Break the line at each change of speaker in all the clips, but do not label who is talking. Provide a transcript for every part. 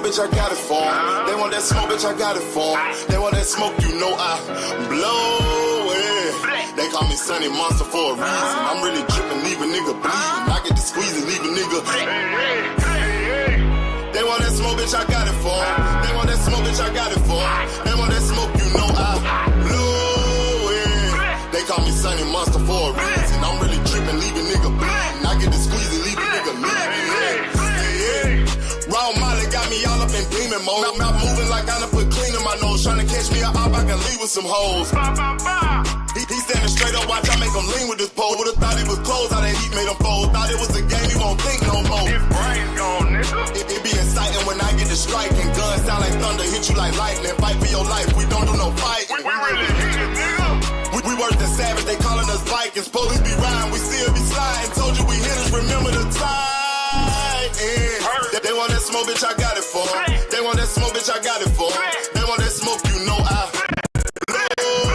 smoke, bitch, I got it for 'em. They want that smoke, bitch, I got it for 'em. They want that smoke, you know I blow it. They call me Sunny Monster for a reason. I'm really dripping, leave a nigga bleeding. I get the squeeze and leave a nigga. They want that smoke, bitch, I got it for 'em. They want that smoke, bitch, I got it for 'em. They want that smoke, you know I blow it. They call me Sunny Monster for a reason. I'm really dripping, leave a nigga bleeding. I get the squeeze and leave a nigga bleeding. Raw Molly got me all up in demon mode. Mouth moving like I done put clean in my nose. Tryna catch me up, I can leave with some hoes. He standing straight up, watch I make him lean with this pole. Would've thought it was closed, how that heat made him fold. Thought it was a game, he won't think no more. His brain's gone, nigga. It be exciting when I get the strike. And guns sound like thunder, hit you like lightning. Fight for your life, we don't do no fight. We really hit it, nigga. We worse than savage, they calling us Vikings. Police be riding, we still be sliding. Told you we hitters, remember the time. They want that smoke, bitch, I got it for 'em. They want that smoke, bitch, I got it for 'em. They want that smoke, you know I blow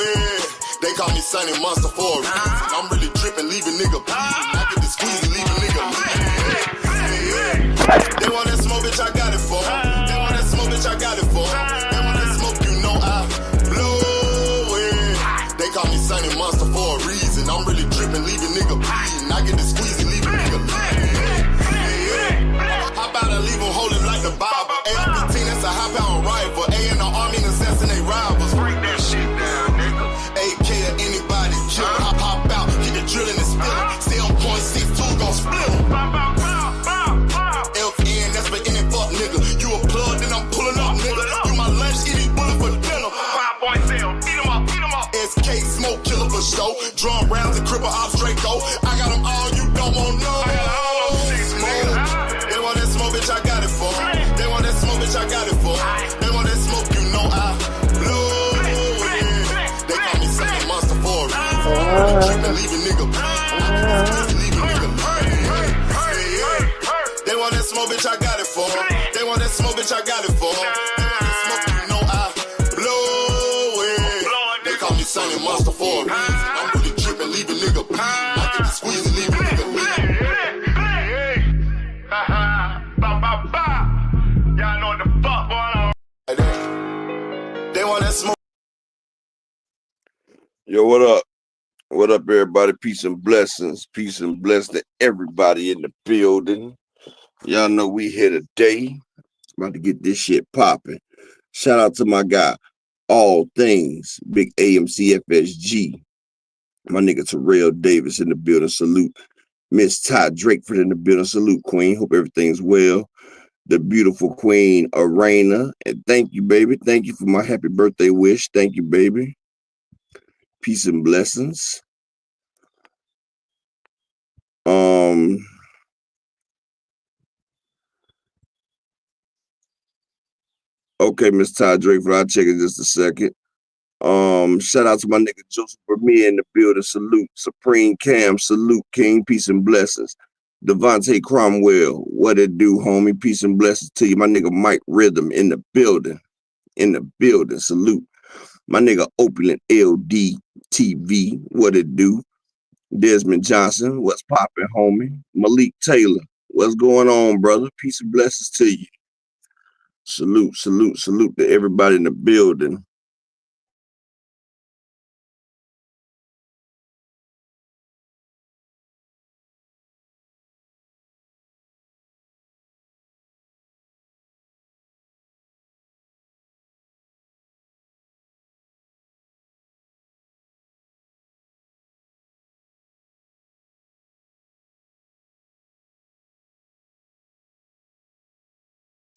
it. They call me Sunny Monster for a reason. I'm really dripping, leave a nigga bleeding. I get the squeeze and leave a nigga bleeding. They want that smoke, bitch, I got it for 'em. They want that smoke, bitch, I got it for 'em. They want that smoke, you know I blow it. They call me Sunny Monster for a reason. I'm really dripping, leave a nigga bleeding. I get the squeeze and leave a nigga bleeding. How about I leave them holding like the Bible? AR-15, that's a high-power rifle. A in the army and assassinate rivals. Break that shit down, nigga. AK or anybody kill. Hop out, get the drilling and spilling. Stay on .62, gon' split 'em. FN, that's for any fuck nigga. You a plug, then I'm pulling up, nigga. You my lunch, eat these bullets for dinner. 5.0, eat 'em up, eat 'em up. SK, smoke killer for show. Drum rounds and cripple ops Draco. I got 'em all, you don't want no. They want that smoke, bitch, I got it for 'em. They want that smoke, bitch, I got it for 'em. They want that smoke, you know I blow it. They call me Sunny Monster for a reason. Leave a nigga bleeding. They want that smoke, bitch, I got it for 'em. They want that smoke, bitch, I got it for 'em. They want that smoke, you know I blow it. They call me Sunny Monster for a reason. I'm really tripping, leave a nigga bleeding. I get the squeeze and leave a nigga bleeding. Y'all know what the fuck going on. They want that smoke.
Yo, what up? What up, everybody? Peace and blessings. Peace and blessings to everybody in the building. Y'all know we here today. About to get this shit popping. Shout out to my guy, All Things, Big AMC FSG. My nigga Terrell Davis in the building. Salute. Miss Ty Drakeford in the building. Salute, Queen. Hope everything's well. The beautiful Queen Arena. And thank you, baby. Thank you for my happy birthday wish. Thank you, baby. Peace and blessings. Okay, Miss Ty Drakeford, I'll check in just a second. Shout out to my nigga Joseph Vermeer in the building. Salute. Supreme Cam. Salute, King. Peace and blessings. Devontae Cromwell, what it do, homie? Peace and blessings to you. My nigga Mike Rhythm in the building. Salute. My nigga Opulent LD TV, what it do? Desmond Johnson, what's poppin', homie? Malik Taylor, what's going on, brother? Peace and blessings to you. Salute to everybody in the building.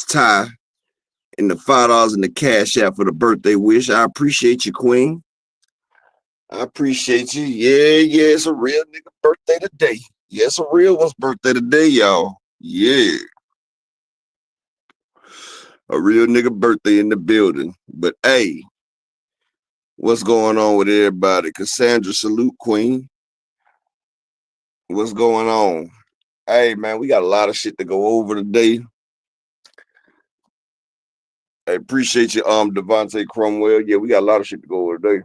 Ty and the $5 in the cash app for the birthday wish. I appreciate you, Queen. I appreciate you. Yeah, it's a real nigga birthday today. Yeah, it's a real one's birthday today, y'all. Yeah. A real nigga birthday in the building. But hey, what's going on with everybody? Cassandra, salute, Queen. What's going on? Hey, man, we got a lot of shit to go over today. I appreciate you, Devontae Cromwell. Yeah, we got a lot of shit to go over today.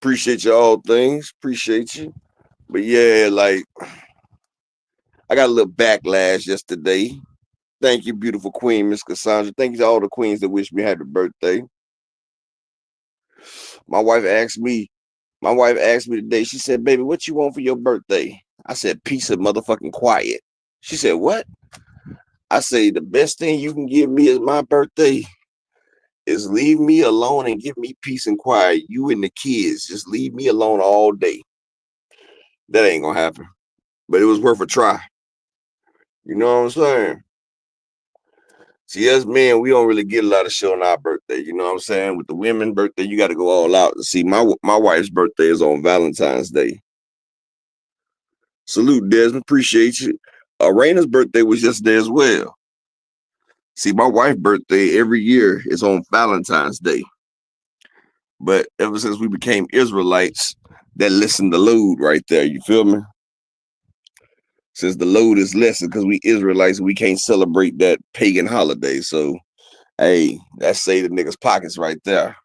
Appreciate you, All Things. Appreciate you. But yeah, like, I got a little backlash yesterday. Thank you, beautiful queen, Miss Cassandra. Thank you to all the queens that wish me happy birthday. My wife asked me today, she said, baby, what you want for your birthday? I said, peace and motherfucking quiet. She said, what? I say, the best thing you can give me as my birthday is leave me alone and give me peace and quiet. You and the kids, just leave me alone all day. That ain't gonna happen. But it was worth a try. You know what I'm saying? See, us men, we don't really get a lot of shit on our birthday. You know what I'm saying? With the women's birthday, you got to go all out. See, my wife's birthday is on Valentine's Day. Salute, Desmond. Appreciate you. Raina's birthday was yesterday as well. See, my wife's birthday every year is on Valentine's Day. But ever since we became Israelites, that lessened the load right there. You feel me? Since the load is lessened because we Israelites, we can't celebrate that pagan holiday. So, hey, that saved the niggas' pockets right there.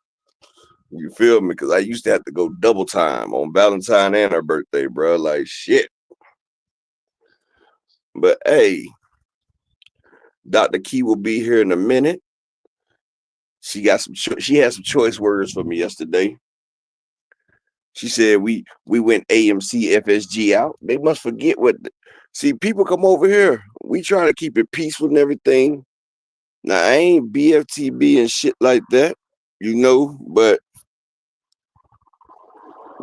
You feel me? Because I used to have to go double time on Valentine and her birthday, bro. Like, shit. But, hey, Dr. Key will be here in a minute. She had some choice words for me yesterday. She said we went AMC FSG out. They must forget what. See, people come over here. We try to keep it peaceful and everything. Now, I ain't BFTB and shit like that, you know, but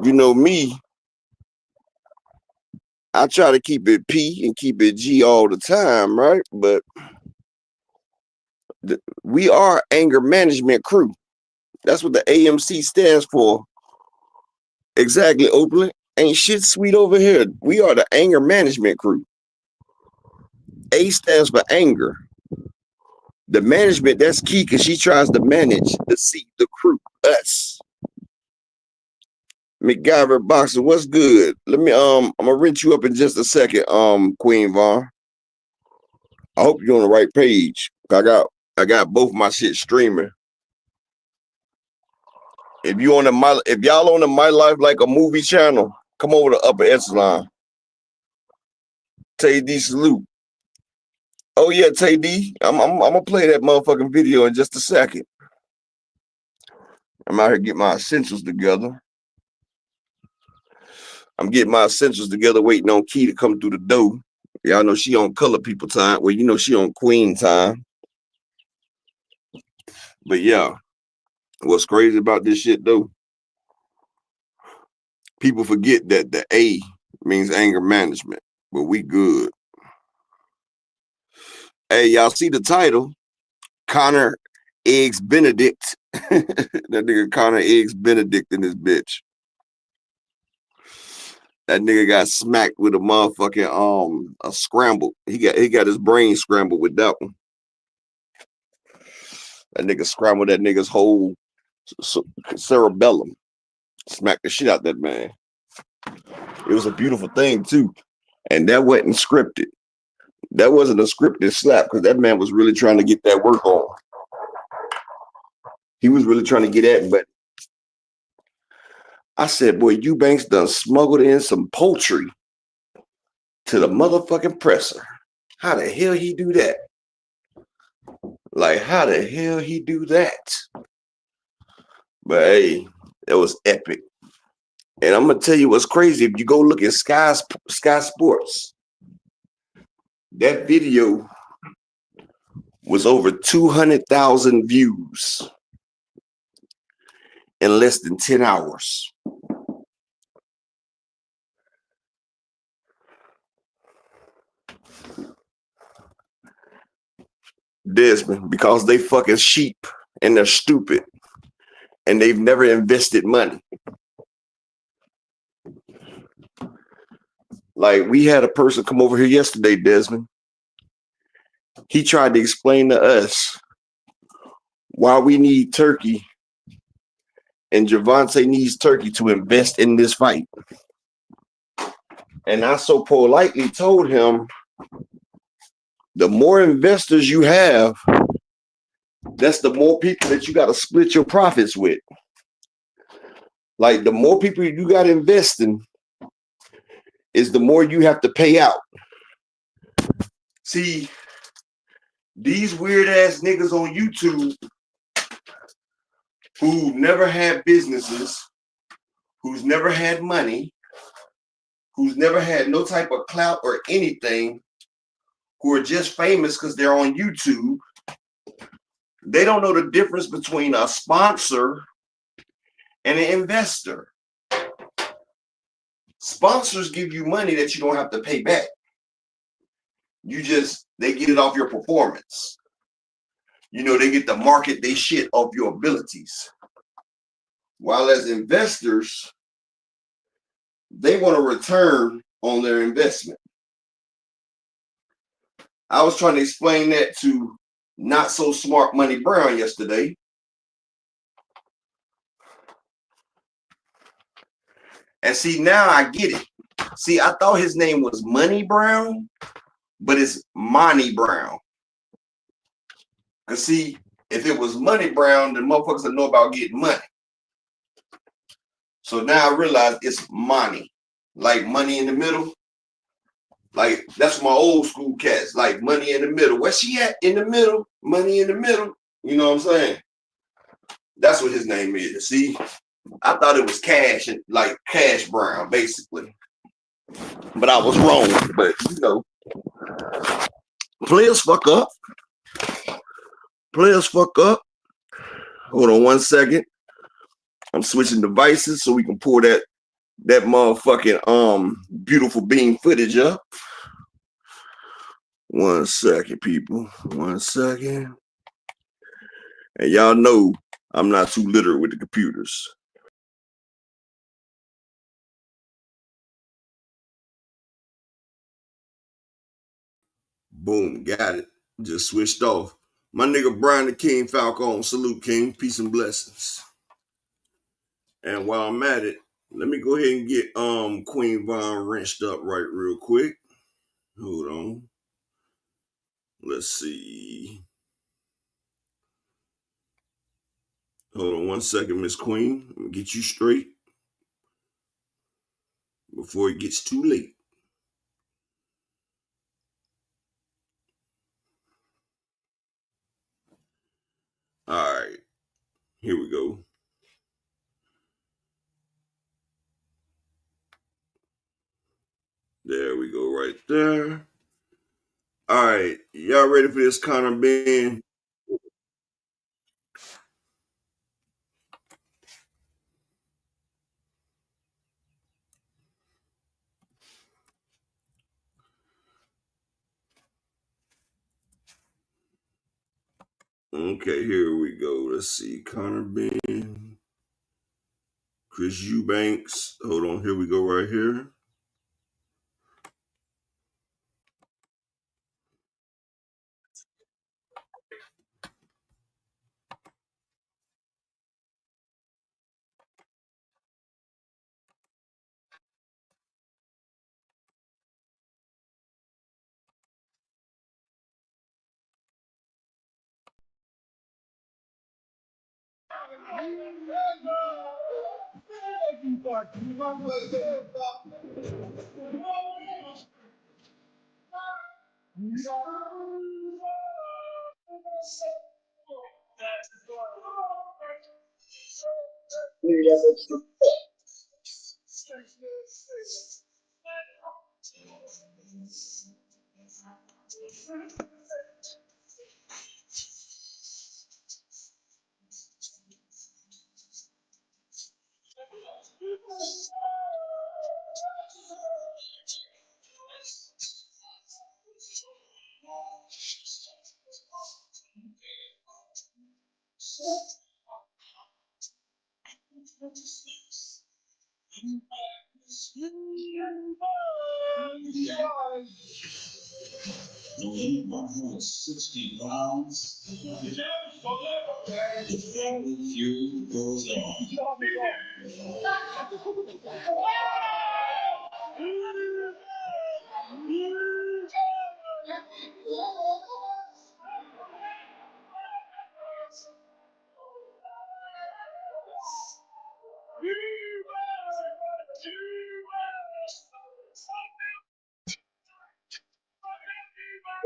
you know me, I try to keep it P and keep it G all the time, right? But we are anger management crew. That's what the AMC stands for. Exactly, Oakland. Ain't shit sweet over here. We are the anger management crew. A stands for anger. The management, that's key because she tries to manage the crew, us. McGyver Boxer, what's good? Let me I'm gonna rinse you up in just a second, Queen Vaughn. I hope you're on the right page. I got both my shit streaming. If y'all on the My Life Like a Movie channel, come over to Upper Echelon. Tay D salute. Oh yeah, Tay D. I'm gonna play that motherfucking video in just a second. I'm out here getting my essentials together. I'm getting my essentials together, waiting on Key to come through the door. Y'all know she on color people time. Well, you know she on queen time. But yeah, what's crazy about this shit though? People forget that the A means anger management, but we good. Hey, y'all see the title? Conor Eggs Benn-Edict. That nigga Conor Eggs Benn-Edict in this bitch. That nigga got smacked with a motherfucking a scramble. He got his brain scrambled with that one. That nigga scrambled that nigga's whole cerebellum. Smacked the shit out that man. It was a beautiful thing too. And that wasn't scripted. That wasn't a scripted slap because that man was really trying to get that work on. He was really trying to get at it, but I said, boy, Eubanks done smuggled in some poultry to the motherfucking presser. How the hell he do that? Like, how the hell he do that? But hey, that was epic. And I'm gonna tell you what's crazy. If you go look at Sky Sports, that video was over 200,000 views in less than 10 hours. Desmond, because they fucking sheep and they're stupid and they've never invested money. Like, we had a person come over here yesterday, Desmond. He tried to explain to us why we need Turkey and Javante needs Turkey to invest in this fight. And I so politely told him, the more investors you have, that's the more people that you got to split your profits with. Like, the more people you got investing is the more you have to pay out. See, these weird ass niggas on YouTube who never had businesses, who's never had money, who's never had no type of clout or anything, who are just famous because they're on YouTube, they don't know the difference between a sponsor and an investor. Sponsors give you money that you don't have to pay back. They get it off your performance. You know, they get to market they shit off your abilities. While as investors, they want a return on their investment. I was trying to explain that to Not So Smart Money Brown yesterday. And see, now I get it. See, I thought his name was Money Brown, but it's Money Brown. Because see, if it was Money Brown, then motherfuckers would know about getting money. So now I realize it's money. Like money in the middle. Like, that's my old school cats. Like, money in the middle. Where she at? In the middle. Money in the middle. You know what I'm saying? That's what his name is. See, I thought it was Cash, like Cash Brown, basically. But I was wrong. But, you know, players fuck up. Players fuck up. Hold on one second. I'm switching devices so we can pull that motherfucking beautiful beam footage up. 1 second, people. 1 second. And y'all know I'm not too literate with the computers. Boom, got it. Just switched off. My nigga Brian the King Falcone, salute King, peace and blessings. And while I'm at it, let me go ahead and get Queen Von wrenched up right real quick. Hold on. Let's see. Hold on 1 second, Miss Queen. Let me get you straight before it gets too late. All right, here we go. There we go, right there. All right, y'all ready for this Conor Benn? Okay, here we go. Let's see, Conor Benn, Chris Eubanks. Hold on, here we go right here.
No, he 160 pounds. The family feud goes on.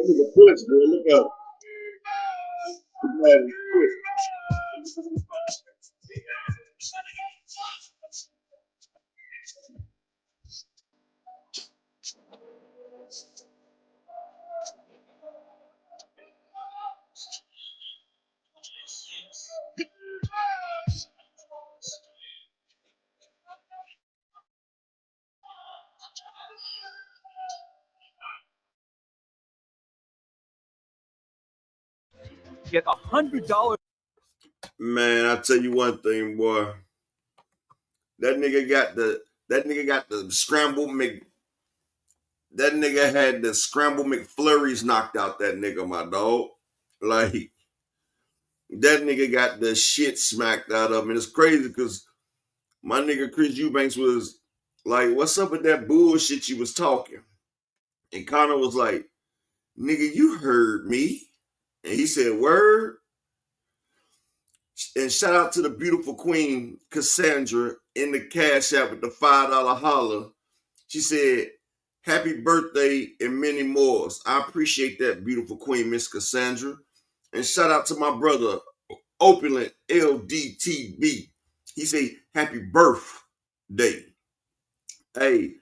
nigga push, bro. Look up. Man, push.
Get $100.
Man, I tell you one thing, boy. That nigga got the scramble Mc. That nigga had the scramble McFlurries knocked out that nigga, my dog. Like, that nigga got the shit smacked out of him. And it's crazy because my nigga Chris Eubanks was like, what's up with that bullshit you was talking? And Conor was like, nigga, you heard me. And he said, word. And shout out to the beautiful queen, Cassandra, in the Cash App with the $5 holler. She said, happy birthday and many more. I appreciate that, beautiful queen, Miss Cassandra. And shout out to my brother, Opulent LDTB. He said, happy birthday. Hey,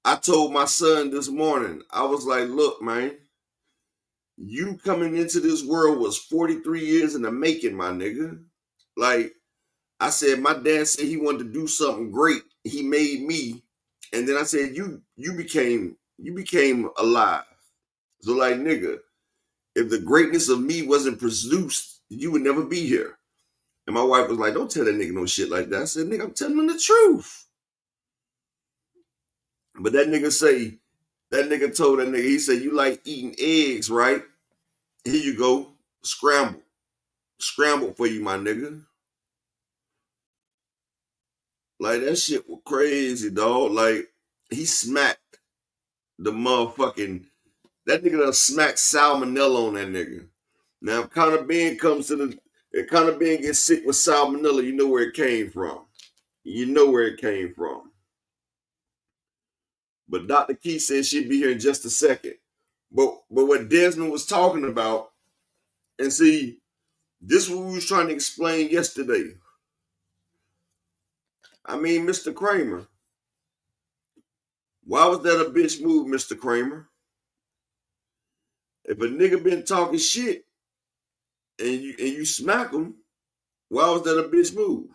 I told my son this morning, I was like, look, man, you coming into this world was 43 years in the making, my nigga. Like, I said, my dad said he wanted to do something great. He made me. And then I said, you became alive. So like, nigga, if the greatness of me wasn't produced, you would never be here. And my wife was like, don't tell that nigga no shit like that. I said, nigga, I'm telling him the truth. But that nigga told that nigga, he said, you like eating eggs, right? Here you go. Scramble. Scramble for you, my nigga. Like, that shit was crazy, dog. Like, he smacked the motherfucking, that nigga done smacked salmonella on that nigga. Now, if Conor Benn if Conor Benn gets sick with salmonella, you know where it came from. You know where it came from. But Dr. Key said she'd be here in just a second. But what Desmond was talking about, and see, this is what we was trying to explain yesterday. I mean, Mr. Kramer, why was that a bitch move, Mr. Kramer? If a nigga been talking shit and you smack him, why was that a bitch move?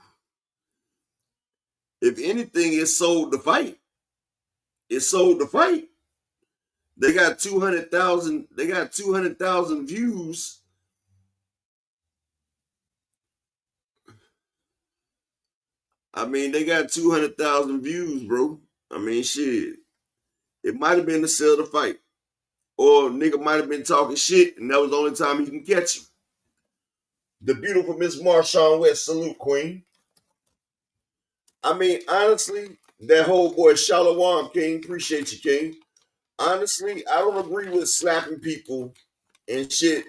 If anything, it sold the fight. It sold the fight. They got 200,000. They got 200,000 views. I mean, they got 200,000 views, bro. I mean, shit. It might have been to sell the fight, or nigga might have been talking shit, and that was the only time he can catch him. The beautiful Miss Marshawn West, salute, queen. I mean, honestly, that whole boy Shalom, King, appreciate you, King. Honestly, I don't agree with slapping people and shit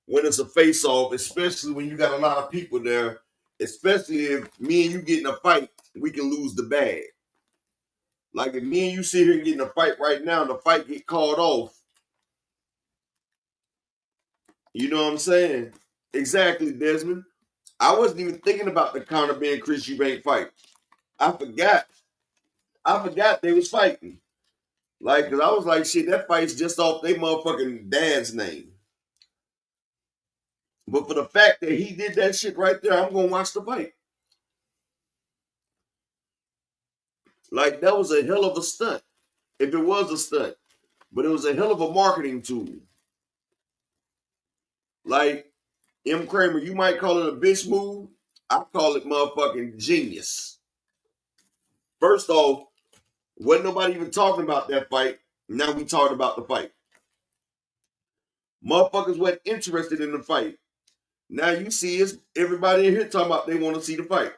when it's a face-off, especially when you got a lot of people there, especially if me and you get in a fight, we can lose the bag. Like if me and you sit here and get in a fight right now, the fight get called off. You know what I'm saying? Exactly, Desmond. I wasn't even thinking about the Conor Benn Chris Eubank fight. I forgot they was fighting. Like, cause I was like, shit, that fight's just off their motherfucking dad's name. But for the fact that he did that shit right there, I'm gonna watch the fight. Like, that was a hell of a stunt. If it was a stunt. But it was a hell of a marketing tool. Like, M. Kramer, you might call it a bitch move. I call it motherfucking genius. First off, wasn't nobody even talking about that fight. Now we talking about the fight. Motherfuckers weren't interested in the fight. Now you see is everybody in here talking about they want to see the fight.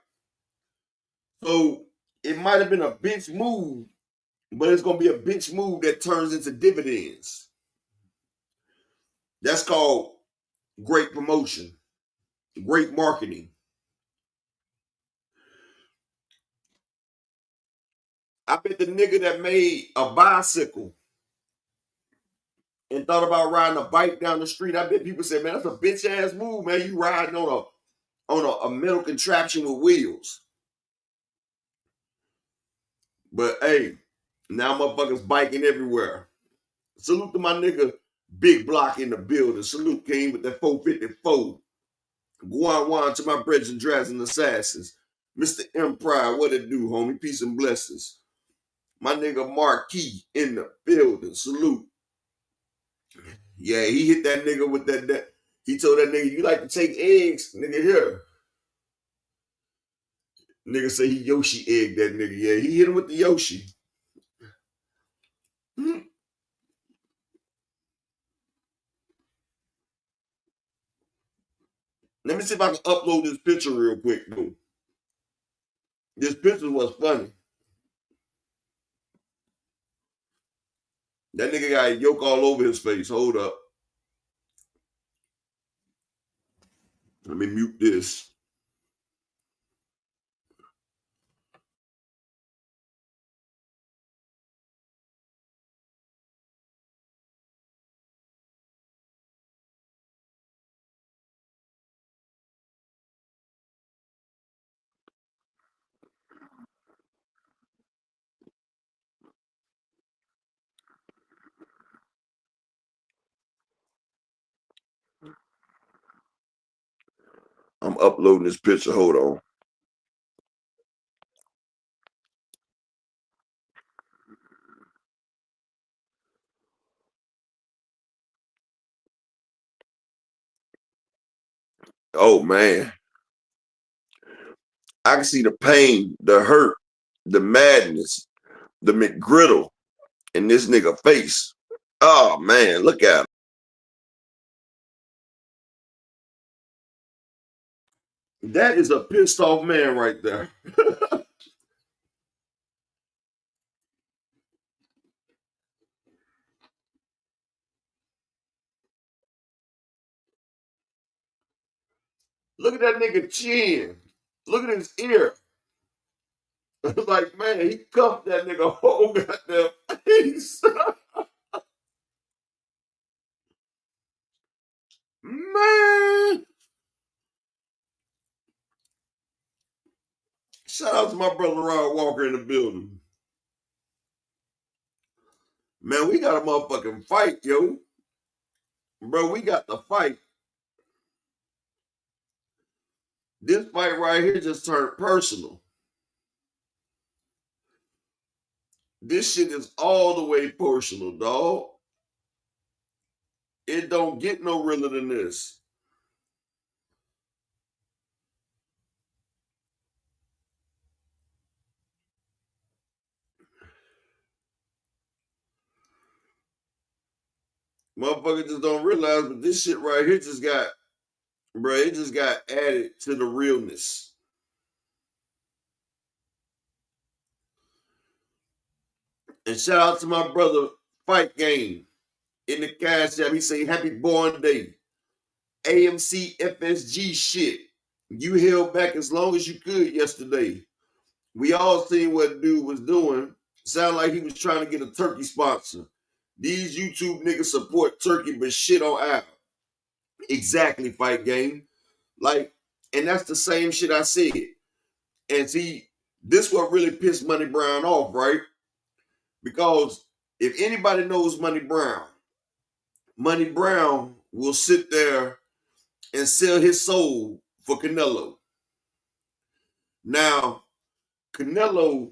So it might have been a bitch move, but it's going to be a bitch move that turns into dividends. That's called great promotion, great marketing. I bet the nigga that made a bicycle and thought about riding a bike down the street, I bet people say, man, that's a bitch ass move, man. You riding on a metal contraption with wheels. But hey, now motherfuckers biking everywhere. Salute to my nigga Big Block in the building. Salute King with that 454. Guan to my brethren and drafts and assassins. Mr. Empire, what it do, homie? Peace and blessings. My nigga Marquis in the building. Salute. Yeah, he hit that nigga with that. He told that nigga, you like to take eggs? Nigga, here. Nigga say he Yoshi egged that nigga. Yeah, he hit him with the Yoshi. Let me see if I can upload this picture real quick, though. This picture was funny. That nigga got a yolk all over his face. Hold up. Let me mute this. I'm uploading this picture. Hold on. Oh, man. I can see the pain, the hurt, the madness, the McGriddle in this nigga face. Oh, man. Look at him. That is a pissed off man right there. Look at that nigga chin. Look at his ear. Like, man, he cuffed that nigga whole goddamn face. Man. Shout out to my brother Rod Walker in the building. Man, we got a motherfucking fight, yo. Bro, we got the fight. This fight right here just turned personal. This shit is all the way personal, dog. It don't get no realer than this. Motherfuckers just don't realize, but this shit right here just got, bro, it just got added to the realness. And shout out to my brother Fight Game in the cash app. He say, happy born day. AMC FSG shit. You held back as long as you could yesterday. We all seen what dude was doing. Sound like he was trying to get a turkey sponsor. These YouTube niggas support turkey but shit on Apple. Exactly, Fight Game. Like, and that's the same shit I said. And see, this what really pissed Money Brown off, right? Because if anybody knows Money Brown will sit there and sell his soul for Canelo. Now, Canelo,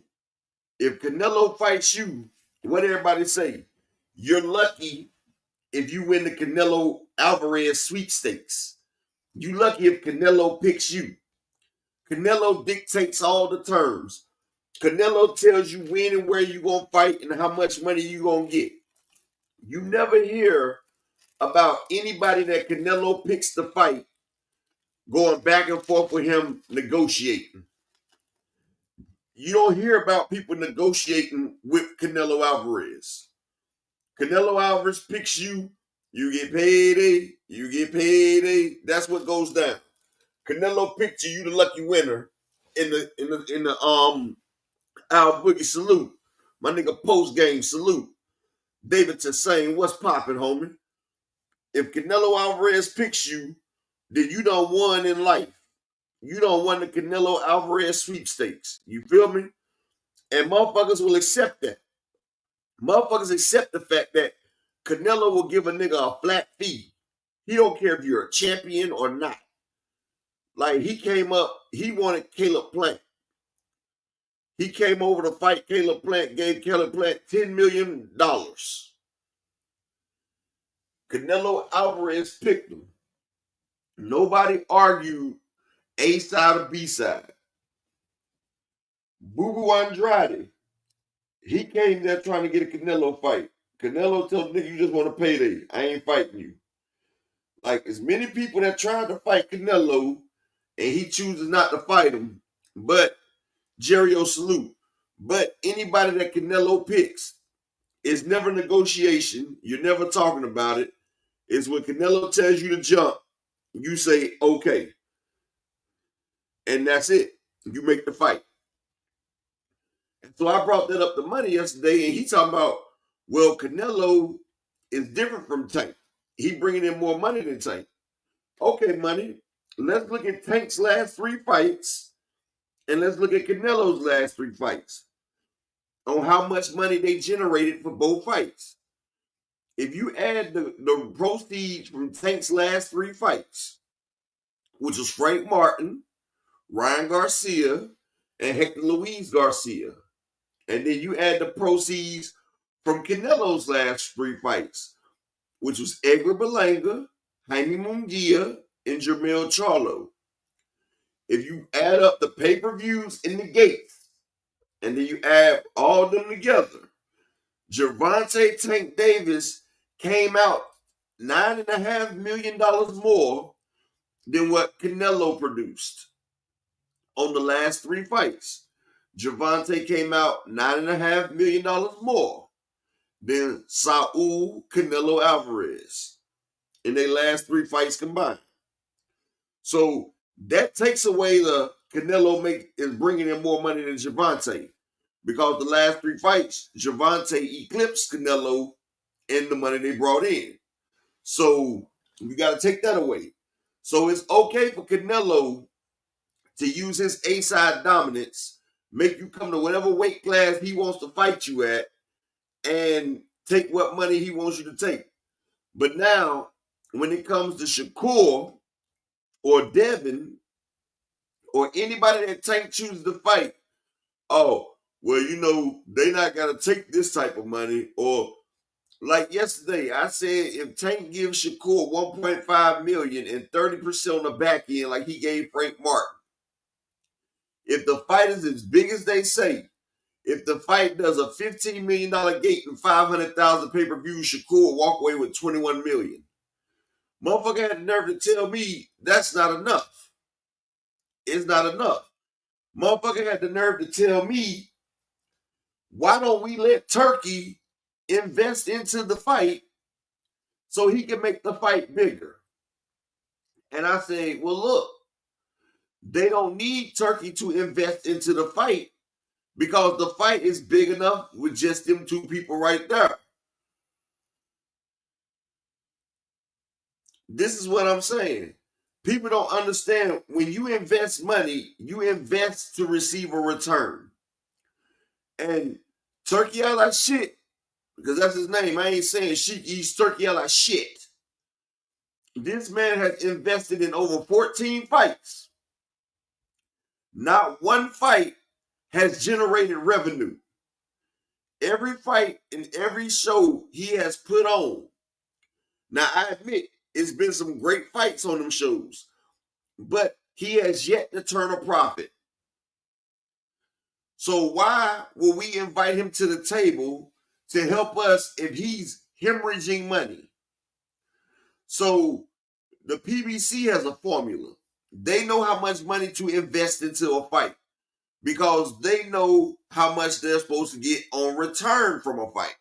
if Canelo fights you, what everybody say? You're lucky if you win the Canelo Alvarez sweepstakes. You lucky if Canelo picks you. Canelo dictates all the terms. Canelo tells you when and where you're going to fight and how much money you're going to get. You never hear about anybody that Canelo picks to fight going back and forth with him negotiating. You don't hear about people negotiating with Canelo Alvarez. Canelo Alvarez picks you, you get payday, you get payday. That's what goes down. Canelo picked you, you the lucky winner in the Al Boogie salute. My nigga post game salute. David Tessain, what's popping, homie? If Canelo Alvarez picks you, then you done won in life. You done won the Canelo Alvarez sweepstakes. You feel me? And motherfuckers will accept that. Motherfuckers accept the fact that Canelo will give a nigga a flat fee. He don't care if you're a champion or not. Like, he came up, he wanted Caleb Plant. He came over to fight Caleb Plant, gave Caleb Plant $10 million. Canelo Alvarez picked him. Nobody argued A side or B side. Boo Boo Andrade, he came there trying to get a Canelo fight. Canelo told the nigga, you just want a payday. I ain't fighting you. Like, as many people that tried to fight Canelo, and he chooses not to fight him, but Jerry Salute. But anybody that Canelo picks, it's never negotiation. You're never talking about it. It's when Canelo tells you to jump, you say, okay. And that's it. You make the fight. And so I brought that up to Money yesterday, and he talking about, well, Canelo is different from Tank. He bringing in more money than Tank. Okay, Money. Let's look at Tank's last 3 fights, and let's look at Canelo's last 3 fights on how much money they generated for both fights. If you add the proceeds from Tank's last 3 fights, which was Frank Martin, Ryan Garcia, and Hector Luis Garcia, and then you add the proceeds from Canelo's last 3 fights, which was Edgar Berlanga, Jaime Munguia, and Jermell Charlo. If you add up the pay-per-views and the gates, and then you add all of them together, Gervonta Tank Davis came out $9.5 million more than what Canelo produced on the last 3 fights. Gervonta came out $9.5 million more than Saul Canelo Alvarez in their last 3 fights combined. So that takes away the Canelo is bringing in more money than Gervonta, because the last 3 fights, Gervonta eclipsed Canelo in the money they brought in. So you got to take that away. So it's okay for Canelo to use his A-side dominance, make you come to whatever weight class he wants to fight you at, and take what money he wants you to take. But now, when it comes to Shakur or Devin or anybody that Tank chooses to fight, oh, well, you know, they not got to take this type of money. Or like yesterday, I said if Tank gives Shakur $1.5 million and 30% on the back end like he gave Frank Martin, if the fight is as big as they say, if the fight does a $15 million gate and 500,000 pay-per-view, Shakur walk away with $21 million. Motherfucker had the nerve to tell me that's not enough. It's not enough. Motherfucker had the nerve to tell me, why don't we let Turkey invest into the fight so he can make the fight bigger? And I say, well, look, they don't need Turkey to invest into the fight because the fight is big enough with just them 2 people right there. This is what I'm saying. People don't understand, when you invest money, you invest to receive a return. And Turkey out like shit, because that's his name. I ain't saying shit. He's Turkey out like shit. This man has invested in over 14 fights. Not one fight has generated revenue. Every fight and every show he has put on. Now, I admit, it's been some great fights on them shows, but he has yet to turn a profit. So why will we invite him to the table to help us if he's hemorrhaging money? So the PBC has a formula. They know how much money to invest into a fight because they know how much they're supposed to get on return from a fight.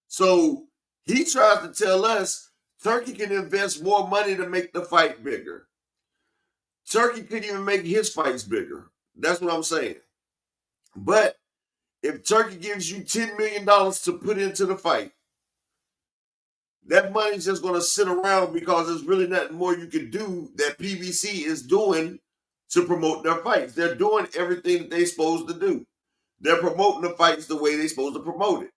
So he tries to tell us Turkey can invest more money to make the fight bigger. Turkey could even make his fights bigger. That's what I'm saying. But If Turkey gives you $10 million to put into the fight, that money's just going to sit around because there's really nothing more you can do that PBC is doing to promote their fights. They're doing everything that they're supposed to do. They're promoting the fights the way they're supposed to promote it.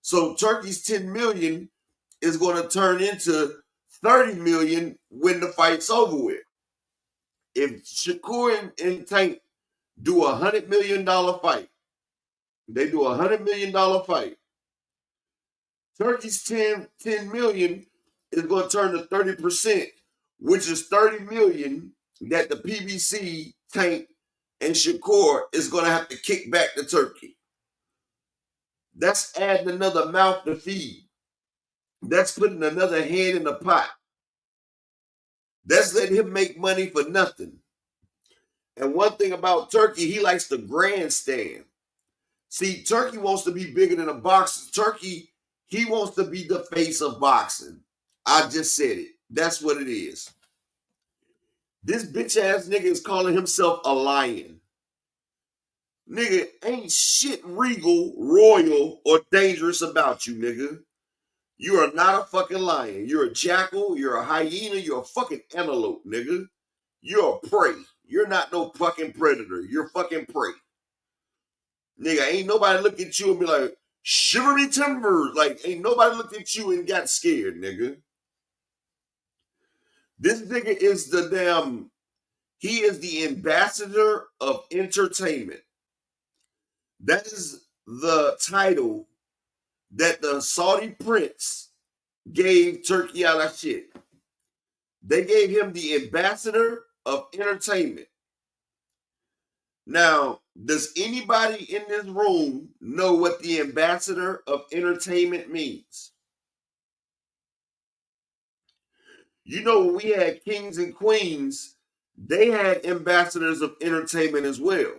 So Turkey's 10 million is going to turn into 30 million when the fight's over with. If Shakur and Tank do $100 million fight, they do $100 million fight, Turkey's 10 million is going to turn to 30%, which is 30 million that the PBC, Tank, and Shakur is going to have to kick back to Turkey. That's adding another mouth to feed. That's putting another hand in the pot. That's letting him make money for nothing. And one thing about Turkey, he likes to grandstand. See, Turkey wants to be bigger than a boxer. Turkey, he wants to be the face of boxing. I just said it. That's what it is. This bitch ass nigga is calling himself a lion. Nigga, ain't shit regal, royal, or dangerous about you, nigga. You are not a fucking lion. You're a jackal, you're a hyena, you're a fucking antelope, nigga. You're a prey. You're not no fucking predator. You're fucking prey. Nigga, ain't nobody look at you and be like, shivery timbers. Like, ain't nobody looked at you and got scared, nigga. This nigga is he is the ambassador of entertainment. That is the title that the Saudi prince gave Turkey al-Rashid. They gave him the ambassador of entertainment. Now, does anybody in this room know what the ambassador of entertainment means? You know, when we had kings and queens, they had ambassadors of entertainment as well.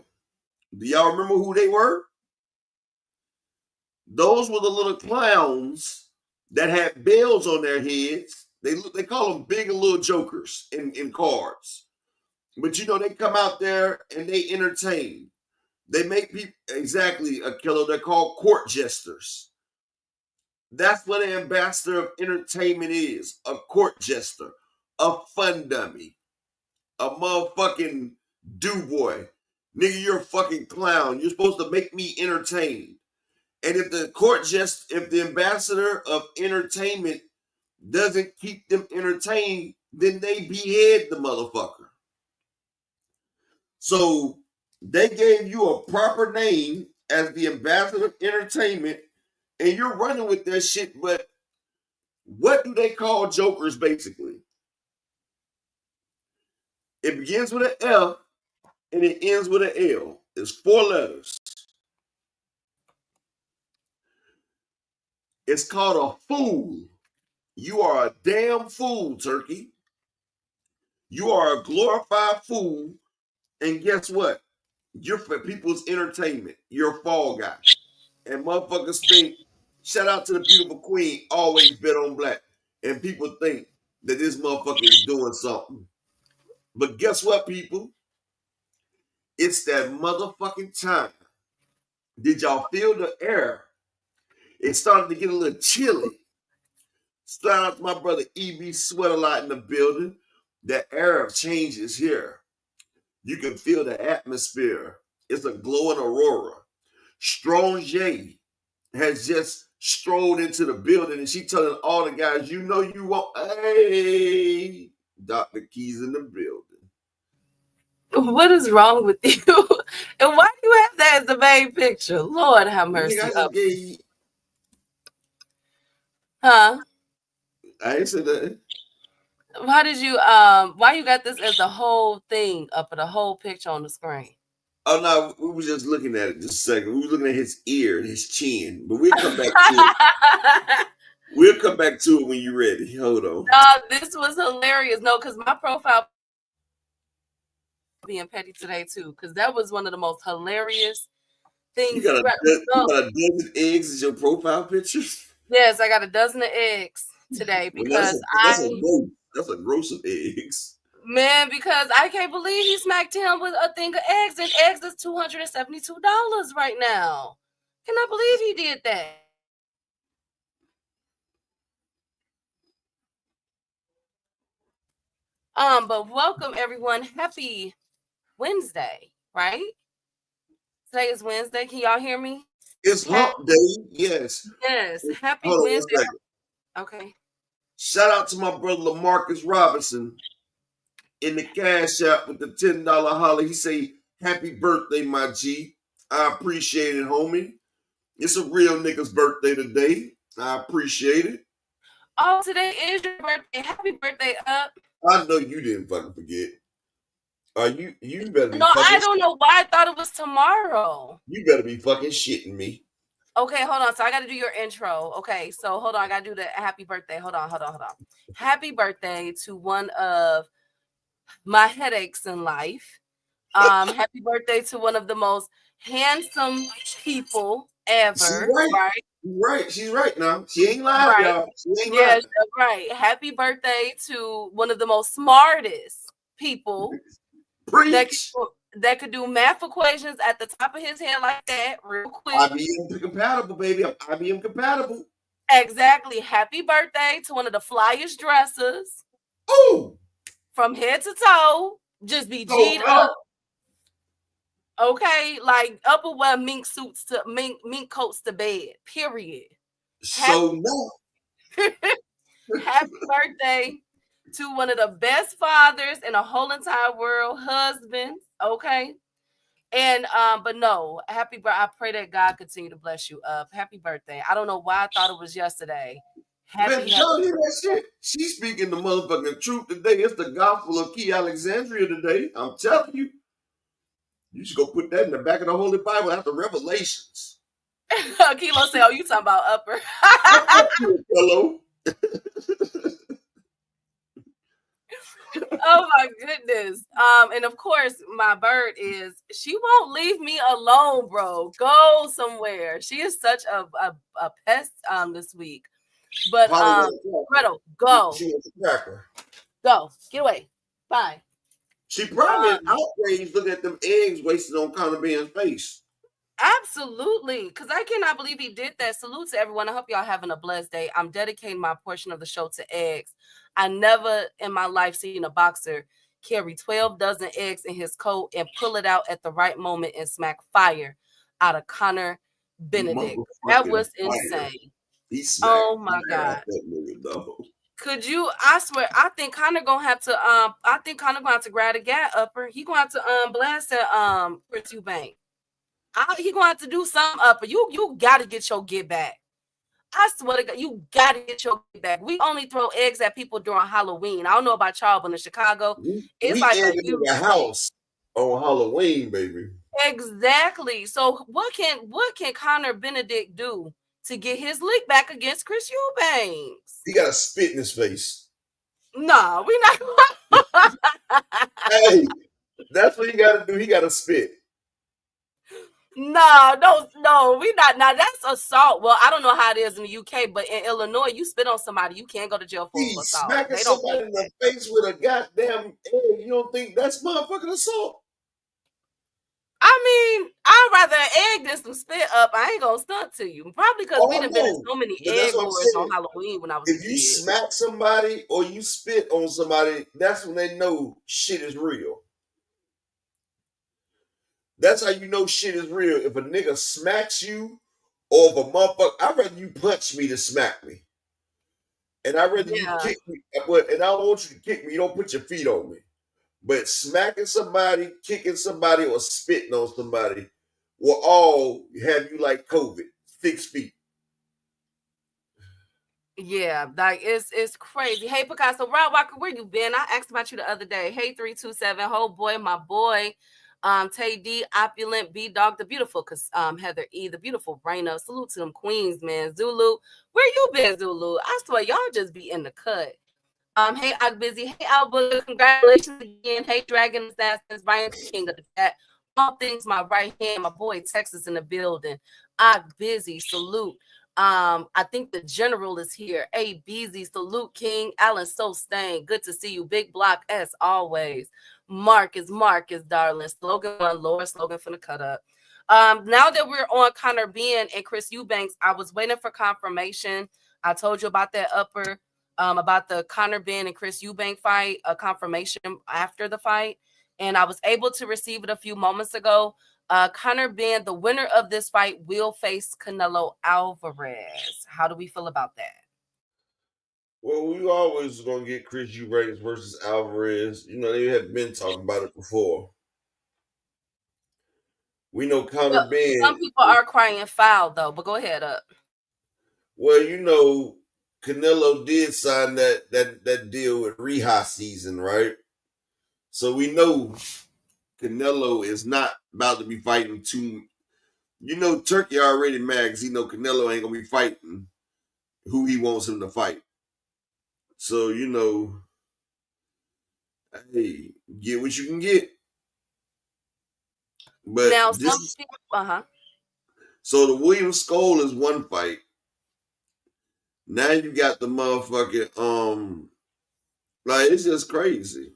Do y'all remember who they were? Those were the little clowns that had bells on their heads. They call them big and little jokers in cards. But you know, they come out there and they entertain. They make people, exactly, a killer. They're called court jesters. That's what an ambassador of entertainment is. A court jester. A fun dummy. A motherfucking do-boy. Nigga, you're a fucking clown. You're supposed to make me entertained. And if the ambassador of entertainment doesn't keep them entertained, then they behead the motherfucker. So they gave you a proper name as the ambassador of entertainment, and you're running with that shit. But what do they call jokers basically? It begins with an F and it ends with an L. It's 4 letters. It's called a fool. You are a damn fool, Turkey. You are a glorified fool. And guess what? You're for people's entertainment. You're a fall guy. And motherfuckers think, shout out to the beautiful queen, always bet on black. And people think that this motherfucker is doing something. But guess what, people? It's that motherfucking time. Did y'all feel the air? It started to get a little chilly. Shout out to my brother EB Sweat a lot in the building. The air of change is here. You can feel the atmosphere. It's a glowing aurora. Strong J has just strolled into the building and she telling all the guys, you know you want, hey, Dr. Keys in the building.
What is wrong with you? And why do you have that as the main picture? Lord have mercy. Huh?
I ain't said that.
Why did you why you got this as the whole thing up for the whole picture on the screen?
Oh no, we were just looking at it just a second. We were looking at his ear and his chin, but we'll come back to it. We'll come back to it when you're ready. Hold on.
No, this was hilarious. No, because my profile being petty today too, because that was one of the most hilarious things.
You got a dozen eggs as your profile picture?
Yes, I got a dozen of eggs today because
that's a gross of eggs.
Man, because I can't believe he smacked him with a thing of eggs, and eggs is $272 right now. Cannot believe he did that. But welcome everyone. Happy Wednesday, right? Today is Wednesday. Can y'all hear me?
It's hump day, yes.
Yes. Happy
Hold on
Wednesday.
1 second.
Okay.
Shout out to my brother Lamarcus Robinson in the Cash App with the $10 holler. He say, "Happy birthday, my G. I appreciate it, homie. It's a real nigga's birthday today. I appreciate it."
Oh, today is your birthday. Happy birthday, Up.
I know you didn't fucking forget. You better be
No,
fucking
I don't know why I thought it was tomorrow.
You better be fucking shitting me.
Okay, hold on. So I got to do your intro. Okay, so hold on. I got to do the happy birthday. Hold on. Happy birthday to one of my headaches in life. Happy birthday to one of the most handsome people ever.
Right. She's right now. She ain't lying,
Right.
y'all. She ain't lying.
Right. Happy birthday to one of the most smartest people that could do math equations at the top of his head like that real quick.
IBM compatible, baby. IBM compatible.
Exactly. Happy birthday to one of the flyest dressers.
Ooh.
From head to toe. Just be G'd up. Okay, like upper wear mink suits to mink coats to bed. Period.
So no.
Happy birthday to one of the best fathers in the whole entire world, husbands. Okay. And but no, happy birthday. I pray that God continue to bless you up. Happy birthday. I don't know why I thought it was yesterday.
Man, y'all hear that shit? She's speaking the motherfucking truth today. It's the gospel of Key Alexandria today. I'm telling you. You should go put that in the back of the Holy Bible after Revelations.
Kilo say, "Oh, you talking about upper?"
Hello.
Oh my goodness. And of course, my bird is she won't leave me alone, bro. Go somewhere. She is such a pest this week. But Gretel, go.
She was a cracker.
Go. Get away. Bye.
She probably outraged looking at them eggs wasted on Conor Benn's face.
Absolutely. Because I cannot believe he did that. Salute to everyone. I hope y'all having a blessed day. I'm dedicating my portion of the show to eggs. I never in my life seen a boxer carry 12 dozen eggs in his coat and pull it out at the right moment and smack fire out of Conor Benn-Edict. That was insane. Oh my God. Could you? I swear, I think Conor gonna have to grab a gat upper. He gonna have to blast that Chris Eubank. He gonna have to do something upper. You gotta get your get back. I swear to God, you gotta get your get back. We only throw eggs at people during Halloween. I don't know about y'all, but in Chicago, it's like
a house on Halloween, baby.
Exactly. So what can Conor Benn-Edict do to get his lick back against Chris Eubanks?
He got to spit in his face.
No, we not.
Hey, that's what he got to do. He got to spit.
No, we not. Now that's assault. Well, I don't know how it is in the UK, but in Illinois, you spit on somebody, you can't go to jail for assault.
Smacking somebody in the face with a goddamn egg. You don't think that's motherfucking assault?
I mean, I'd rather an egg than some spit up. I ain't gonna stunt to you. Probably because we done been in so many egg wars on Halloween when I was a kid.
If you smack somebody or you spit on somebody, that's when they know shit is real. That's how you know shit is real. If a nigga smacks you or if a motherfucker, I'd rather you punch me than smack me. And I'd rather you kick me. And I don't want you to kick me. You don't put your feet on me. But smacking somebody, kicking somebody, or spitting on somebody will all have you like COVID, 6 feet.
Yeah, like it's crazy. Hey, Picasso, Rod Walker, where you been? I asked about you the other day. Hey, 327, oh boy, my boy. Tay D, Opulent, B Dog, the beautiful Heather E, the beautiful Raina. Salute to them queens, man. Zulu, where you been, Zulu? I swear y'all just be in the cut. Hey, I'm busy. Hey, Albert, congratulations again. Hey, Dragon Assassins, Ryan King of the chat. All things my right hand, my boy Texas in the building. I'm busy. Salute. I think the general is here. Hey, Beezy, salute King. Alan Sostain, good to see you. Big block as always. Marcus, darling. Slogan one, Laura, slogan finna cut up. Now that we're on Conor Benn and Chris Eubanks, I was waiting for confirmation. I told you about that upper, about the Conor Benn and Chris Eubank fight, a confirmation after the fight. And I was able to receive it a few moments ago. Conor Benn, the winner of this fight, will face Canelo Alvarez. How do we feel about that?
Well, we always gonna get Chris Eubanks versus Alvarez. You know, they have been talking about it before. We know Conor Benn.
Some people are crying foul though, but go ahead up.
Well, you know, Canelo did sign that deal with Reha season, right? So we know Canelo is not about to be fighting two. You know, Turkey already mad because he know Canelo ain't gonna be fighting who he wants him to fight. So, you know, hey, get what you can get. But
now,
this
some people,
so the William Skoll is one fight. Now you got the motherfucking like it's just crazy.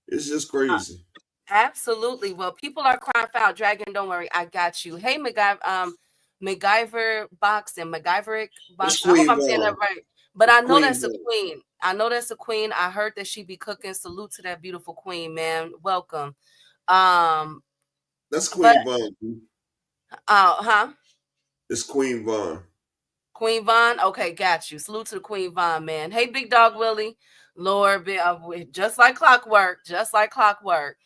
It's just crazy.
Absolutely. Well, people are crying foul. Dragon, don't worry, I got you. Hey, MacGyver boxing, MacGyverick boxing. I hope I'm saying that right. But I know that's a queen. I know that's a queen. I heard that she be cooking. Salute to that beautiful queen, man. Welcome.
That's Queen Vaughn. It's Queen Vaughn.
Queen Vaughn. Okay, got you. Salute to the Queen Vaughn, man. Hey, Big Dog Willie. Lord, just like clockwork. Just like clockwork.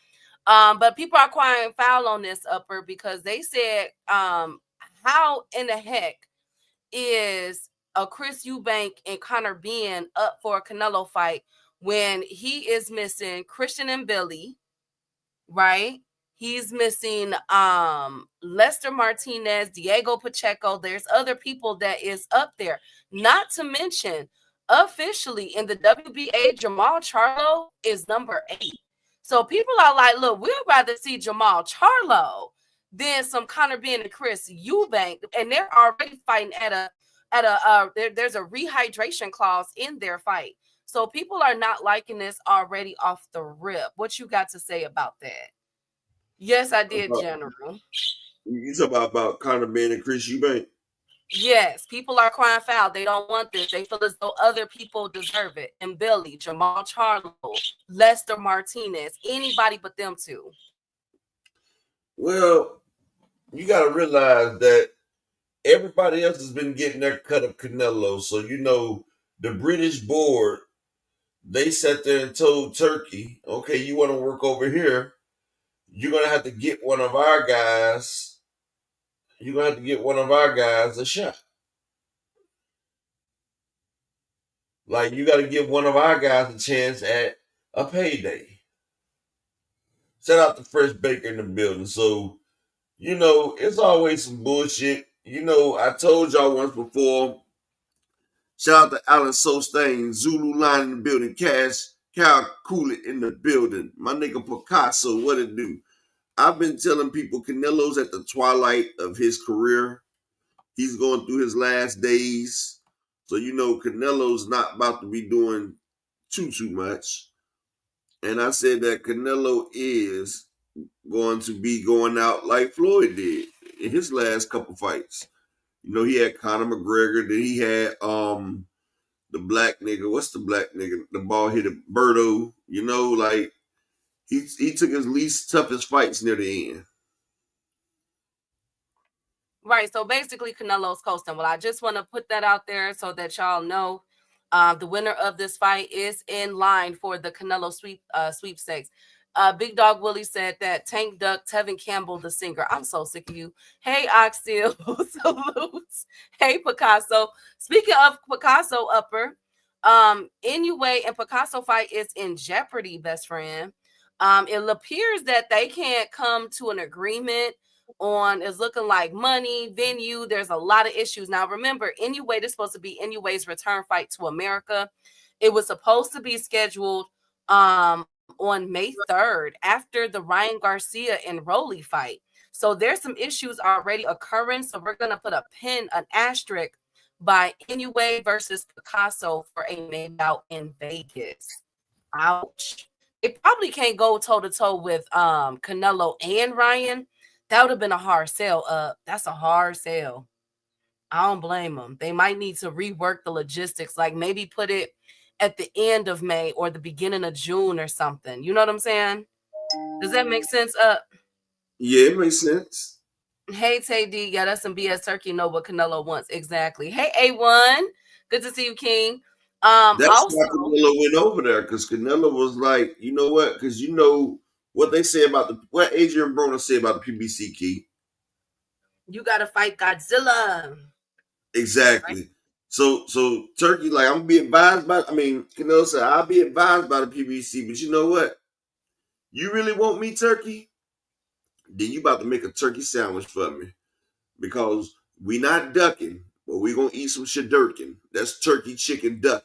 But people are crying foul on this upper because they said, how in the heck is a Chris Eubank and Conor Benn up for a Canelo fight when he is missing Christian and Billy, right? He's missing Lester Martinez, Diego Pacheco. There's other people that is up there. Not to mention, officially in the WBA, Jamal Charlo is number 8. So people are like, look, we'd rather see Jamal Charlo than some Conor Benn and Chris Eubank, and they're already fighting there's a rehydration clause in their fight. So people are not liking this already off the rip. What you got to say about that? Yes, I did, General.
You talk about Conor Benn and Chris Eubank?
Yes, people are crying foul. They don't want this. They feel as though other people deserve it. And Billy, Jamal Charlo, Lester Martinez, anybody but them two.
Well, you got to realize that everybody else has been getting their cut of Canelo. So, you know, the British board, they sat there and told Turkey, okay, you want to work over here, you're going to have to get one of our guys. You're going to have to get one of our guys a shot. Like, you got to give one of our guys a chance at a payday. Shout out to Fresh Baker in the building. So, you know, it's always some bullshit. You know, I told y'all once before, shout out to Alan Sostain, Zulu Line in the building, Cal Coolit in the building. My nigga Picasso, what it do? I've been telling people Canelo's at the twilight of his career. He's going through his last days. So, you know, Canelo's not about to be doing too much. And I said that Canelo is going to be going out like Floyd did in his last couple fights. You know, he had Conor McGregor, then he had the black nigga. What's the black nigga? The ball hitter, Berto. You know, like he took his least toughest fights near the end.
Right. So basically, Canelo's coasting. Well, I just want to put that out there so that y'all know the winner of this fight is in line for the Canelo sweepstakes. Big Dog Willie said that Tank Duck, Tevin Campbell, the singer. I'm so sick of you. Hey, Oxtail. Salutes. Hey, Picasso. Speaking of Picasso upper, Inoue and Picasso fight is in jeopardy, best friend. It appears that they can't come to an agreement on is looking like money, venue. There's a lot of issues. Now, remember, Inoue, this is supposed to be Inoue's return fight to America. It was supposed to be scheduled on May 3rd after the Ryan Garcia and Rolly fight. So there's some issues already occurring. So we're going to put an asterisk by Inoue versus Picasso for a main bout in Vegas. Ouch. it probably can't go toe-to-toe with Canelo and Ryan. That would have been a hard sell. That's a hard sell. I don't blame them. They might need to rework the logistics, like maybe put it at the end of May or the beginning of June or something. You know what I'm saying? Does that make sense?
Yeah, it makes sense.
Hey, Tay D. Yeah, that's some BS. Turkey know what Canelo wants. Exactly. Hey, A1. Good to see you, King.
That's
Also,
why Canelo went over there, because Canelo was like, you know what? Because you know what they say about what Adrian Broner said about the PBC key.
you got to fight Godzilla.
Exactly.
Right?
So Turkey, like, I'm gonna be advised by. I mean, Canelo said I'll be advised by the PBC, but you know what? You really want me, Turkey? Then you about to make a turkey sandwich for me, because we not ducking, but we gonna eat some shadurkin. That's turkey, chicken, duck.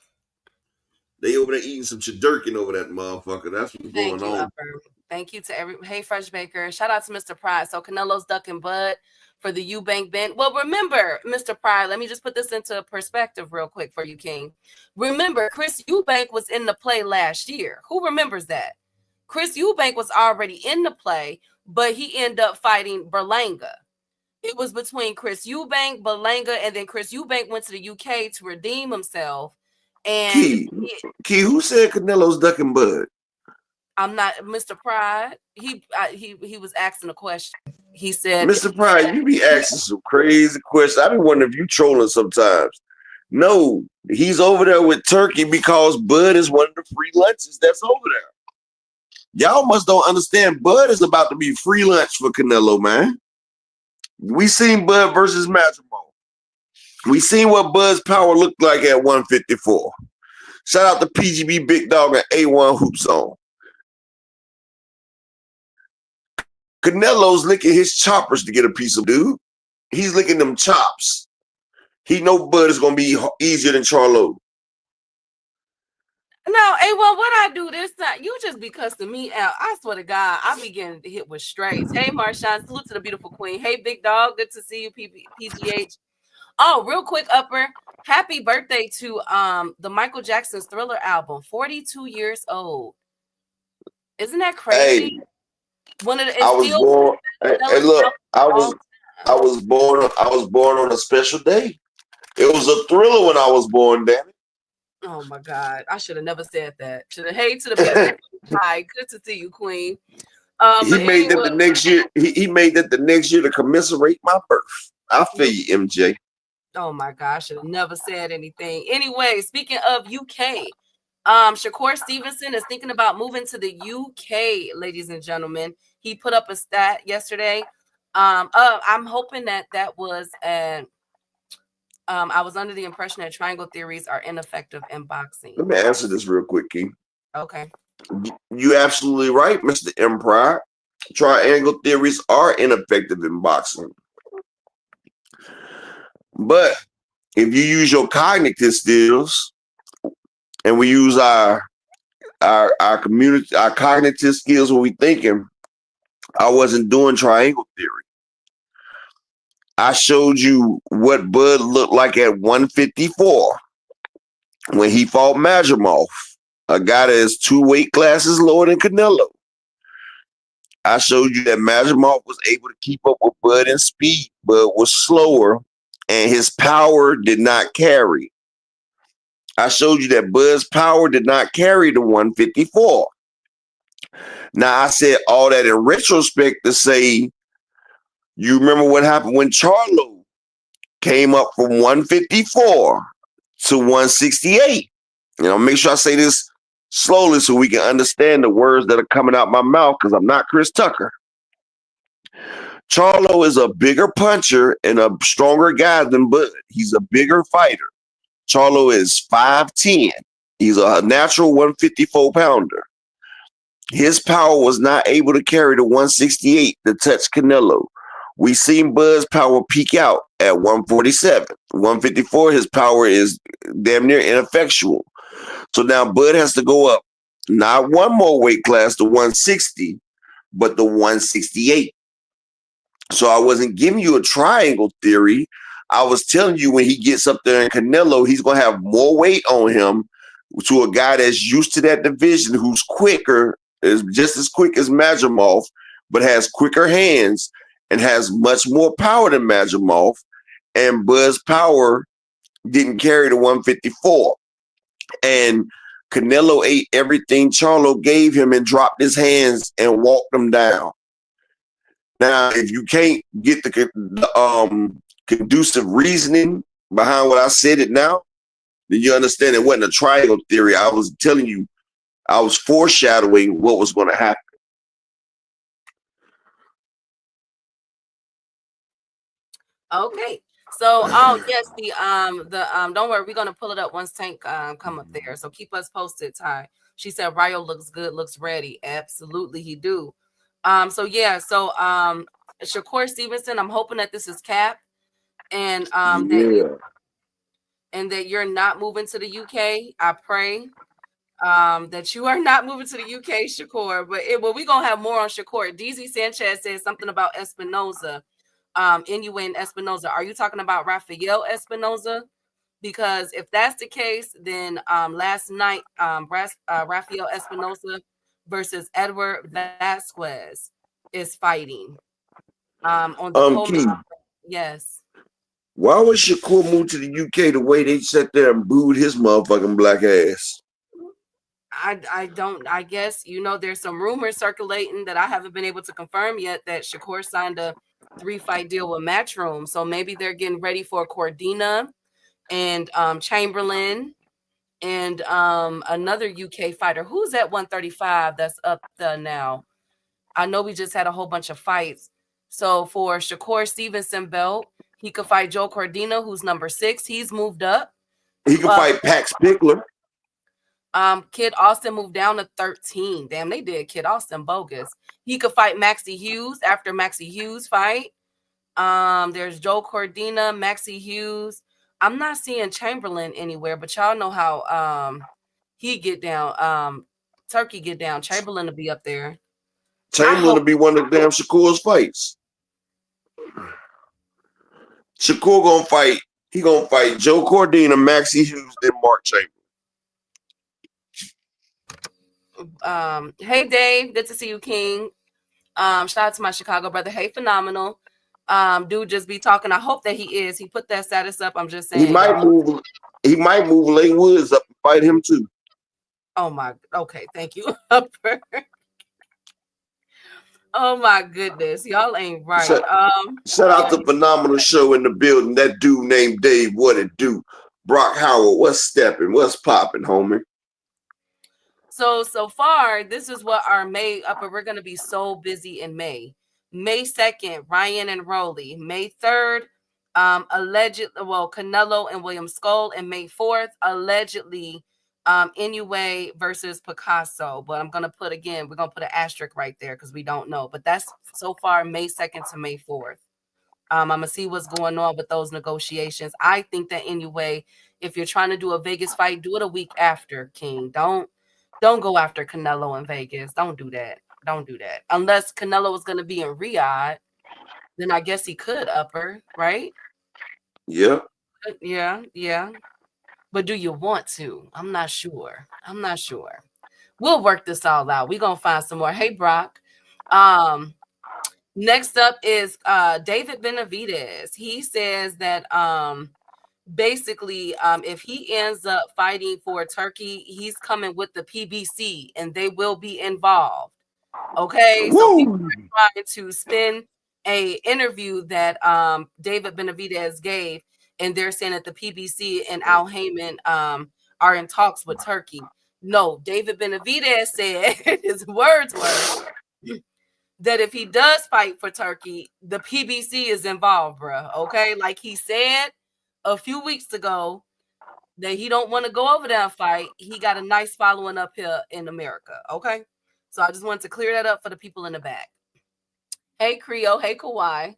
They over there eating some shadurkin over that motherfucker. That's what's going on.
Upper. Thank you to every. Hey, Fresh Baker. Shout out to Mr. Pride. So Canelo's ducking Bud for the Eubank Benn. Well, remember, Mr. Pride, let me just put this into perspective real quick for you, King. Remember, Chris Eubank was in the play last year. Who remembers that? Chris Eubank was already in the play, but he ended up fighting Berlanga. It was between Chris Eubank, Berlanga, and then Chris Eubank went to the UK to redeem himself. And
Key, who said Canelo's ducking Bud?
I'm not Mr. Pride. He was asking a question. He said,
Mr. Pride, you be asking some crazy questions. I be wondering if you trolling sometimes. No, he's over there with Turkey because Bud is one of the free lunches that's over there. Y'all must don't understand. Bud is about to be free lunch for Canelo, man. We seen Bud versus Matrimony. We seen what Bud's power looked like at 154. Shout out to PGB Big Dog and A1 Hoop Zone. Canelo's licking his choppers to get a piece of dude. He's licking them chops. He know Bud is gonna be easier than Charlo.
No, hey, well, what I do this time, you just be cussing me out. I swear to God, I be getting hit with straights. Hey, Marshawn, salute to the beautiful queen. Hey, Big Dog, good to see you, PGH. Oh, real quick, Upper, happy birthday to the Michael Jackson's Thriller album, 42 years old. Isn't that crazy?
Hey, I was born. Hey, look, I was born on a special day. It was a thriller when I was born, damn it.
Oh my God, I should have never said that. Should have. Hey to the beautiful. Hi, good to see you, Queen.
He made that the next year. He made that the next year to commiserate my birth. I feel you, MJ.
Oh my gosh, I should have never said anything. Anyway, speaking of UK, Shakur Stevenson is thinking about moving to the UK, ladies and gentlemen. He put up a stat yesterday. I'm hoping that was an. I was under the impression that triangle theories are ineffective in boxing.
Let me answer this real quick, King.
Okay.
You absolutely right, Mr. Empire. Triangle theories are ineffective in boxing. But if you use your cognitive skills, and we use our cognitive skills when we thinking, I wasn't doing triangle theory. I showed you what Bud looked like at 154 when he fought Majimov, a guy that is 2 weight classes lower than Canelo. I showed you that Majimov was able to keep up with Bud in speed. Bud was slower, and his power did not carry. I showed you that Bud's power did not carry the 154. Now, I said all that in retrospect to say, you remember what happened when Charlo came up from 154 to 168. You know, make sure I say this slowly so we can understand the words that are coming out my mouth, because I'm not Chris Tucker. Charlo is a bigger puncher and a stronger guy than Bud. He's a bigger fighter. Charlo is 5'10". He's a natural 154 pounder. His power was not able to carry the 168 to touch Canelo. We seen Bud's power peak out at 147. 154, his power is damn near ineffectual. So now Bud has to go up, not one more weight class to 160, but the 168. So I wasn't giving you a triangle theory. I was telling you when he gets up there in Canelo, he's going to have more weight on him to a guy that's used to that division, who's quicker is just as quick as Madrimov, but has quicker hands and has much more power than Madrimov. And Buzz Power didn't carry the 154. And Canelo ate everything Charlo gave him and dropped his hands and walked them down. Now, if you can't get the conducive reasoning behind what I said it now, then you understand it wasn't a triangle theory. I was telling you, I was foreshadowing what was going to happen.
Okay. So, yes, don't worry, we're gonna pull it up once Tank come up there. So keep us posted, Ty. She said Ryo looks good, looks ready. Absolutely, he do. So yeah, so Shakur Stevenson, I'm hoping that this is Cap, and that you're not moving to the UK. I pray that you are not moving to the UK, Shakur. But we're gonna have more on Shakur. DZ Sanchez said something about Espinoza. Inoue and Espinoza. Are you talking about Rafael Espinoza? Because if that's the case, then last night, Rafael Espinoza versus Edward Vasquez is fighting on the co-main. Yes.
Why would Shakur move to the UK the way they sat there and booed his motherfucking black ass?
I guess, there's some rumors circulating that I haven't been able to confirm yet that Shakur signed a 3-fight deal with Matchroom. So maybe they're getting ready for Cordina and Chamberlain and another UK fighter. Who's at 135 that's up there now? I know we just had a whole bunch of fights. So for Shakur Stevenson belt, he could fight Joe Cordina, who's number 6. He's moved up.
He could fight Pax Pickler.
Kid Austin moved down to 13. Damn, they did Kid Austin bogus. He could fight Maxie Hughes after Maxie Hughes fight. There's Joe Cordina, Maxie Hughes. I'm not seeing Chamberlain anywhere, but y'all know how he get down. Turkey get down. Chamberlain will be up there.
Chamberlain will be one of the damn Shakur's fights. Shakur gonna fight. He gonna fight Joe Cordina, Maxie Hughes, then Mark
Chamberlain. Hey Dave, good to see you, King. Shout out to my Chicago brother. Hey, phenomenal. Dude just be talking. I hope that he is. He put that status up. I'm just saying.
He might move Lane Woods up and fight him too.
Oh my. Okay, thank you. Oh my goodness, y'all ain't right.
Shout out to Phenomenal Show in the building. That dude named Dave, what it do? Brock Howard, what's stepping? What's popping, homie?
So far, this is what our May upper. We're gonna be so busy in May. May 2nd, Ryan and Rolly. May 3rd, Canelo and William Skull. And May 4th, allegedly, Inoue versus Picasso. But we're gonna put an asterisk right there because we don't know. But that's so far May 2nd to May 4th. I'm gonna see what's going on with those negotiations. I think that Inoue, if you're trying to do a Vegas fight, do it a week after, King. Don't go after Canelo in Vegas. Don't do that. Don't do that. Unless Canelo is gonna be in Riyadh, then I guess he could upper, right?
Yeah.
Yeah. But do you want to? I'm not sure. We'll work this all out. We're gonna find some more. Hey, Brock. Next up is David Benavidez. He says that basically if he ends up fighting for Turkey, he's coming with the PBC and they will be involved. Okay.
Woo!
So people are trying to spin a interview that David Benavidez gave. And they're saying that the PBC and Al Heyman are in talks with Turkey. No, David Benavidez said his words were that if he does fight for Turkey, the PBC is involved, bro. Okay, like he said a few weeks ago that he don't want to go over there and fight. He got a nice following up here in America. Okay, so I just wanted to clear that up for the people in the back. Hey, Creole. Hey, Kawhi.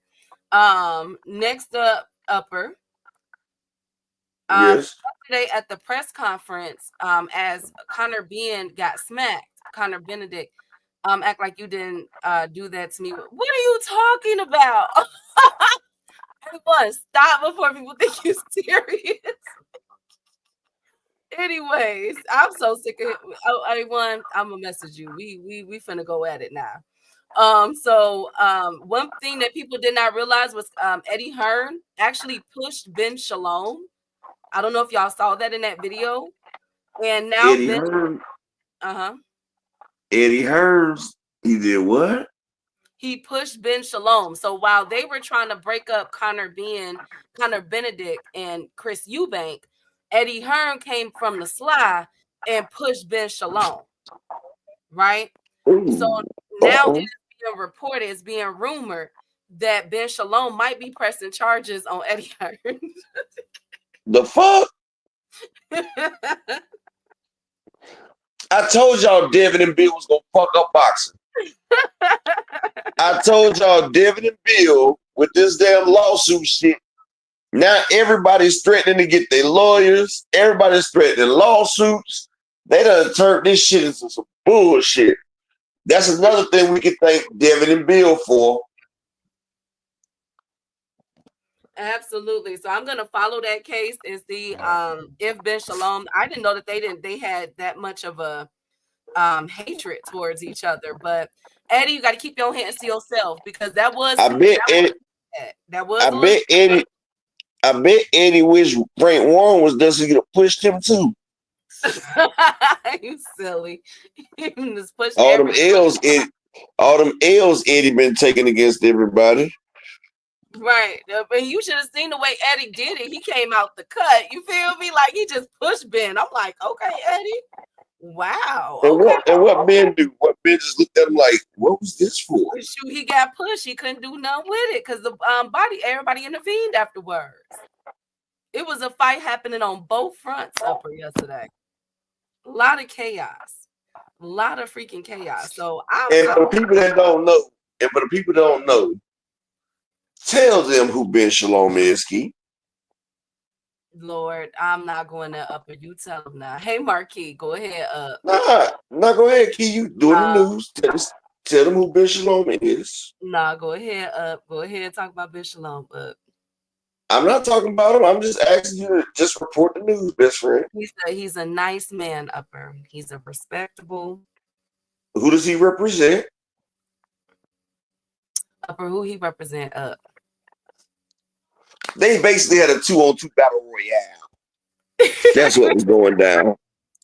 Next up, upper.
Yes.
Yesterday at the press conference, as Conor Benn got smacked, Conor Benn-Edict, act like you didn't do that to me. What are you talking about? Everyone, stop before people think you're serious. Anyways, I'm so sick of it. Oh, everyone, I'm gonna message you. We finna go at it now. One thing that people did not realize was Eddie Hearn actually pushed Ben Shalom. I don't know if y'all saw that in that video. And now
Eddie
Ben,
Hearn.
uh-huh.
Eddie Hearns. He did what?
He pushed Ben Shalom. So while they were trying to break up Conor Benn-Edict, and Chris Eubank, Eddie Hearn came from the sly and pushed Ben Shalom. Right?
Ooh.
So now it is being reported, it's being rumored that Ben Shalom might be pressing charges on Eddie Hearn.
The fuck? I told y'all Devin and Bill was gonna fuck up boxing. I told y'all Devin and Bill with this damn lawsuit shit. Now everybody's threatening to get their lawyers. Everybody's threatening lawsuits. They done turned this shit into some bullshit. That's another thing we can thank Devin and Bill for.
Absolutely. So I'm gonna follow that case and see if Ben Shalom. I didn't know that they had that much of a hatred towards each other. But Eddie, you got to keep your hands to yourself, because that was
I bet Eddie wish Frank Warren was there so he could have pushed him too.
You silly. Just push
all them L's Eddie been taking against everybody.
Right. But you should have seen the way Eddie did it. He came out the cut. You feel me? Like he just pushed Ben. I'm like, okay, Eddie. Wow.
And what Ben do? What Ben just looked at him like, what was this for?
Shoot, he got pushed. He couldn't do nothing with it because the everybody intervened afterwards. It was a fight happening on both fronts upper yesterday. A lot of chaos. A lot of freaking chaos. So
for the people that don't know, tell them who Ben Shalom is, Key.
Lord, I'm not going there upper. You tell them now. Hey, Marquis, go ahead up.
Nah, go ahead, Key. You doing the news. Tell them who Ben Shalom is.
Nah, go ahead up. Go ahead and talk about Ben Shalom up.
I'm not talking about him. I'm just asking you to just report the news, best friend.
He's a nice man, upper. He's a respectable.
Who does he represent?
Upper, who he represent up?
They basically had a 2-on-2 battle royale. That's what was going down.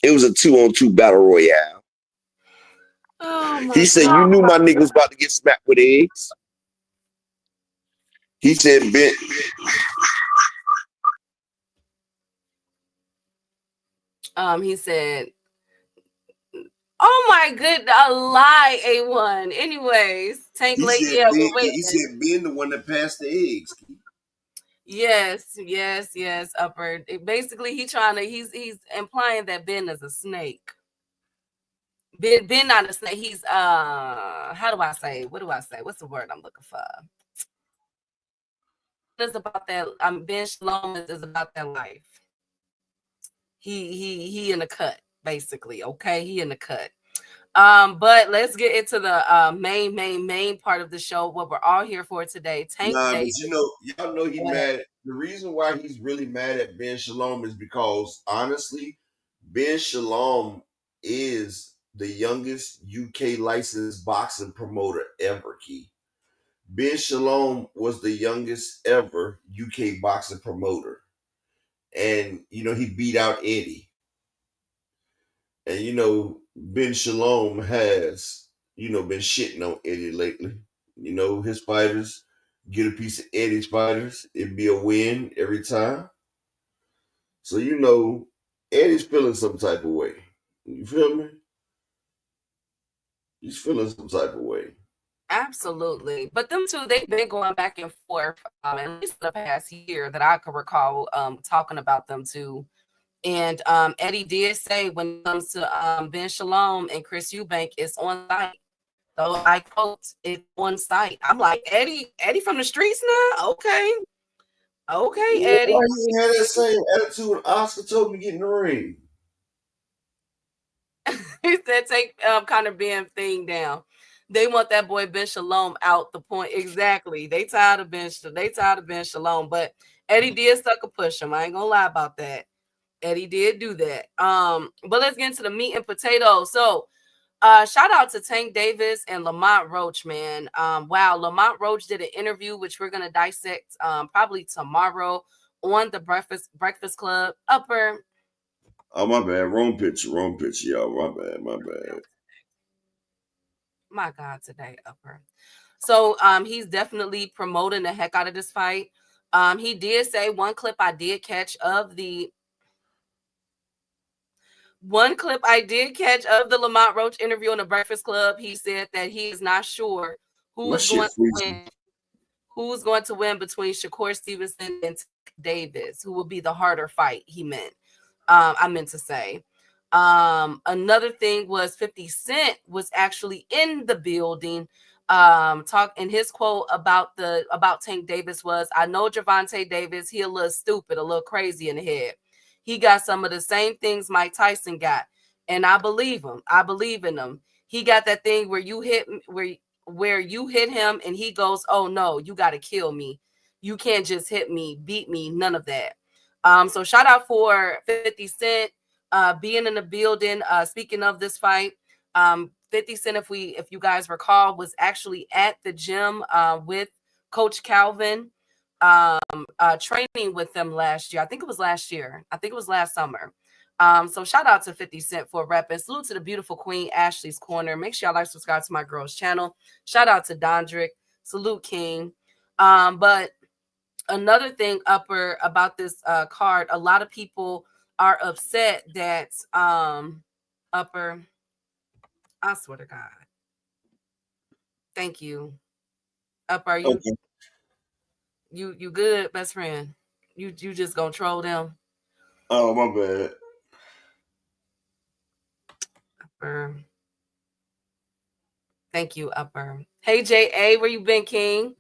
It was a 2-on-2 battle royale.
Oh
he said, you knew my nigga was about to get smacked with eggs. He said, Ben.
He said, oh my goodness, a lie, A1. Anyways, Tank Lady.
He said, Ben the one that passed the eggs.
Yes, upper. Basically, he's implying that Ben is a snake. Ben not a snake. He's how do I say? What do I say? What's the word I'm looking for? It's about that. Ben Shalom is about that life. He in the cut, basically. Okay, he in the cut. But let's get into the main part of the show, what we're all here for today. Tank Day.
But y'all know he's mad. The reason why he's really mad at Ben Shalom is because honestly, Ben Shalom is the youngest UK licensed boxing promoter ever, Key. Ben Shalom was the youngest ever UK boxing promoter. And, he beat out Eddie. And, Ben Shalom has, been shitting on Eddie lately. His fighters get a piece of Eddie's fighters. It'd be a win every time. So, Eddie's feeling some type of way. You feel me? He's feeling some type of way.
Absolutely. But them two, they've been going back and forth at least the past year that I could recall talking about them two. And Eddie did say when it comes to Ben Shalom and Chris Eubank, it's on site. So I quote, it's on site. I'm like, Eddie from the streets now? Okay, Eddie.
Why you had that same attitude when Oscar told me to get in the ring?
He said, take Conor Benn thing down. They want that boy Ben Shalom out the point. Exactly. They tired of Ben Shalom. But Eddie did sucker push him. I ain't gonna lie about that. Eddie did do that. But let's get into the meat and potatoes. So shout out to Tank Davis and Lamont Roach, man. Wow, Lamont Roach did an interview, which we're gonna dissect probably tomorrow on the Breakfast Club. Upper.
Oh, my bad. Wrong picture, y'all. My bad.
My God, today, Upper. So he's definitely promoting the heck out of this fight. He did say one clip I did catch of the Lamont Roach interview on the Breakfast Club. He said that he is not sure who's going to win between Shakur Stevenson and Davis, who will be the harder fight. He meant, I meant to say. Another thing was 50 Cent was actually in the building. Talk in his quote about Tank Davis was, I know Gervonta Davis, he a little stupid, a little crazy in the head. He got some of the same things Mike Tyson got, and I believe him. I believe in him. He got that thing where you hit him and he goes, oh no, you got to kill me. You can't just hit me, beat me, none of that. So shout out for 50 Cent being in the building. Speaking of this fight, 50 Cent, if you guys recall, was actually at the gym with Coach Calvin, training with them last year. I think it was last year. I think it was last summer. So shout out to 50 Cent for repping. Salute to the beautiful queen, Ashley's Corner. Make sure y'all like, subscribe to my girl's channel. Shout out to Dondrick. Salute, King. But another thing, Upper, about this card, a lot of people are upset that Upper, I swear to God. Thank you. Upper, you okay. You good, best friend? You just gonna troll them?
Oh, my bad.
Upper. Thank you, Upper. Hey, J.A., where you been, King?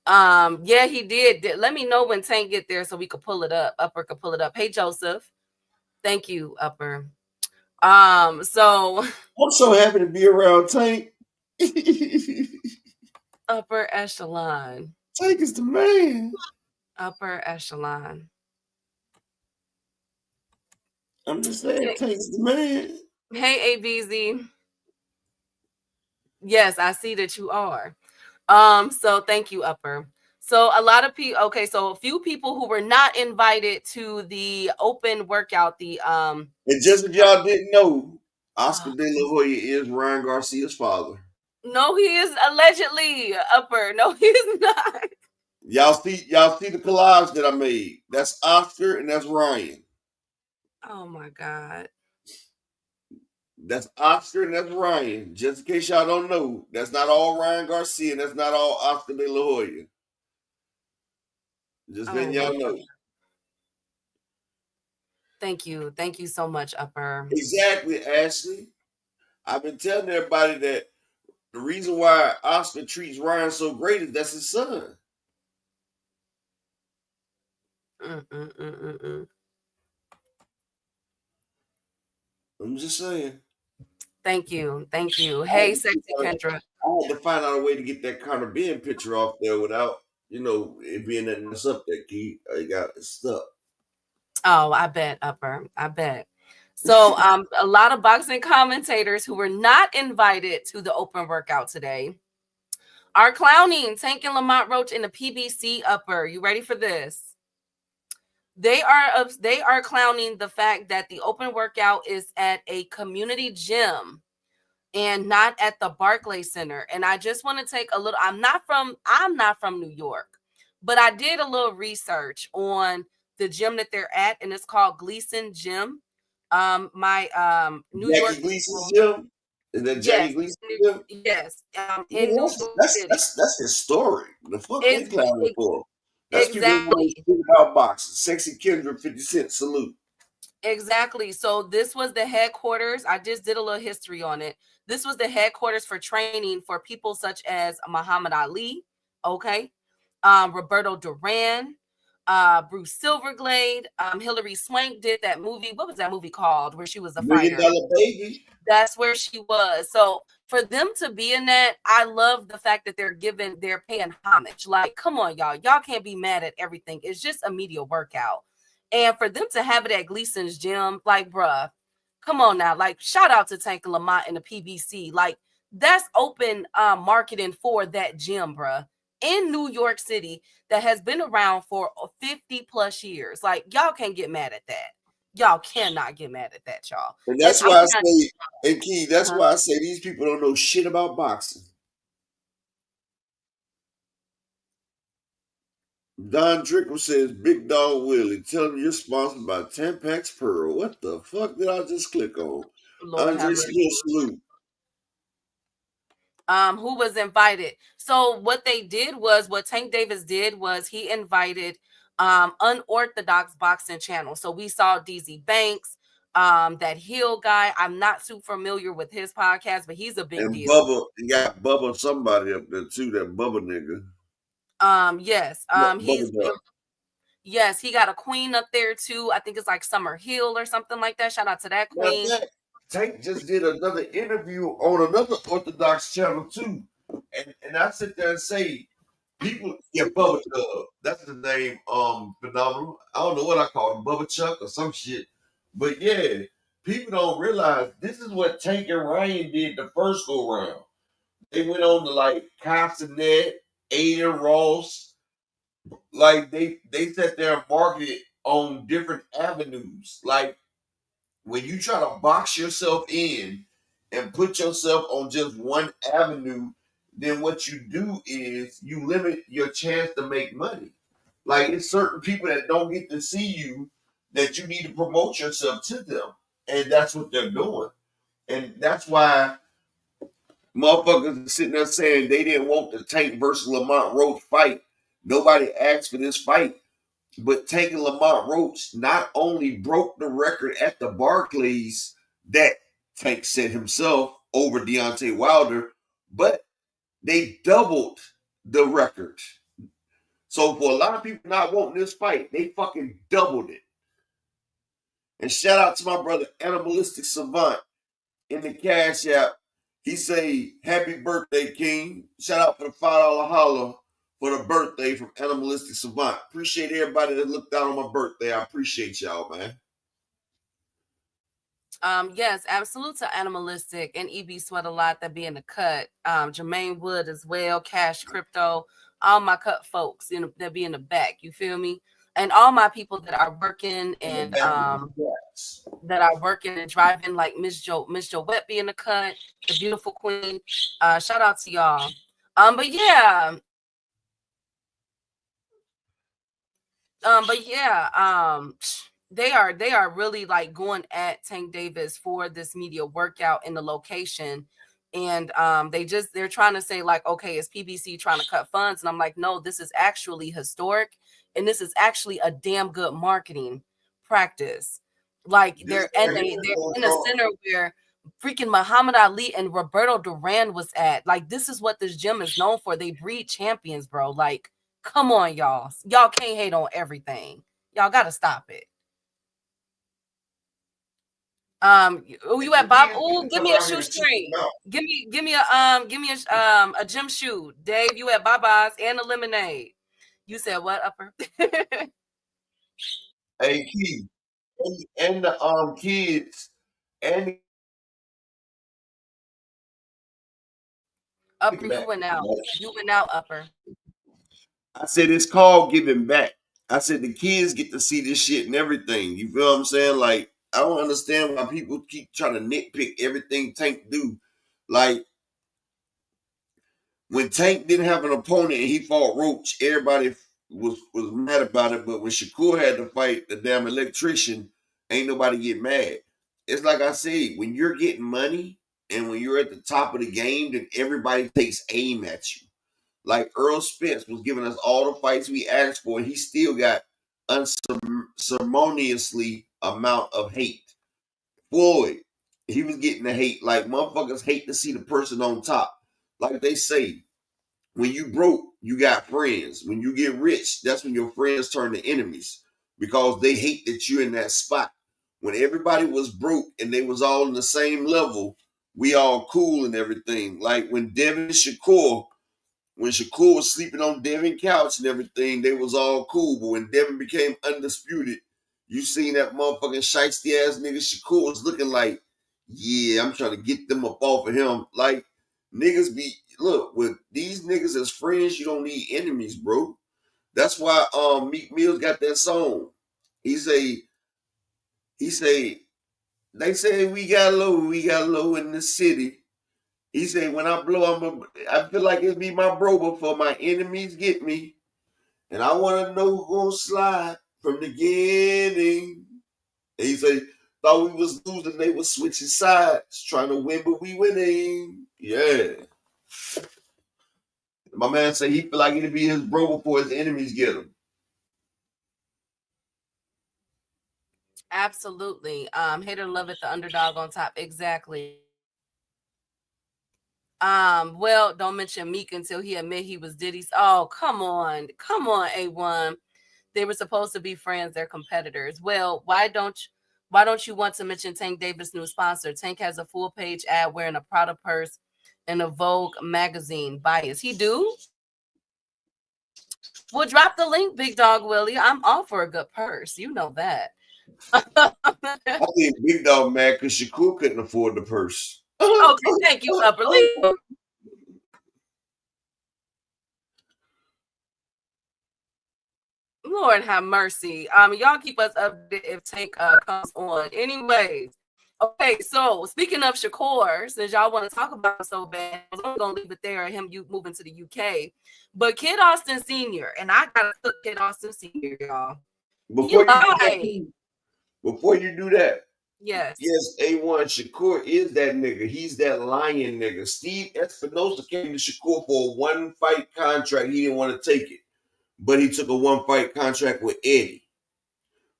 Yeah, he did. Let me know when Tank get there so we could pull it up. Upper could pull it up. Hey, Joseph. Thank you, Upper. So
I'm so happy to be around Tank.
Upper echelon.
Tank is the man.
Upper echelon.
I'm just saying, Tank is the man.
Hey, ABZ. Yes, I see that you are. So thank you, Upper. So a lot of people, okay, so a few people who were not invited to the open workout,
and just if y'all didn't know, Oscar De La Hoya is Ryan Garcia's father.
No, he is allegedly, Upper. No, he is not.
Y'all see the collage that I made. That's Oscar and that's Ryan.
Oh my God.
That's Oscar and that's Ryan. Just in case y'all don't know, that's not all Ryan Garcia and that's not all Oscar De La Hoya. Just letting y'all know.
Thank you. Thank you so much, Upper.
Exactly, Ashley. I've been telling everybody that the reason why Oscar treats Ryan so great is that's his son. I'm just saying.
Thank you. Thank you. Hey, sexy Kendra.
I had to find out a way to get that Conor Benn picture off there without, it being that mess up that key. I got it stuck.
Oh, I bet, Upper. I bet. So a lot of boxing commentators who were not invited to the open workout today are clowning Tank and Lamont Roach in the PBC, Upper. You ready for this? They are clowning the fact that the open workout is at a community gym and not at the Barclays Center. And I just want to take a little, I'm not from New York, but I did a little research on the gym that they're at, and it's called Gleason Gym. My New York
Gleason's gym? Is that Jackie Gleason's gym?
Yes. In New York City.
That's historic. The fuck they clowning for? That's
exactly.
People about boxing. Sexy Kendra, 50 Cent, salute.
Exactly. So this was the headquarters. I just did a little history on it. This was the headquarters for training for people such as Muhammad Ali, okay, Roberto Duran, Bruce Silverglade, Hilary Swank did that movie. What was that movie called where she was a fighter?
$1 Million Baby.
That's where she was. So for them to be in that, I love the fact that they're paying homage. Like, come on, y'all. Y'all can't be mad at everything. It's just a media workout. And for them to have it at Gleason's gym, like, bruh, come on now. Like, shout out to Tank and Lamont and the PBC. Like, that's open marketing for that gym, bruh, in New York City that has been around for 50 plus years. Like, y'all can't get mad at that. Y'all cannot get mad at that, y'all.
And that's why I say, and Key, that's why I say these people don't know shit about boxing. Don Drickle says, Big Dog Willie, tell him you're sponsored by Tampax Pearl. What the fuck did I just click on? Andre Skill salute.
Who was invited. So what they did was, what Tank Davis did was he invited unorthodox boxing channel. So we saw DZ Banks, that Hill guy. I'm not too familiar with his podcast, but he's a big deal.
Bubba, you got Bubba somebody up there too, that Bubba nigga.
Yes. Yes, he got a queen up there too. I think it's like Summer Hill or something like that. Shout out to that queen.
Tank just did another interview on another Orthodox channel too. And I sit there and say, people, Bubba Dub, that's the name, phenomenal. I don't know what I call him, Bubba Chuck or some shit. But yeah, people don't realize this is what Tank and Ryan did the first go round. They went on to like Castanet, Aiden Ross. Like they sat there and marketed on different avenues. Like when you try to box yourself in and put yourself on just one avenue, then what you do is you limit your chance to make money. Like it's certain people that don't get to see you that you need to promote yourself to them. And that's what they're doing. And that's why motherfuckers are sitting there saying they didn't want the Tank versus Lamont Roach fight. Nobody asked for this fight. But Tank and Lamont Roach not only broke the record at the Barclays that Tank set himself over Deontay Wilder, but they doubled the record. So for a lot of people not wanting this fight, they fucking doubled it. And shout out to my brother Animalistic Savant in the Cash App. He say, happy birthday, King. Shout out for the $5 holler for the birthday from Animalistic Savant. Appreciate everybody that looked out on my birthday. I appreciate y'all, man.
Yes, absolute to Animalistic and EB Sweat a lot that be in the cut. Jermaine Wood as well, Cash Crypto, all my cut folks that be in the back. You feel me? And all my people that are working and that are working and driving, like Miss Joette be in the cut, the beautiful queen. Shout out to y'all. But yeah. They are really like going at Tank Davis for this media workout in the location. And they're trying to say like, okay, is PBC trying to cut funds? And I'm like, no, this is actually historic. And this is actually a damn good marketing practice. Like they're in a center where freaking Muhammad Ali and Roberto Duran was at. Like, this is what this gym is known for. They breed champions, bro. Like, come on, y'all. Y'all can't hate on everything. Y'all gotta stop it. You at Bob? Oh, give me a shoestring. Give me a gym shoe. Dave, you at Baba's and a lemonade. You said what, Upper?
Hey, Key. And the kids and
Upper, you went out. You went out, Upper.
I said it's called giving back. I said the kids get to see this shit and everything. You feel what I'm saying? Like, I don't understand why people keep trying to nitpick everything Tank do. Like, when Tank didn't have an opponent and he fought Roach, everybody was mad about it. But when Shakur had to fight the damn electrician, ain't nobody get mad. It's like I said, when you're getting money and when you're at the top of the game, then everybody takes aim at you. Like Errol Spence was giving us all the fights we asked for, and he still got unceremoniously amount of hate. Floyd, he was getting the hate. Like, motherfuckers hate to see the person on top. Like they say, when you broke, you got friends. When you get rich, that's when your friends turn to enemies because they hate that you're in that spot. When everybody was broke and they was all in the same level, we all cool and everything. Like when Shakur was sleeping on Devin's couch and everything, they was all cool. But when Devin became undisputed, You seen that motherfucking shiesty ass nigga Shakur was looking like, yeah, I'm trying to get them up off of him. Like, niggas be, look, with these niggas as friends, you don't need enemies, bro. That's why Meek Mill's got that song. He say, they say we got low in the city. He say, when I blow, I feel like it'll be my bro before my enemies get me. And I want to know who's going to slide from the beginning. And he say, thought we was losing, they was switching sides, trying to win, but we winning. Yeah. My man say he feel like it'll be his bro before his enemies get him.
Absolutely. Hater love it, the underdog on top. Exactly. Well, don't mention Meek until he admit he was Diddy's. Oh, come on, A1. They were supposed to be friends. They're competitors. Well, why don't you want to mention Tank Davis' new sponsor? Tank has a full page ad wearing a Prada purse and a Vogue magazine bias. He do? Well, drop the link, Big Dog Willie. I'm all for a good purse. You know that.
I think Big Dog mad because Shakur couldn't afford the purse.
Okay, thank you, Upper Lee. Lord have mercy. Y'all keep us updated if Tank comes on. Anyways, okay. So speaking of Shakur, since y'all want to talk about him so bad, I was only gonna leave it there. Him moving to the UK, but Kid Austin Sr. and I gotta cook Kid Austin Sr. Y'all.
Before you do that,
yes,
A1 Shakur is that nigga. He's that lion nigga. Steve Espinosa came to Shakur for a 1-fight contract. He didn't want to take it. But he took a 1-fight contract with Eddie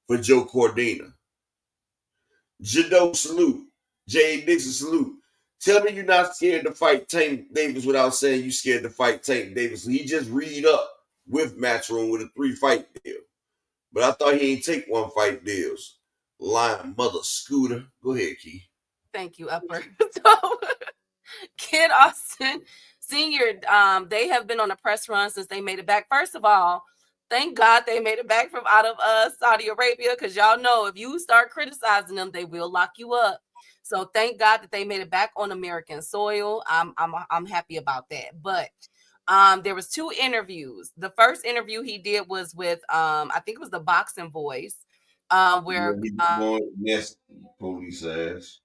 for Joe Cordina. Jado salute. J.A. Dixon salute. Tell me you're not scared to fight Tank Davis without saying you scared to fight Tank Davis. He just read up with Matchroom with a 3-fight deal. But I thought he ain't take 1-fight deals. Lying mother scooter. Go ahead, Key.
Thank you, Upper. So, Kid Austin Senior, they have been on a press run since they made it back. First of all, thank God they made it back from out of Saudi Arabia, because y'all know if you start criticizing them, they will lock you up. So thank God that they made it back on American soil. I'm happy about that. But there was 2 interviews. The first interview he did was with I think it was the Boxing Voice, where
yes, police ass.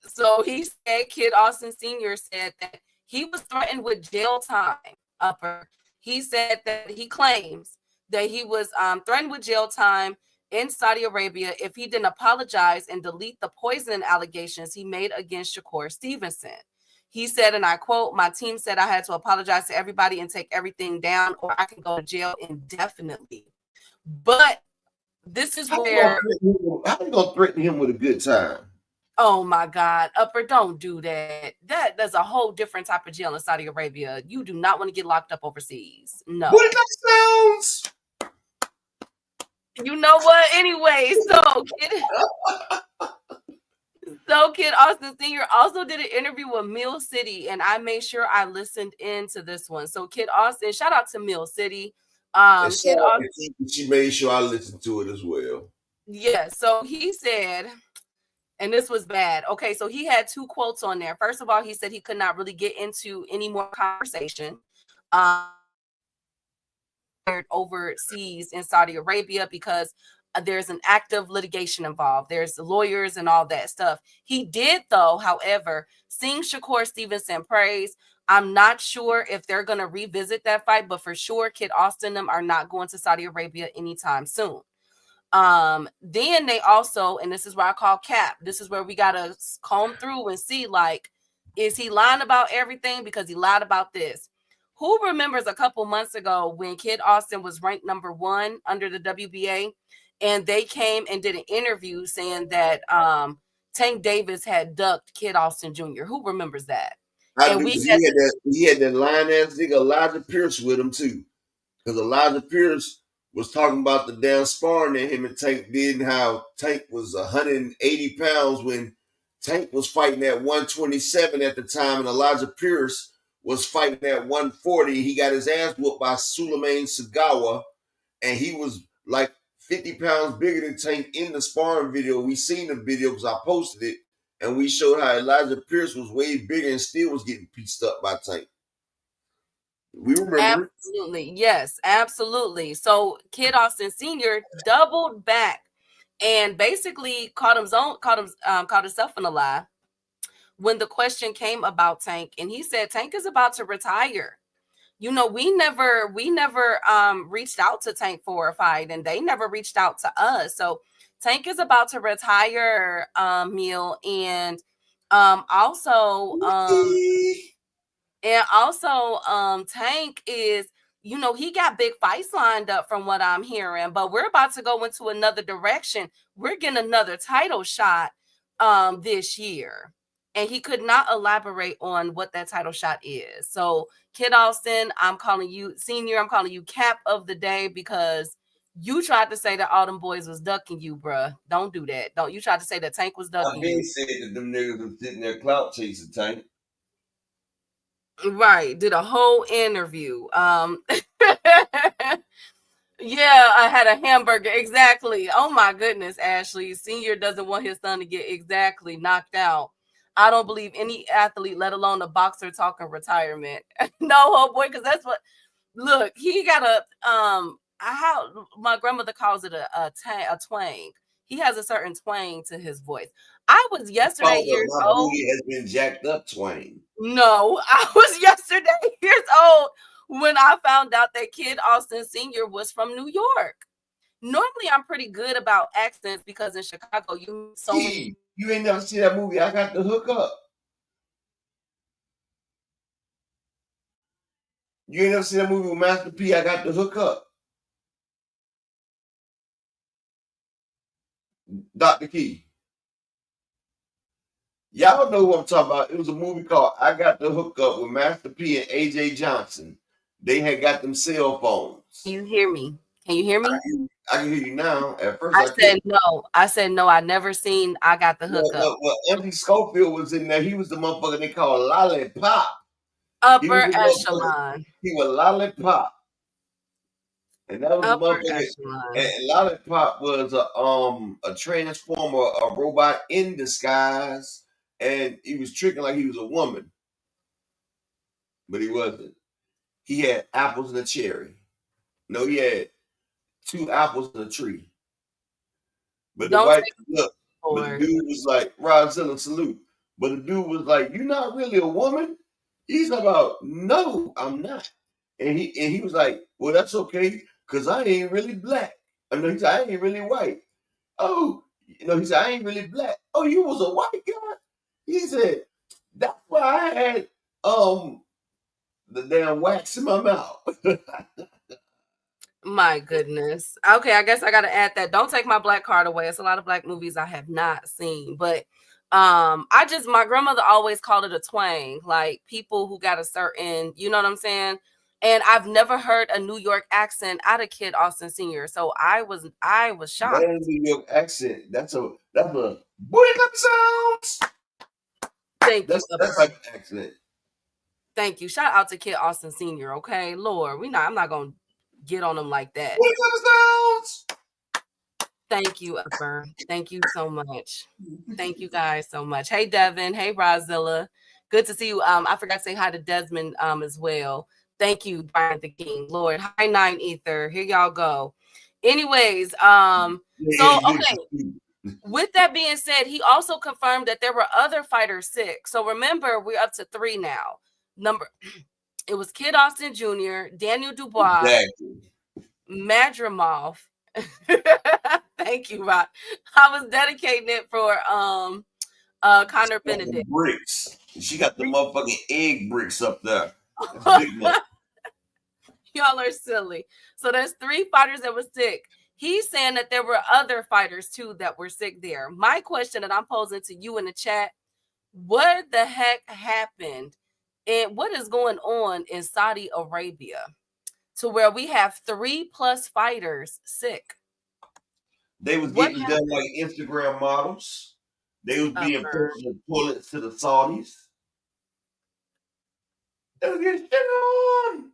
So he said, Kid Austin Sr. said that he was threatened with jail time. Upper. He said that he claims that he was threatened with jail time in Saudi Arabia if he didn't apologize and delete the poisoning allegations he made against Shakur Stevenson. He said, and I quote, "My team said I had to apologize to everybody and take everything down, or I can go to jail indefinitely." But this is where...
How are you going to threaten him with a good time?
Oh my God, Upper, don't do that. There's a whole different type of jail in Saudi Arabia. You do not want to get locked up overseas. No.
What that sounds?
You know what? Anyway, Kid Austin Sr. also did an interview with Mill City, and I made sure I listened into this one. So Kid Austin, shout out to Mill City.
Kid Austin, she made sure I listened to it as well.
Yeah, so he said, and this was bad. Okay, so he had 2 quotes on there. First of all, he said he could not really get into any more conversation overseas in Saudi Arabia because there's an active litigation involved. There's lawyers and all that stuff. He did, though, however, sing Shakur Stevenson praise. I'm not sure if they're going to revisit that fight, but for sure, Kid Austin and them are not going to Saudi Arabia anytime soon. Then they also, and this is where I call cap, this is where we gotta comb through and see, like, is he lying about everything? Because he lied about this. Who remembers a couple months ago when Kid Austin was ranked number 1 under the WBA, and they came and did an interview saying that Tank Davis had ducked Kid Austin Jr.? Who remembers that?
He had that lying ass nigga Elijah Pierce with him too, because Elijah Pierce was talking about the damn sparring that him and Tank did, and how Tank was 180 pounds when Tank was fighting at 127 at the time, and Elijah Pierce was fighting at 140. He got his ass whooped by Suleiman Sagawa, and he was like 50 pounds bigger than Tank in the sparring video. We seen the video because I posted it, and we showed how Elijah Pierce was way bigger and still was getting pieced up by Tank. We remember it.
Absolutely. Yes, absolutely. So Kid Austin Sr. doubled back and basically caught himself in a lie when the question came about Tank, and he said Tank is about to retire. You know, we never reached out to Tank for a fight, and they never reached out to us. So Tank is about to retire, Meal, and also Tank is, you know, he got big fights lined up from what I'm hearing, but we're about to go into another direction. We're getting another title shot this year. And he could not elaborate on what that title shot is. So, Kid Austin, I'm calling you senior. I'm calling you cap of the day because you tried to say that all them boys was ducking you, bruh. Don't do that. Don't. You tried to say that Tank was ducking you.
I said that them niggas was sitting there clout chasing Tank.
Right. Did a whole interview. Yeah, I had a hamburger. Exactly. Oh my goodness, Ashley. Senior doesn't want his son to get exactly knocked out. I don't believe any athlete, let alone a boxer, talking retirement. No, oh boy, because that's what. Look, he got a how my grandmother calls it a twang. He has a certain twang to his voice. I was yesterday years old.
He has been jacked up twang.
No, I was yesterday years old when I found out that Kid Austin Sr. was from New York. Normally, I'm pretty good about accents because in Chicago, you
ain't never seen that movie. I Got the Hook Up. You ain't never seen that movie with Master P. I Got the Hook Up. Dr. Key. Y'all know who I'm talking about. It was a movie called I Got the Hook Up with Master P and AJ Johnson. They had got them cell phones.
Can you hear me? Can you hear me?
I can hear you now. At first,
I said no. I said no. I never seen I Got the Hook Up.
Well, Anthony Schofield was in there. He was the motherfucker they called Lollipop.
Upper echelon.
He was Lollipop. And that was the motherfucker. And Lollipop was a transformer, a robot in disguise, and he was tricking like he was a woman, but he wasn't. He had apples and a cherry. No, he had 2 apples in a tree. But the dude was like, Rodzilla, salute. But the dude was like, "You're not really a woman." He's about, "No, I'm not." And he was like, "Well, that's okay, because I ain't really black." I mean, he said, "I ain't really white." Oh, he said, "I ain't really black." "Oh, you was a white guy?" He said, "That's why I had the damn wax in my mouth."
My goodness. Okay, I guess I gotta add that. Don't take my black card away. It's a lot of black movies I have not seen, but my grandmother always called it a twang, like people who got a certain, you know what I'm saying? And I've never heard a New York accent out of Kid Austin Sr. So I was shocked.
That is a New York accent. That's a boy sounds.
Thank you.
That's like an accent.
Thank you. Shout out to Kid Austin Sr. Okay, Lord, I'm not gonna get on him like that. Thank you, Upper. Thank you so much. Thank you guys so much. Hey, Devin. Hey, Rozilla. Good to see you. I forgot to say hi to Desmond as well. Thank you, Brian the King. Lord. Hi, 9 Ether. Here y'all go. Anyways, so okay. With that being said, he also confirmed that there were other fighters sick. So remember, we're up to 3 now. It was Kid Austin Jr., Daniel Dubois, Madrimov. Thank you, Rob. I was dedicating it for Conor Benn-Edict.
Bricks. She got the motherfucking egg bricks up there.
Y'all are silly. So there's 3 fighters that were sick. He's saying that there were other fighters too that were sick there. My question that I'm posing to you in the chat: what the heck happened? And what is going on in Saudi Arabia to where we have 3+ fighters sick?
They was getting done like Instagram models. They was being personal toilets to the Saudis. They was getting shit on.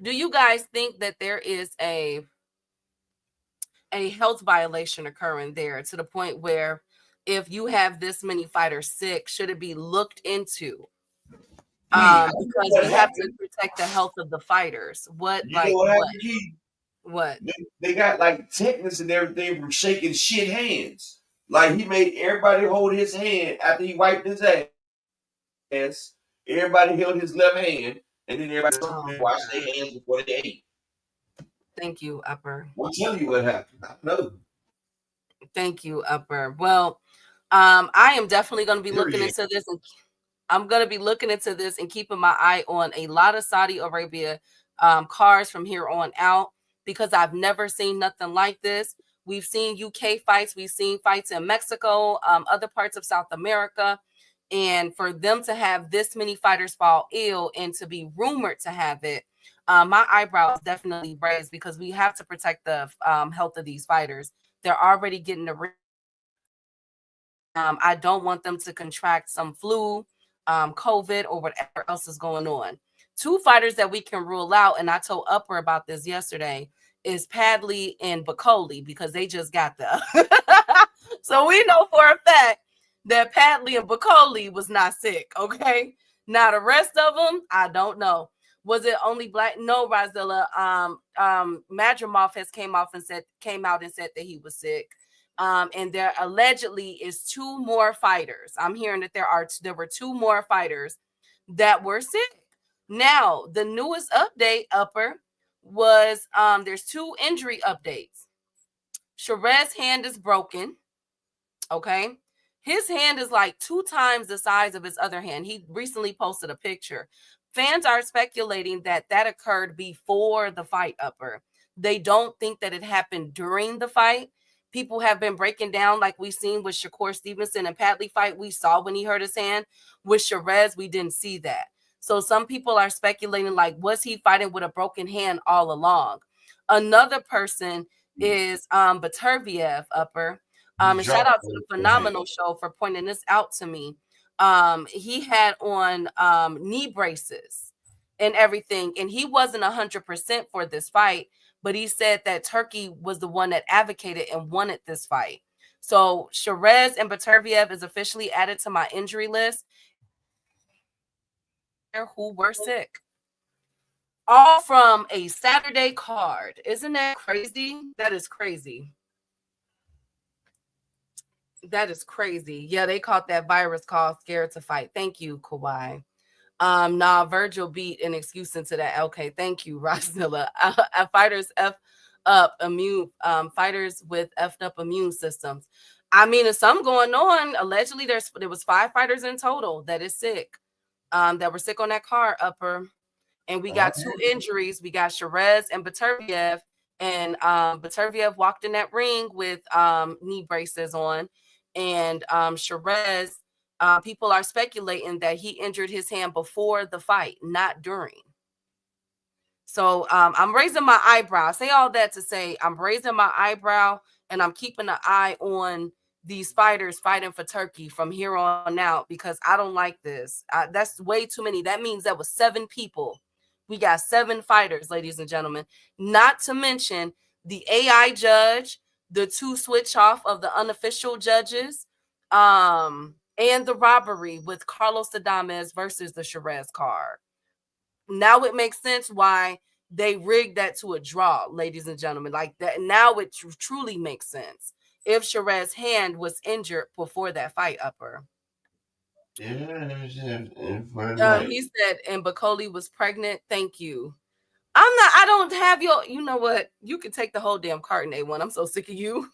Do you guys think that there is a health violation occurring there to the point where if you have this many fighters sick, should it be looked into? Because we have to protect the health of the fighters. What,
You
like,
know what
what?
happened, Key?
What?
They got like techniques and everything from shaking shit hands. Like he made everybody hold his hand after he wiped his ass. Everybody held his left hand, and then everybody washed their hands before they ate.
Thank you, Upper.
I'll tell you what happened. I know.
Thank you, Upper. Well, I am definitely going to be looking into this, and I'm going to be looking into this and keeping my eye on a lot of Saudi Arabia cars from here on out, because I've never seen nothing like this. We've seen UK fights. We've seen fights in Mexico, other parts of South America. And for them to have this many fighters fall ill and to be rumored to have it, my eyebrows definitely raised, because we have to protect the health of these fighters. They're already getting the ring. I don't want them to contract some flu, COVID, or whatever else is going on. Two fighters that we can rule out, and I told Upper about this yesterday, is Padley and Bacoli, because they just got there. So we know for a fact that Padley and Bacoli was not sick, okay? Now the rest of them, I don't know. Was it only black? No, Rozilla. Madrimov has came out and said that he was sick. And there allegedly is two more fighters. I'm hearing that there were two more fighters that were sick. Now, the newest update, Upper, was there's two injury updates. Sherez's hand is broken. Okay. His hand is like 2 times the size of his other hand. He recently posted a picture. Fans are speculating that occurred before the fight, Upper. They don't think that it happened during the fight. People have been breaking down, like we've seen with Shakur Stevenson and Padley fight. We saw when he hurt his hand. With Sherez, we didn't see that. So some people are speculating, like, was he fighting with a broken hand all along? Another person is Baturviev, Upper. And shout out to the Phenomenal Show for pointing this out to me. He had on knee braces and everything, and he wasn't 100% for this fight, but he said that Turkey was the one that advocated and wanted this fight. So Sherez and Baturviev is officially added to my injury list. Who were sick, all from a Saturday card. Isn't that crazy? That is crazy. That is crazy. Yeah, they caught that virus called Scared to Fight. Thank you, Kawhi. Nah, Virgil beat an excuse into that. Okay, thank you, Roszilla. Fighters fighters with effed up immune systems. I mean, there's something going on. Allegedly, there was 5 fighters in total that is sick, that were sick on that card, Upper. And we got 2 injuries. We got Sherez and Baturviev. And Baturviev walked in that ring with knee braces on. And Sherez, people are speculating that he injured his hand before the fight, not during. So I'm raising my eyebrow. I say all that to say I'm raising my eyebrow, and I'm keeping an eye on these fighters fighting for Turkey from here on out, because I don't like this. That's way too many. That means that was 7 people. We got 7 fighters, ladies and gentlemen, not to mention the AI judge, the 2 switch off of the unofficial judges, and the robbery with Carlos Adames versus the Sherez card. Now it makes sense why they rigged that to a draw, ladies and gentlemen. Like that, now it truly makes sense. If Sherez's hand was injured before that fight, Upper.
Yeah,
He said, and Bacoli was pregnant. Thank you. I don't have your, you know what? You can take the whole damn carton, A1. I'm so sick of you.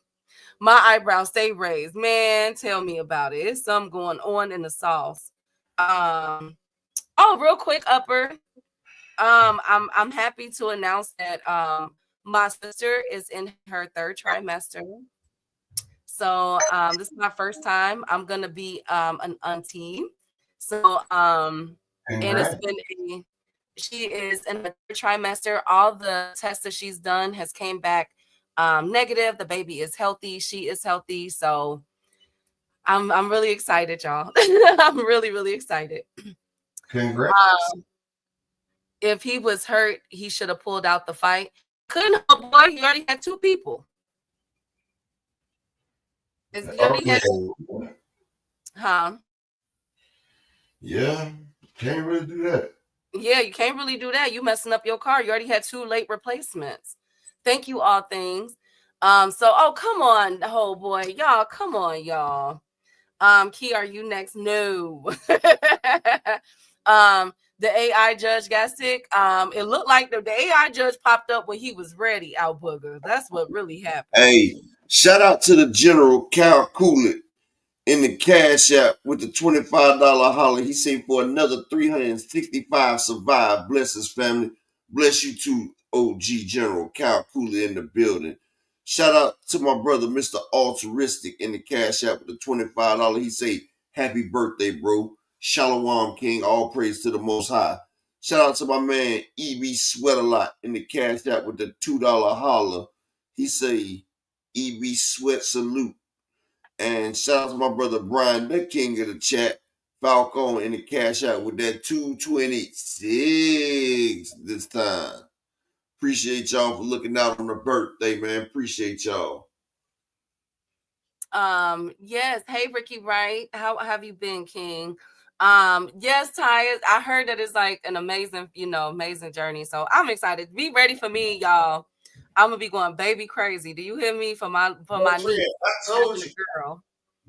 My eyebrows stay raised. Man, tell me about it. It's something going on in the sauce. Oh, real quick, Upper. I'm happy to announce that my sister is in her 3rd trimester. So this is my first time. I'm gonna be an auntie. So and it's been she is in the 3rd trimester. All the tests that she's done has came back negative. The baby is healthy. She is healthy. So I'm really excited, y'all. I'm really, really excited.
Congrats.
If he was hurt, he should have pulled out the fight. Couldn't, oh boy, he already had 2 people. He already had, huh?
Yeah, can't really do that.
Yeah, you can't really do that. You messing up your car. You already had 2 late replacements. Thank you, all things. So, oh, come on, oh boy, y'all, come on, y'all. Key, are you next? No. The AI judge got sick. It looked like the AI judge popped up when he was ready, out booger. That's what really happened.
Hey, shout out to the General Cal Coolett in the Cash App with the $25 holler. He said for another 365 survive. Bless his family. Bless you too, OG General Cal Coolett in the building. Shout out to my brother, Mr. Altruistic in the Cash App with the $25. He say, happy birthday, bro. Shalom, King. All praise to the Most High. Shout out to my man, EB Sweat a Lot in the Cash App with the $2 holler. He say, EB Sweat salute. And shout out to my brother Brian, the king of the chat, Falcon in the Cash App with that 226 this time. Appreciate y'all for looking out on the birthday, man. Appreciate y'all.
Yes. Hey, Ricky Wright. How have you been, King? Yes, Ty. I heard that it's like an amazing, amazing journey. So I'm excited. Be ready for me, y'all. I'm gonna be going baby crazy. Do you hear me? For my niece.
I told you,
girl.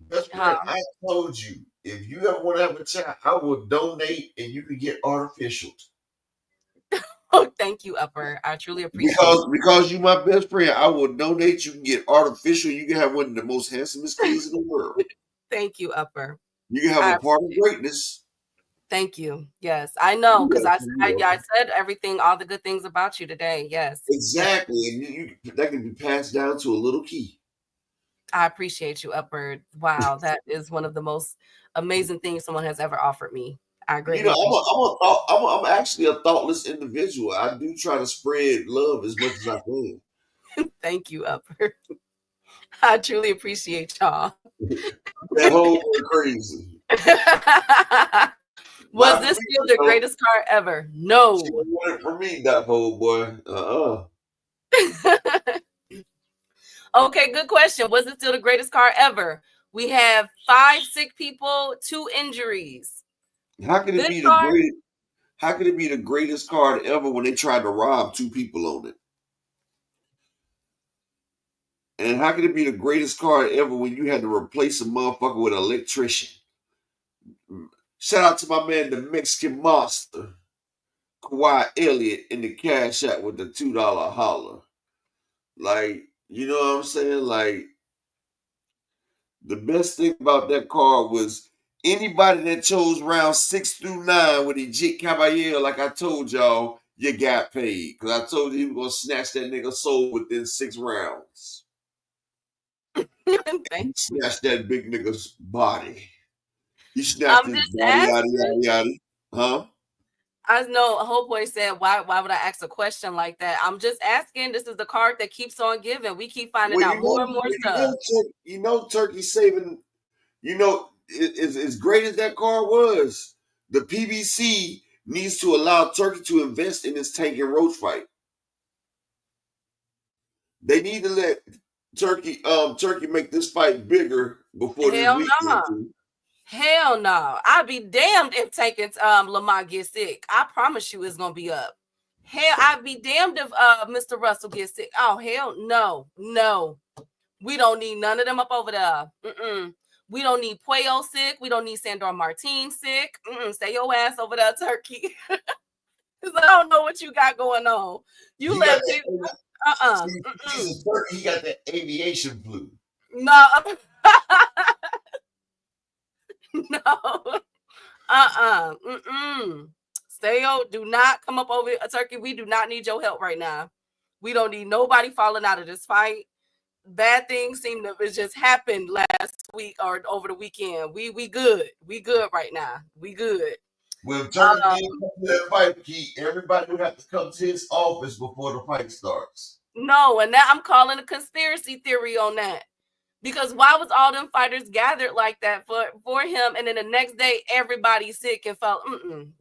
best friend, I told you, if you ever want to have a child, I will donate and you can get artificials.
Oh, thank you, Upper. I truly appreciate it.
Because you my best friend, I will donate. You can get artificial. You can have one of the most handsomest kids in the world.
Thank you, Upper.
You can have a part of greatness.
Thank you. Yes, I know, because I said everything, all the good things about you today. Yes,
exactly, and that can be passed down to a little key.
I appreciate you, Upper. Wow, that is one of the most amazing things someone has ever offered me. I agree.
I'm actually a thoughtless individual. I do try to spread love as much as I can.
Thank you, Upper. I truly appreciate y'all.
That whole crazy.
Was this still the greatest car ever? No.
She won it for me, that whole boy.
Okay, good question. Was it still the greatest car ever? We have 5 sick people, 2 injuries.
How could it be the greatest? How could it be the greatest car ever when they tried to rob 2 people on it? And how could it be the greatest car ever when you had to replace a motherfucker with an electrician? Shout out to my man, the Mexican monster, Kawhi Elliott in the Cash App with the $2 holler. Like, you know what I'm saying? Like, the best thing about that car was anybody that chose round 6 through 9 with Ejit Caballero, like I told y'all, you got paid. Because I told you he was going to snatch that nigga soul within 6 rounds. Snatch that big nigga's body. He snatched his body, yada. Huh?
I know a whole boy said, why would I ask a question like that? I'm just asking. This is the card that keeps on giving. We keep finding out more and more stuff.
Turkey saving, as great as that car was, the PBC needs to allow Turkey to invest in this Tank and Roach fight. They need to let Turkey make this fight bigger before this weekend.
Hell no. I'd be damned if Tank and Lamont get sick. I promise you it's gonna be up. Hell, I'd be damned if Mr. Russell gets sick. Oh, hell no. We don't need none of them up over there. We don't need Puello sick. We don't need Sandor Martin sick. Stay your ass over there, Turkey. Because I don't know what you got going on. You let people.
He got that aviation flu.
No. No. Do not come up over Turkey. We do not need your help right now. We don't need nobody falling out of this fight. Bad things seem to have just happened last week or over the weekend. We good. We good right now. We good.
When Turkey comes to that fight, everybody would have to come to his office before the fight starts.
No, and now I'm calling a conspiracy theory on that. Because why was all them fighters gathered like that for him, and then the next day everybody's sick and felt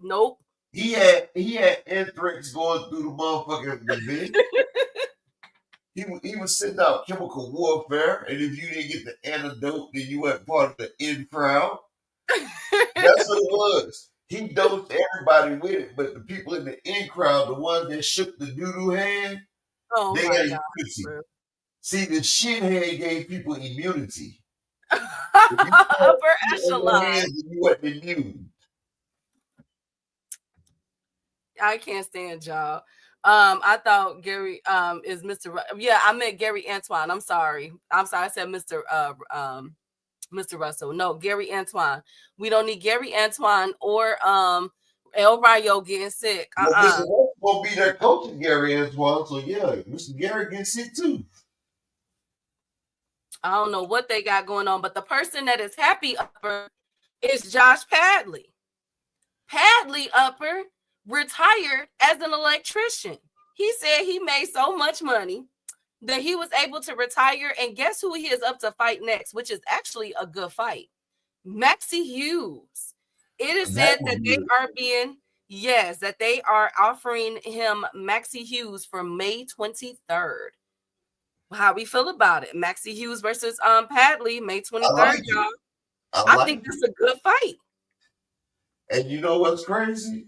nope.
He had anthrax going through the motherfucking event. He was sending out chemical warfare, and if you didn't get the antidote, then you weren't part of the in crowd. That's what it was. He dosed everybody with it, but the people in the in crowd, the ones that shook the doo-doo hand,
Oh
they
my
got
God.
immunity. See, the shit hand gave people immunity.
Upper echelon.
You weren't immune.
I can't stand y'all. I thought Gary is Mr. Yeah, I meant Gary Antoine. I'm sorry. I said Mr. Russell. No, Gary Antoine. We don't need Gary Antoine or El Rayo getting sick.
Well, Mr. Russell gonna be their coach, Gary Antoine. So yeah, Mr. Gary gets sick too.
I don't know what they got going on, but the person that is happy upper is Josh Padley. Padley upper retired as an electrician. He said he made so much money that he was able to retire. And guess who he is up to fight next, which is actually a good fight? Maxie Hughes. It is said that they are offering him Maxie Hughes for May 23rd. How we feel about it? Maxie Hughes versus Padley, May 23rd, y'all. I think this is a good fight.
And you know what's crazy?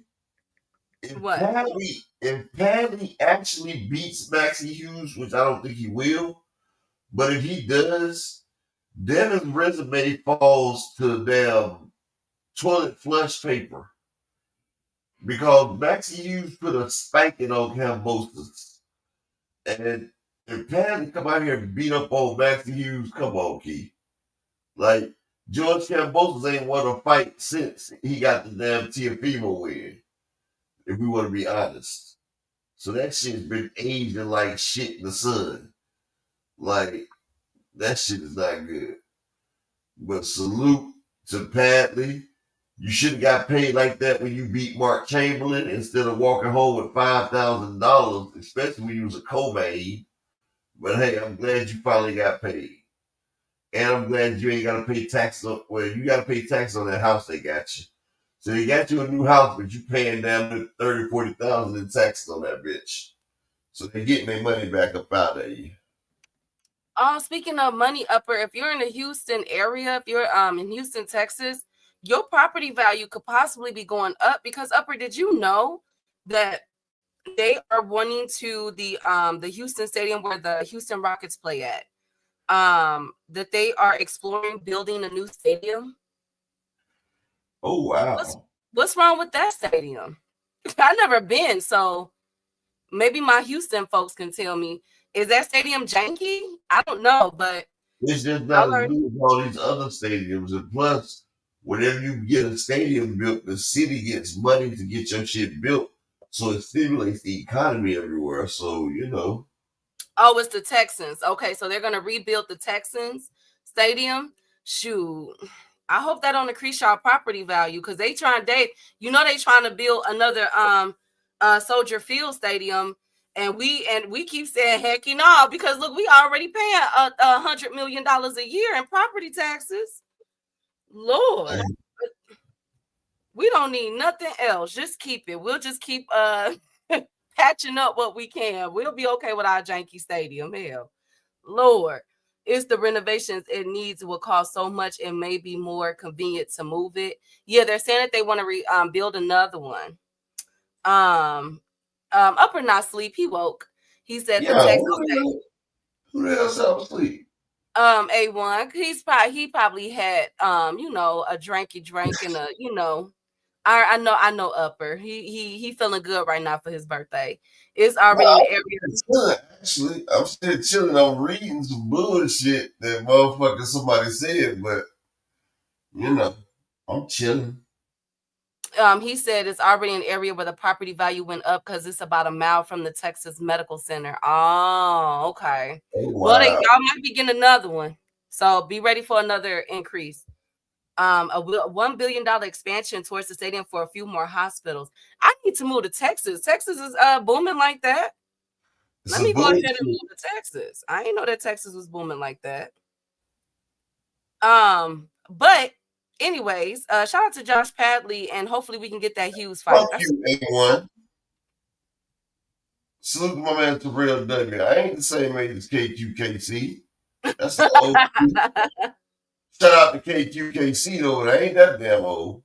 If Padley actually beats Maxie Hughes, which I don't think he will, but if he does, then his resume falls to damn toilet flush paper. Because Maxie Hughes put a spanking on Cambosos. And if Padley come out here and beat up on Maxie Hughes, come on, Keith. Like, George Cambosos ain't won a fight since he got the damn Teofimo win. If we want to be honest. So that shit's been aging like shit in the sun. Like, that shit is not good. But salute to Padley. You should have got paid like that when you beat Mark Chamberlain instead of walking home with $5,000, especially when you was a co-main. But hey, I'm glad you finally got paid. And I'm glad you ain't got to pay tax on, well, you got to pay tax on that house they got you. So they got you a new house, but you paying down to $30,000, $40,000 in taxes on that bitch. So they're getting their money back up out of you.
Speaking of money, upper, if you're in the Houston area, if you're in Houston, Texas, your property value could possibly be going up because upper, did you know that they are wanting to the Houston Stadium where the Houston Rockets play at? That they are exploring building a new stadium.
Oh wow!
What's wrong with that stadium? I've never been, so maybe my Houston folks can tell me. Is that stadium janky? I don't know, but
it's just not as good as all these other stadiums. And plus, whenever you get a stadium built, the city gets money to get your shit built, so it stimulates the economy everywhere. So you know.
Oh, it's the Texans. Okay, so they're gonna rebuild the Texans stadium. Shoot. I hope that don't increase y'all property value because they trying to build another Soldier Field stadium, and we keep saying heck no because look, we already paying $100 million a year in property taxes. Lord, we don't need nothing else. Just keep it. We'll just keep patching up what we can. We'll be okay with our janky stadium. Hell, Lord. It's the renovations it needs will cost so much and may be more convenient to move it. Yeah, they're saying that they want to build another one. Upper not sleep. He woke. He said the Texas.
Who the hell fell asleep?
A1. He probably had a drinky drink and a I know Upper. He feeling good right now for his birthday. It's already in the area.
Actually, I'm still chilling. I'm reading some bullshit that motherfucker somebody said, but I'm chilling.
He said it's already an area where the property value went up because it's about a mile from the Texas Medical Center. Oh, okay. Oh, wow. Well, y'all might be getting another one, so be ready for another increase. A $1 billion expansion towards the stadium for a few more hospitals. I need to move to Texas. Texas is booming like that. Let me go ahead and move to Texas. I didn't know that Texas was booming like that. But anyways, shout out to Josh Padley, and hopefully we can get that Hughes fight.
Fuck you, A1. Salute to my man Terrell W. I ain't the same age as KQKC. That's the old. Shout out to KQKC though. I ain't that damn old.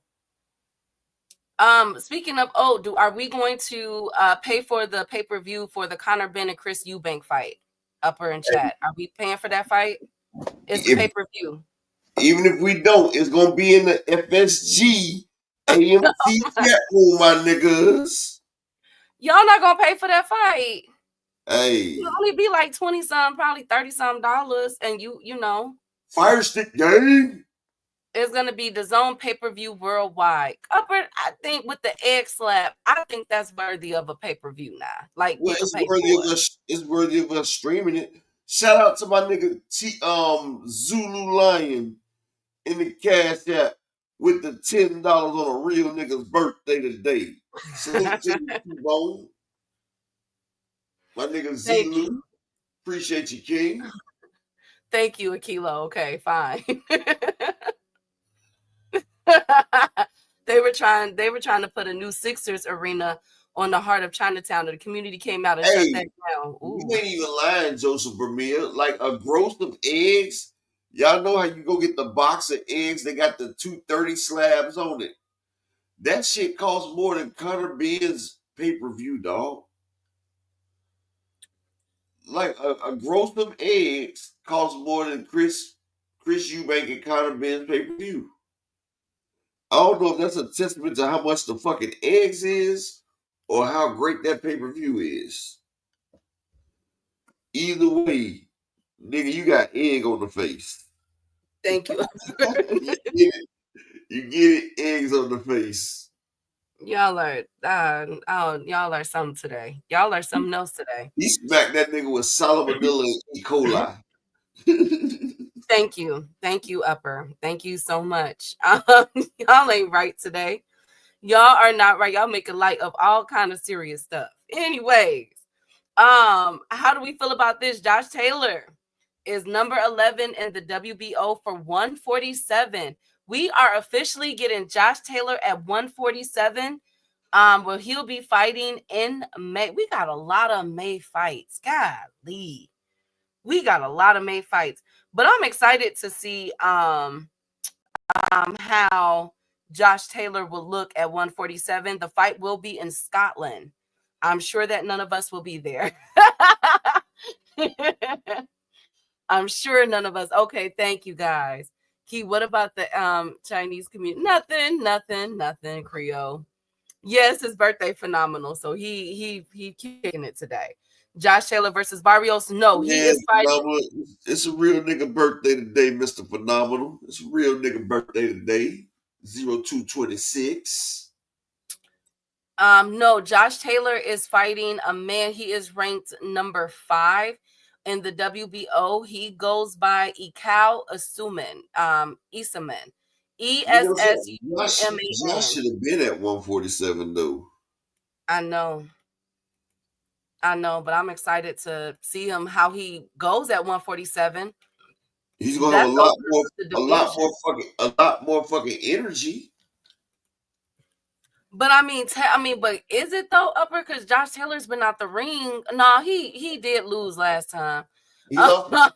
Speaking of are we going to pay for the pay-per-view for the Conor Benn and Chris Eubank fight? Upper in chat. Are we paying for that fight? It's the pay-per-view.
Even if we don't, it's gonna be in the FSG AMC chat room, my niggas.
Y'all not gonna pay for that fight.
Hey,
It'll only be like 20-some, probably $30-some, and you know.
Fire Stick Gang.
It's gonna be the Zone pay-per-view worldwide. Upper, I think with the egg slap, I think that's worthy of a pay-per-view now. Like,
well, it's worthy of us streaming it. Shout out to my nigga Zulu Lion in the Cash App with the $10 on a real nigga's birthday today. Salute to you, Bone. My nigga Zulu. Appreciate you, King.
Thank you, Akilo. Okay, fine. They were trying to put a new Sixers arena on the heart of Chinatown, and the community came out and shut that down. Ooh.
You ain't even lying, Joseph Vermeer. Like a gross of eggs. Y'all know how you go get the box of eggs? They got the 230 slabs on it. That shit costs more than Conor Benn's pay-per-view, dog. Like a gross of eggs costs more than Chris Eubank and Conor Benn's pay-per-view. I don't know if that's a testament to how much the fucking eggs is or how great that pay-per-view is. Either way, nigga, you got egg on the face.
Thank you.
You get it, eggs on the face.
Y'all are something today. Y'all are something else today.
He smacked that nigga with salmonella and E. coli.
Thank you, Upper. Thank you so much. Y'all ain't right today. Y'all are not right. Y'all making light of all kind of serious stuff. Anyways, how do we feel about this? Josh Taylor is number 11 in the WBO for 147. We are officially getting Josh Taylor at 147. Well, he'll be fighting in May. We got a lot of May fights. Golly. We got a lot of May fights. But I'm excited to see how Josh Taylor will look at 147. The fight will be in Scotland. I'm sure that none of us will be there. I'm sure none of us. Okay, thank you guys. Key, what about the Chinese community? Nothing, Creole. Yes, his birthday phenomenal. So he kicking it today. Josh Taylor versus Barrios. No, he is fighting.
It's a real nigga birthday today, Mr. Phenomenal. It's a real nigga birthday today. 0226.
No, Josh Taylor is fighting a man. He is ranked number 5 in the WBO. He goes by Ikao Isaman. ESSUMAN.
Josh should have been at 147 though.
I know, but I'm excited to see him how he goes at 147.
He's gonna have a lot more fucking energy.
But I mean, but is it though, Upper? Because Josh Taylor's been out the ring. No, he did lose last time.
He lost.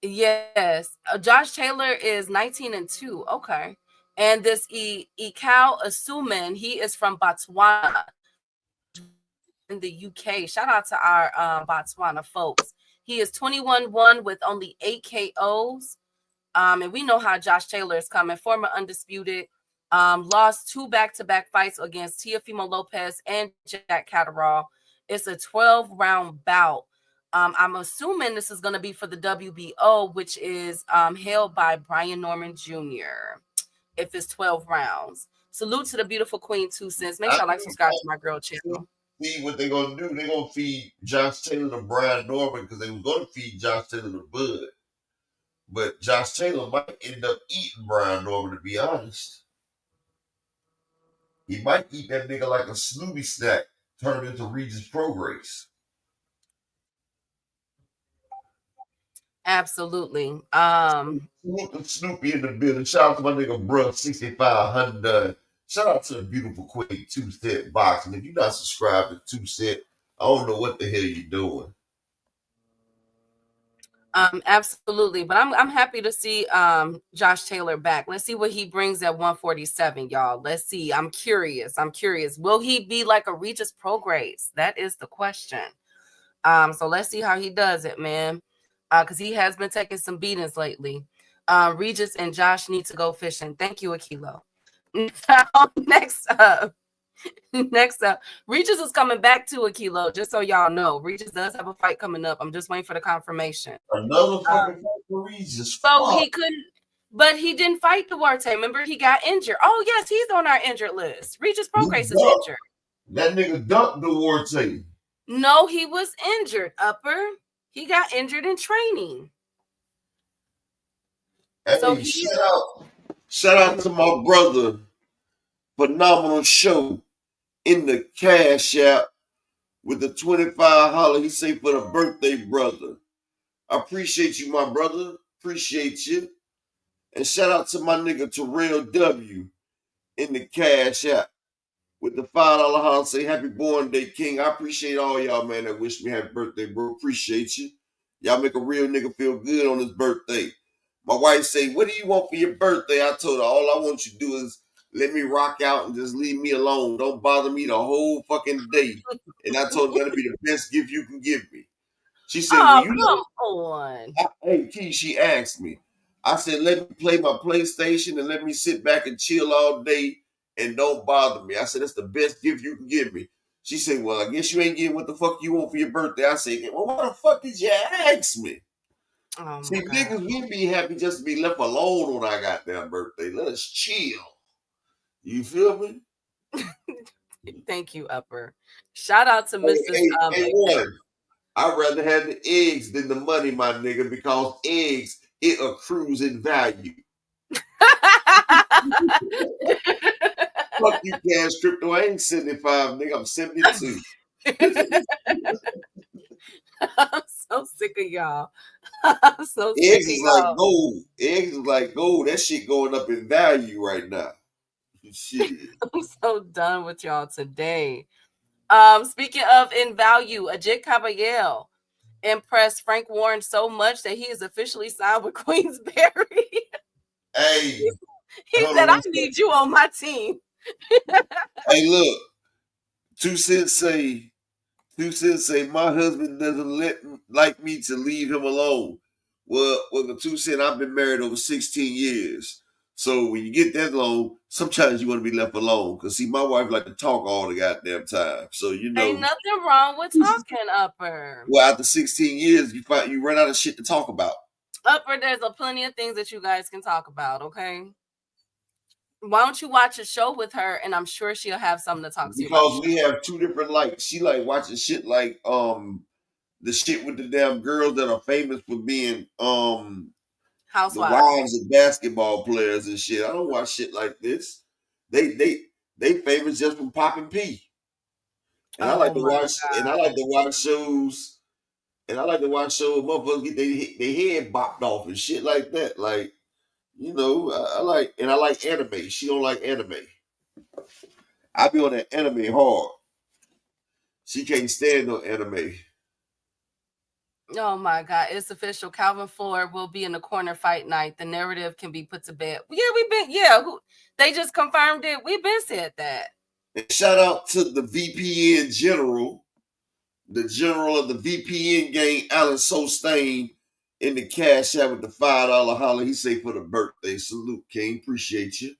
Yes, Josh Taylor is 19-2. Okay, and this Ikao Asuman, he is from Botswana in the UK. Shout out to our Botswana folks. He is 21-1 with only 8 KOs. And we know how Josh Taylor is coming. Former undisputed. Lost 2 back-to-back fights against Teofimo Lopez and Jack Catterall. It's a 12-round bout. I'm assuming this is going to be for the WBO, which is held by Brian Norman Jr. If it's 12 rounds. Salute to the beautiful Queen 2 Cents. Make sure I like, subscribe to my girl channel.
See what they're going to do. They're going to feed Josh Taylor to Brian Norman because they were going to feed Josh Taylor to Bud. But Josh Taylor might end up eating Brian Norman, to be honest. He might eat that nigga like a Snoopy snack, turn him into Regis Progress.
Absolutely.
Snoopy in the building. Shout out to my nigga bruh 6500. Shout out to the beautiful Queen 2-Set Boxing. If you're not subscribed to 2-Set, I don't know what the hell you're doing.
Absolutely. But I'm happy to see Josh Taylor back. Let's see what he brings at 147, y'all. Let's see. I'm curious. Will he be like a Regis Prograis? That is the question. So let's see how he does it, man. Because he has been taking some beatings lately. Regis and Josh need to go fishing. Thank you, Akilo. Next up, Regis is coming back to Akilo, just so y'all know. Regis does have a fight coming up. I'm just waiting for the confirmation.
Another fucking fight for Regis.
So he couldn't, but he didn't fight Duarte. Remember, he got injured. Oh, yes, he's on our injured list. Regis Prograis is injured.
That nigga ducked Duarte.
No, he was injured, Upper. He got injured in training.
Hey, so shout out to my brother. Phenomenal show in the Cash App with the 25 holler. He say for the birthday brother. I appreciate you, my brother. Appreciate you. And shout out to my nigga Terrell W in the Cash App with the $5 holler. Say happy born day, King. I appreciate all y'all, man, that wish me happy birthday, bro. Appreciate you. Y'all make a real nigga feel good on his birthday. My wife say, what do you want for your birthday? I told her, all I want you to do is let me rock out and just leave me alone. Don't bother me the whole fucking day. And I told her that'll be the best gift you can give me. She said,
come on.
Hey, Key, she asked me. I said, let me play my PlayStation and let me sit back and chill all day and don't bother me. I said, that's the best gift you can give me. She said, well, I guess you ain't getting what the fuck you want for your birthday. I said, well, why the fuck did you ask me?
Oh,
see, niggas, we be happy just to be left alone on our goddamn birthday. Let us chill. You feel me?
Thank you, Upper. Shout out to Mrs.
Hey, I'd rather have the eggs than the money, my nigga, because eggs, it accrues in value. Fuck you, cash crypto. I ain't 75, nigga. I'm 72.
I'm so sick of y'all. I'm so sick
eggs is like gold. Eggs is like gold. That shit going up in value right now. Shit.
I'm so done with y'all today. Speaking of in value, Ajit Caballero impressed Frank Warren so much that he is officially signed with Queensberry.
Hey.
He said, I need you on my team.
Hey, look. 2 Cents say, my husband doesn't like me to leave him alone. Well, the 2 Cents, I've been married over 16 years. So when you get that long, sometimes you want to be left alone. Because, see, my wife like to talk all the goddamn time. So, you know.
Ain't nothing wrong with talking, Upper.
Well, after 16 years, you run out of shit to talk about.
Upper, there's plenty of things that you guys can talk about, okay? Why don't you watch a show with her, and I'm sure she'll have something to talk to you about.
Because we have two different likes. She like watching shit like the shit with the damn girls that are famous for being
housewives,
the wives of basketball players and shit. I don't watch shit like this. They famous just from popping P. And I like to watch shows. And I like to watch shows motherfuckers get their head bopped off and shit like that. Like, you know, I like anime. She don't like anime. I be on that anime hard. She can't stand no anime.
Oh my God, it's official. Calvin Floyd will be in the corner fight night. The narrative can be put to bed. They just confirmed it. We've been said that.
And shout out to the VPN general, the general of the VPN gang, Alan Sostain, in the Cash App with the $5 holler. He say for the birthday. Salute, King. Appreciate you.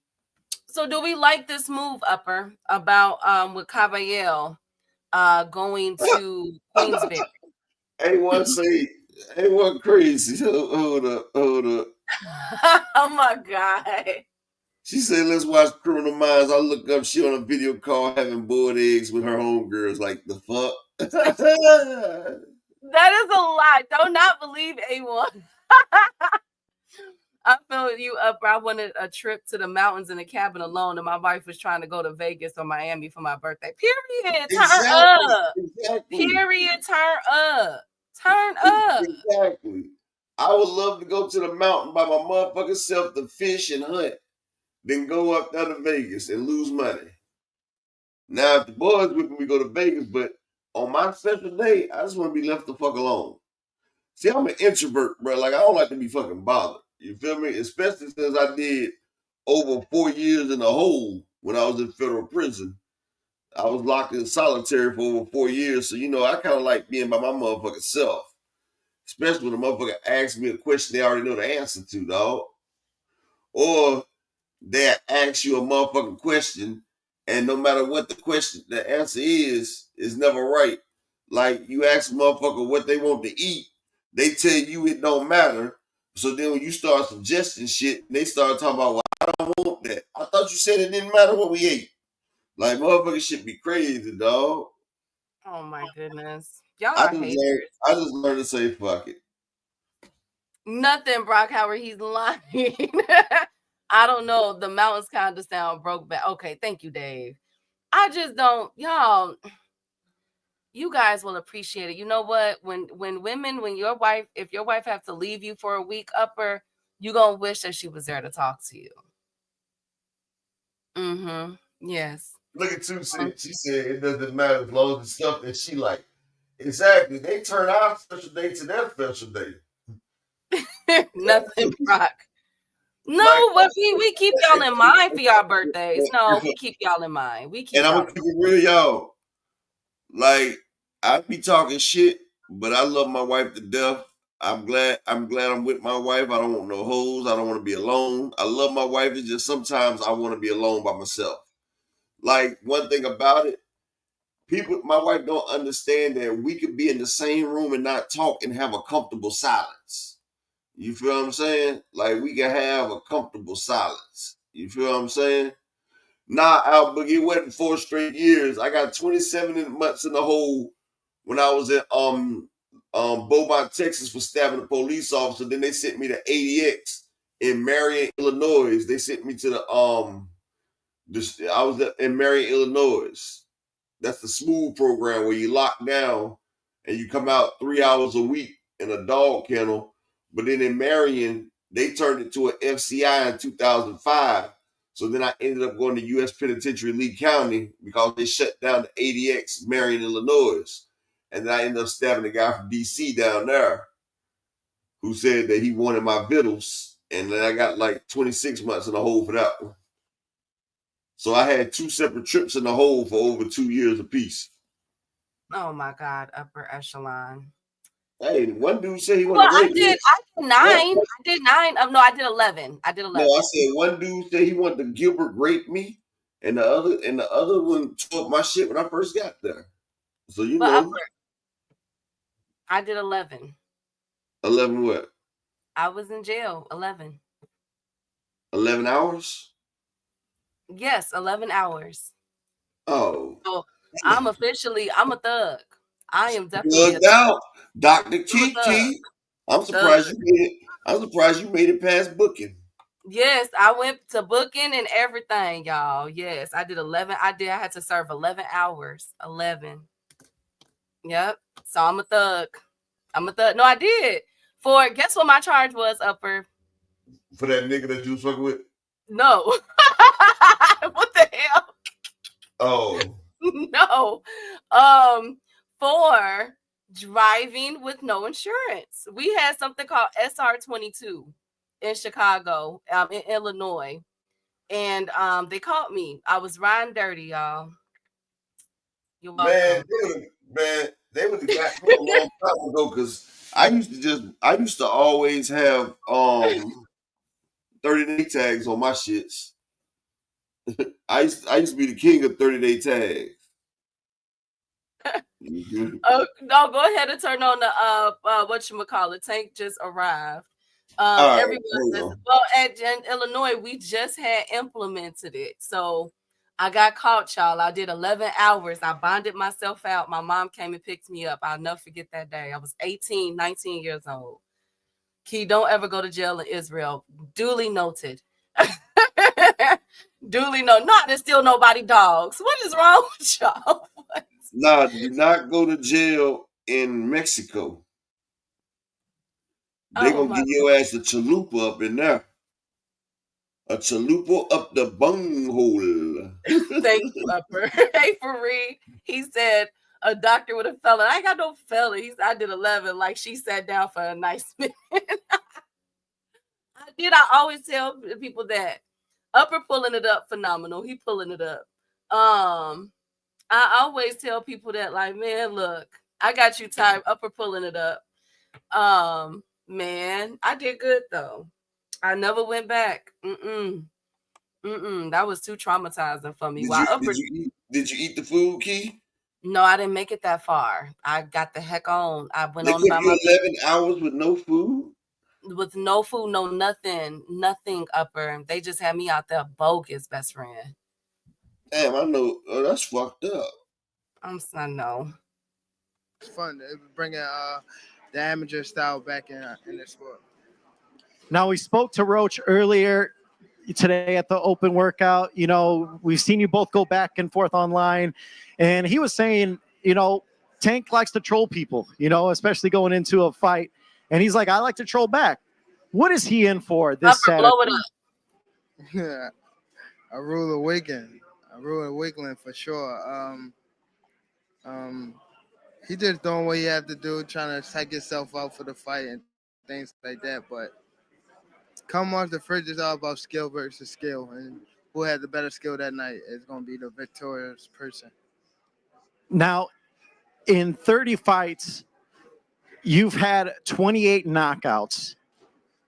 So do we like this move, Upper, about with Caballero going to Queensberry?
A1 crazy. Hold up.
Oh my God.
She said, let's watch Criminal Minds. I look up, she on a video call having boiled eggs with her homegirls. Like, the fuck?
That is a lie. Do not believe A1. I feel you up. I wanted a trip to the mountains in a cabin alone, and my wife was trying to go to Vegas or Miami for my birthday. Period. Turn up.
Exactly.
Period. Turn up. Turn up.
Exactly. I would love to go to the mountain by my motherfucking self to fish and hunt, then go up down to Vegas and lose money. Now, if the boys with me, we go to Vegas, but on my special day, I just want to be left the fuck alone. See, I'm an introvert, bro. Like, I don't like to be fucking bothered. You feel me? Especially since I did over 4 years in a hole when I was in federal prison. I was locked in solitary for over 4 years. So, I kind of like being by my motherfucking self. Especially when a motherfucker asks me a question they already know the answer to, dog. Or they ask you a motherfucking question, and no matter what the answer is never right. Like, you ask a motherfucker what they want to eat, they tell you it don't matter. So then when you start suggesting shit, they start talking about, well, I don't want that. I thought you said it didn't matter what we ate. Like, motherfuckers should be crazy, dog.
Oh my goodness. Y'all
I
are haters.
just learned to say fuck it.
Nothing, Brock Howard. He's lying. I don't know. The mountains kind of sound broke back. Okay, thank you, Dave. I just don't, y'all. You guys will appreciate it. You know what? When your wife, if your wife have to leave you for a week, Upper, you gonna wish that she was there to talk to you. Mm-hmm. Yes.
Look at Two said. She said it doesn't matter as long as the stuff that she like. Exactly. They turn our special day to their special day.
Nothing, Brock. No, but we keep y'all in mind for y'all birthdays. No, we keep y'all in mind.
And I'm gonna keep it real, y'all. Like, I be talking shit, but I love my wife to death. I'm glad I'm with my wife. I don't want no hoes. I don't want to be alone. I love my wife. It's just sometimes I want to be alone by myself. Like, one thing about it, my wife don't understand that we could be in the same room and not talk and have a comfortable silence. You feel what I'm saying? Like, we can have a comfortable silence. You feel what I'm saying? Nah, Al Boogie, it wasn't 4 straight years. I got 27 months in the hole when I was in Beaumont, Texas for stabbing a police officer. Then they sent me to ADX in Marion, Illinois. They sent me to I was in Marion, Illinois. That's the smooth program where you lock down and you come out 3 hours a week in a dog kennel. But then in Marion, they turned it to an FCI in 2005. So then I ended up going to U.S. Penitentiary Lee County because they shut down the ADX Marion, Illinois. And then I ended up stabbing a guy from D.C. down there who said that he wanted my vittles. And then I got like 26 months in the hole for that one. So I had 2 separate trips in the hole for over 2 years apiece.
Oh my God, upper echelon.
Hey, one dude said he wanted to rape me.
I did 9. No, I did 11.
No, I said one dude said he wanted to Gilbert rape me, and the other one tore up my shit when I first got there. So
Upper, I did 11.
11 what?
I was in jail 11.
11 hours?
Yes, 11 hours.
Oh.
So I'm a thug. I am definitely
Plugged out. Dr. Kiki. I'm surprised you made it past booking.
Yes, I went to booking and everything, y'all. Yes, I did 11. I had to serve 11 hours. 11. Yep. So I'm a thug. No, I did. Guess what my charge was, Upper?
For that nigga that you was fucking with?
No. What the hell?
Oh.
No. For driving with no insurance. We had something called SR22 in Chicago, in Illinois. And they caught me. I was riding dirty, y'all. You're welcome.
Man, they would have got me a long time ago because I used to always have 30-day tags on my shits. I used to be the king of 30-day tags.
No, go ahead and turn on the whatchamacallit. Tank just arrived. Everyone at Illinois, we just had implemented it. So I got caught, y'all. I did 11 hours. I bonded myself out. My mom came and picked me up. I'll never forget that day. I was 19 years old. Key, don't ever go to jail in Israel. Duly noted. Duly noted. Not to steal nobody dogs. What is wrong with y'all?
Nah, do not go to jail in Mexico. They
Oh
gonna
my!
give your ass a chalupa up in there. A chalupa up the bunghole.
Thank you, Upper. Hey, Fareed. He said a doctor with a felon. I ain't got no felon. I did 11. Like she sat down for a nice minute. I always tell people that Upper pulling it up, phenomenal. He pulling it up. I always tell people that, like, man, look, I got you time. Upper pulling it up. Man, I did good though. I never went back. That was too traumatizing for me.
Did you eat the food, Key?
No, I didn't make it that far. I got the heck on. I went
They
on
kept
about
you 11 hours with no food?
with no food, no nothing, Upper. They just had me out there bogus, best friend.
Damn, I know. Oh, that's fucked up.
I know.
It's fun. It was bringing the amateur style back in the sport.
Now, we spoke to Roach earlier today at the open workout. You know, we've seen you both go back and forth online, and he was saying, you know, Tank likes to troll people, you know, especially going into a fight. And he's like, I like to troll back. What is he in for this
Upper,
Saturday?
blow it up.
Yeah, a rule awakening for sure. He just doing what he had to do, trying to psych himself out for the fight and things like that. But come off the fridge is all about skill versus skill, and who had the better skill that night is going to be the victorious person.
Now, in 30 fights, you've had 28 knockouts.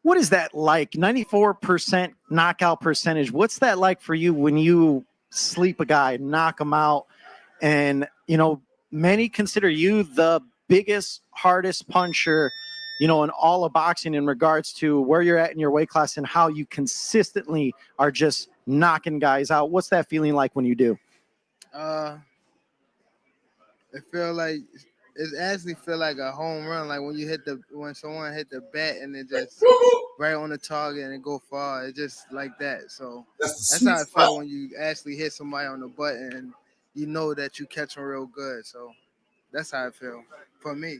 What is that like? 94% knockout percentage. What's that like for you when you sleep a guy, knock him out? And, you know, many consider you the biggest, hardest puncher, you know, in all of boxing in regards to where you're at in your weight class and how you consistently are just knocking guys out. What's that feeling like when you do?
It actually feel like a home run. Like when someone hit the bat and it just right on the target and it go far. It's just like that. So that's how it felt when you actually hit somebody on the button and you know that you catch them real good. So that's how it feel for me.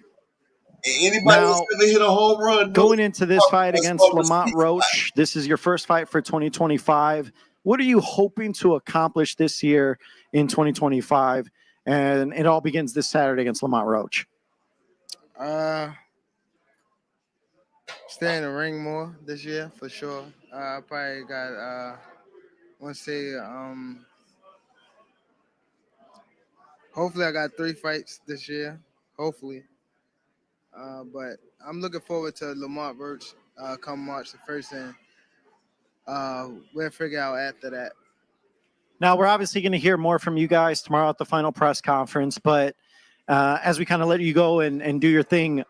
Anybody else ever hit a home run?
Going into this fight against Lamont Roach, this is your first fight for 2025. What are you hoping to accomplish this year in 2025? And it all begins this Saturday against Lamont Roach.
Stay in the ring more this year for sure. I probably got I want to say hopefully I got 3 fights this year. Hopefully. But I'm looking forward to Lamont Roach come March the 1st, and we'll figure out after that.
Now, we're obviously going to hear more from you guys tomorrow at the final press conference, but as we kind of let you go and do your thing,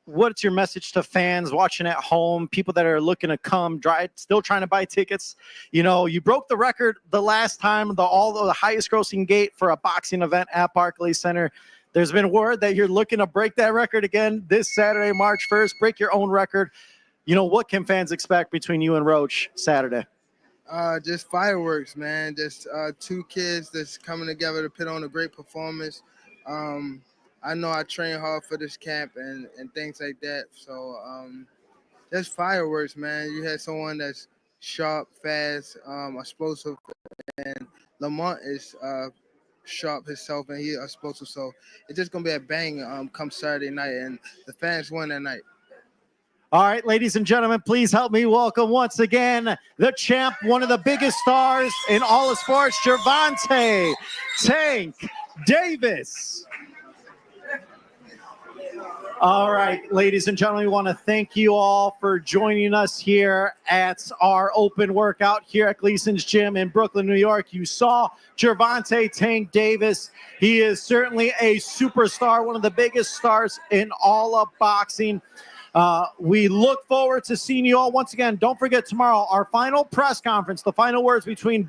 what's your message to fans watching at home, people that are looking to come, still trying to buy tickets? You know, you broke the record the last time, the highest grossing gate for a boxing event at Barclays Center. There's been word that you're looking to break that record again this Saturday, March 1st. Break your own record. You know, what can fans expect between you and Roach Saturday?
Just fireworks, man. Just 2 kids that's coming together to put on a great performance. I know I train hard for this camp and things like that. So just fireworks, man. You had someone that's sharp, fast, explosive, and Lamont is sharp himself and he's explosive. So it's just gonna be a bang come Saturday night, and the fans won that night.
All right, ladies and gentlemen, please help me welcome once again the champ, one of the biggest stars in all of sports, Gervonta Tank Davis. All right, ladies and gentlemen, we want to thank you all for joining us here at our open workout here at Gleason's Gym in Brooklyn, New York. You saw Gervonta Tank Davis. He is certainly a superstar, one of the biggest stars in all of boxing. We look forward to seeing you all once again. Don't forget tomorrow, our final press conference, the final words between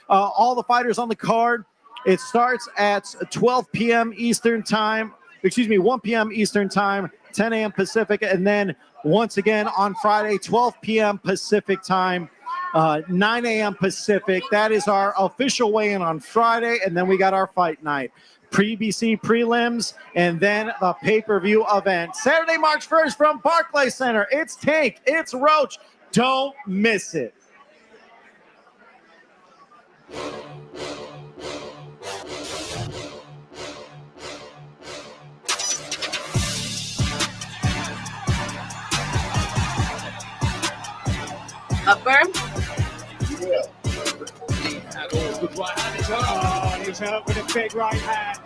all the fighters on the card. It starts at 12 p.m. Eastern time. 1 p.m. Eastern time, 10 a.m. Pacific. And then once again on Friday, 12 p.m. Pacific time, 9 a.m. Pacific. That is our official weigh-in on Friday. And then we got our fight night. PBC prelims, and then the pay-per-view event. Saturday, March 1st from Barclays Center. It's Tank, it's Roach. Don't miss it.
Upper.
Yeah. Good right hand is up. Oh, he's hurt with a big right hand.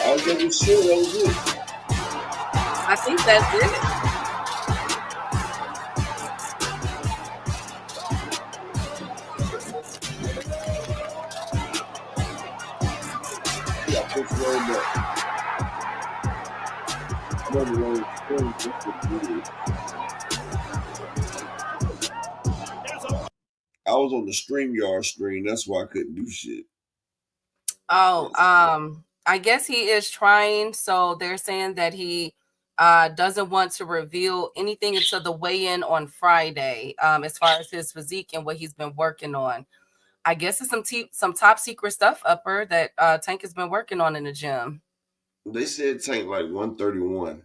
I was getting sure that was it.
I think that's it.
Yeah, push roll up. I was on the StreamYard screen. That's why I couldn't do shit.
Oh, I guess he is trying. So they're saying that he doesn't want to reveal anything until the weigh-in on Friday, as far as his physique and what he's been working on. I guess it's some top secret stuff, Upper, that Tank has been working on in the gym.
They said Tank like 131.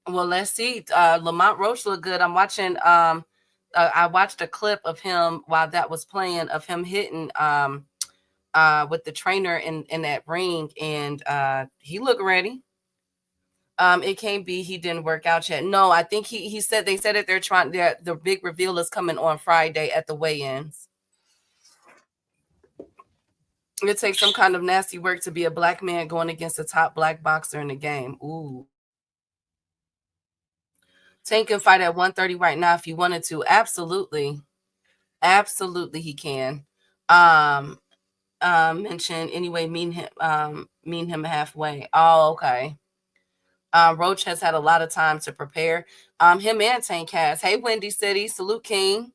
Well, let's see. Lamont Roach looked good. I'm watching. I watched a clip of him while that was playing, of him hitting with the trainer in that ring, and he looked ready. It can't be he didn't work out yet. No, I think he said they said that they're trying. The big reveal is coming on Friday at the weigh-ins. It takes some kind of nasty work to be a black man going against a top black boxer in the game. Ooh. Tank can fight at 130 right now if he wanted to. Absolutely. Absolutely he can. Mention anyway, mean him halfway. Oh, okay. Roach has had a lot of time to prepare. Him and Tank has. Hey, Windy City. Salute King.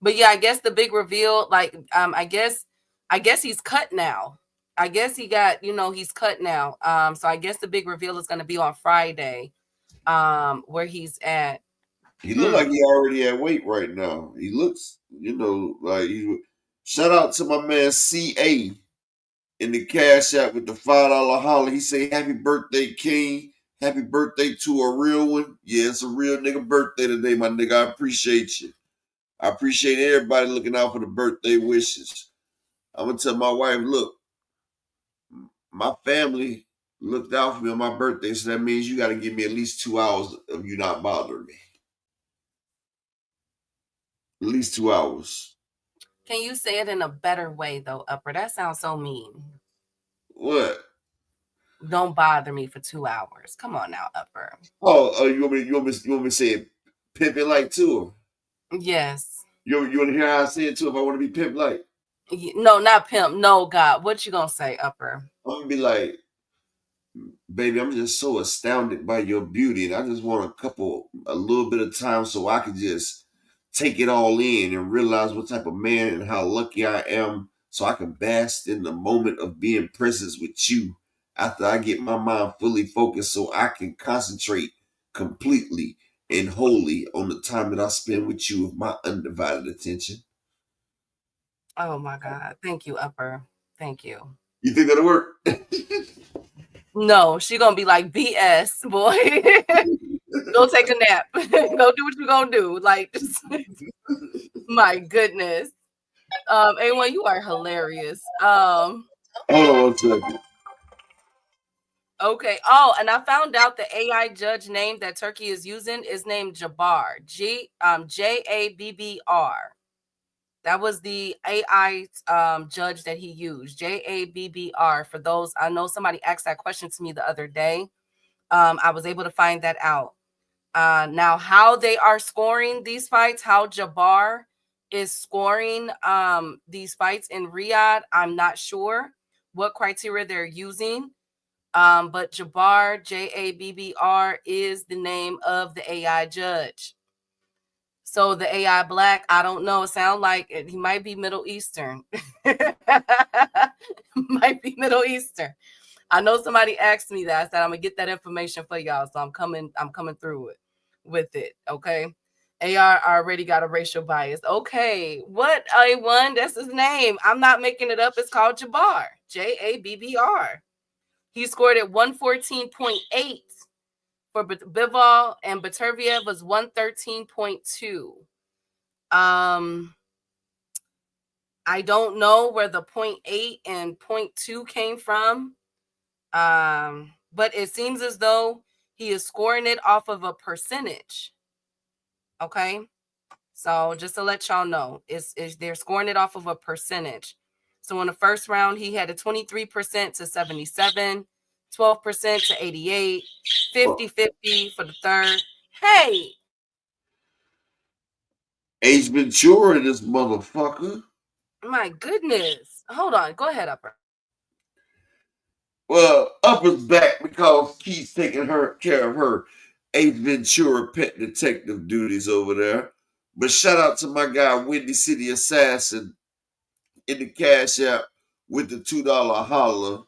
But yeah, I guess the big reveal, like, I guess he's cut now. I guess he got, he's cut now. So I guess the big reveal is going to be on Friday, where he's at.
He look like he already at weight right now. He looks, like he. Shout out to my man CA in the Cash App with the $5 holler. He say, "Happy birthday, King. Happy birthday to a real one." Yeah, it's a real nigga birthday today, my nigga. I appreciate you. I appreciate everybody looking out for the birthday wishes. I'm gonna tell my wife, look, my family looked out for me on my birthday, so that means you got to give me at least 2 hours of you not bothering me. At least 2 hours.
Can you say it in a better way, though, Upper? That sounds so mean.
What?
Don't bother me for 2 hours. Come on now, Upper.
Oh, you want me to say it pimp it like to her?
Yes.
You want to hear how I say it too? If I want to be pimp like?
No, not pimp. No, God. What you gonna say, Upper?
I'm gonna be like, baby, I'm just so astounded by your beauty, and I just want a little bit of time so I can just take it all in and realize what type of man and how lucky I am, so I can bask in the moment of being present with you after I get my mind fully focused, so I can concentrate completely and wholly on the time that I spend with you with my undivided attention.
Oh my God. Thank you, Upper. Thank you.
You think that'll work?
No, she gonna be like, BS, boy. Go take a nap. Go do what you gonna do. Like, my goodness. A1, you are hilarious.
Hold on 1 second.
Okay. Oh, and I found out the AI judge name that Turkey is using is named Jabbar. Jabbr. That was the AI judge that he used. Jabbr. For those, I know somebody asked that question to me the other day. I was able to find that out. Now, how they are scoring these fights, how Jabbar is scoring these fights in Riyadh, I'm not sure what criteria they're using. But Jabbar, Jabbr, is the name of the AI judge. So the AI black, I don't know. It sounds like he might be Middle Eastern. Might be Middle Eastern. I know somebody asked me that. I said I'm gonna get that information for y'all. So I'm coming through it with it. Okay. AR already got a racial bias. Okay, what A1? That's his name. I'm not making it up. It's called Jabbar. Jabbr. He scored at 114.8 for Bivol, and Baturviev was 113.2. I don't know where the 0.8 and 0.2 came from. But it seems as though he is scoring it off of a percentage. Okay. So just to let y'all know, they're scoring it off of a percentage. So in the first round, he had a 23% to 77, 12% to 88, 50-50 for the third. Hey,
Ace Ventura, this motherfucker.
my goodness. Hold on. Go ahead, Upper.
Well, Upper's back because Keith's taking care of her Ace Ventura pet detective duties over there. But shout out to my guy, Windy City Assassin, in the Cash App with the $2 holler.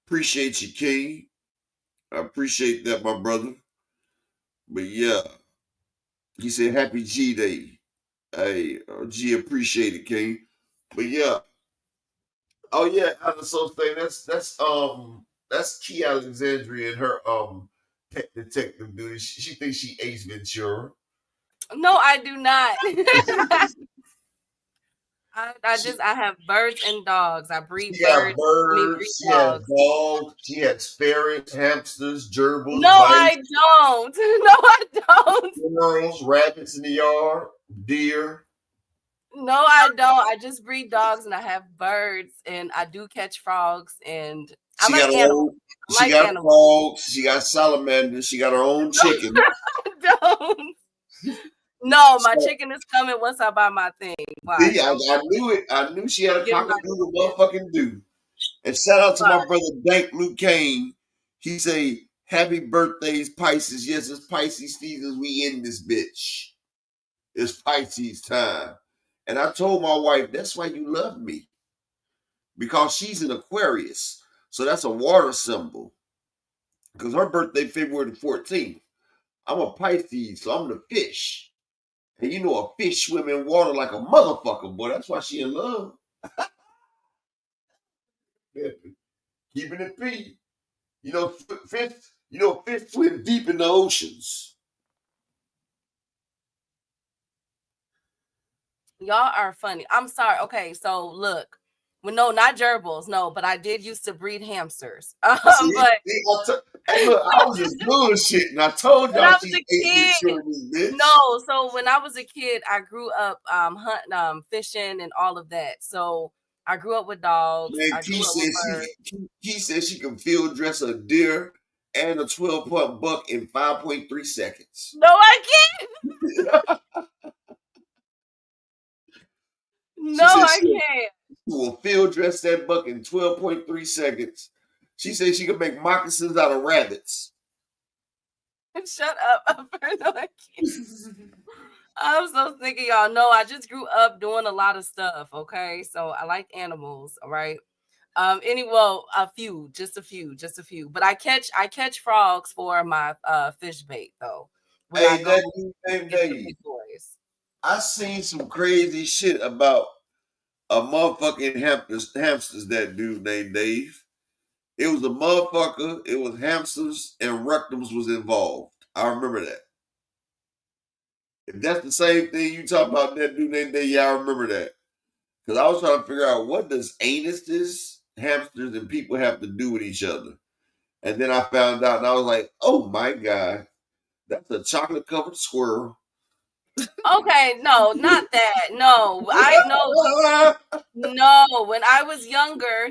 Appreciate you, King. I appreciate that, my brother. But yeah, he said happy G Day. Hey, G appreciate it, King. But yeah. Oh yeah, I was so saying that's Key Alexandria and her pet detective duty. She thinks she Ace Ventura.
No, I do not. I have birds and dogs. I breed birds.
She has dogs. She has ferrets, hamsters, gerbils.
No, I don't. No, I don't.
Squirrels, rabbits in the yard, deer.
No, I don't. I just breed dogs and I have birds and I do catch frogs and I like animals.
She got frogs. She got salamanders. She got her own chicken.
I don't. No, my chicken is coming once I buy my thing. Why?
See, I knew it. I knew she had a cock-a-doodle motherfucking do. And shout out to my brother Dank Luke Kane. He say, happy birthdays, Pisces. Yes, it's Pisces season. We in this bitch. It's Pisces time. And I told my wife, that's why you love me. Because she's an Aquarius. So that's a water symbol. Because her birthday, February the 14th. I'm a Pisces, so I'm the fish. And you know a fish swim in water like a motherfucker, boy. That's why she in love. Keeping it P. You know, fish swim deep in the oceans.
Y'all are funny. I'm sorry. Okay, so look. Well, no, not gerbils, no, but I did used to breed hamsters.
Hey, look, I was just bullshit, and I told y'all she ate this bitch.
No, so when I was a kid, I grew up hunting, fishing, and all of that. So I grew up with dogs.
Man, He said she can field dress a deer and a 12-point buck in 5.3 seconds.
No, I can't. No, I can't.
She will field dress that buck in 12.3 seconds. She said she could make moccasins out of rabbits.
Shut up. No, I can't. I'm so sick of y'all. No, I just grew up doing a lot of stuff. Okay. So I like animals. All right. Just a few. But I catch frogs for my fish bait though.
Hey, that dude named Dave. I seen some crazy shit about a motherfucking hamsters that dude named Dave. It was a motherfucker, it was hamsters, and rectums was involved. I remember that. If that's the same thing you talk about that dude named Dave, yeah, I remember that. Because I was trying to figure out what does anuses, hamsters, and people have to do with each other. And then I found out and I was like, oh my God, that's a chocolate covered squirrel.
Okay, no, not that. No, I know. No, when I was younger,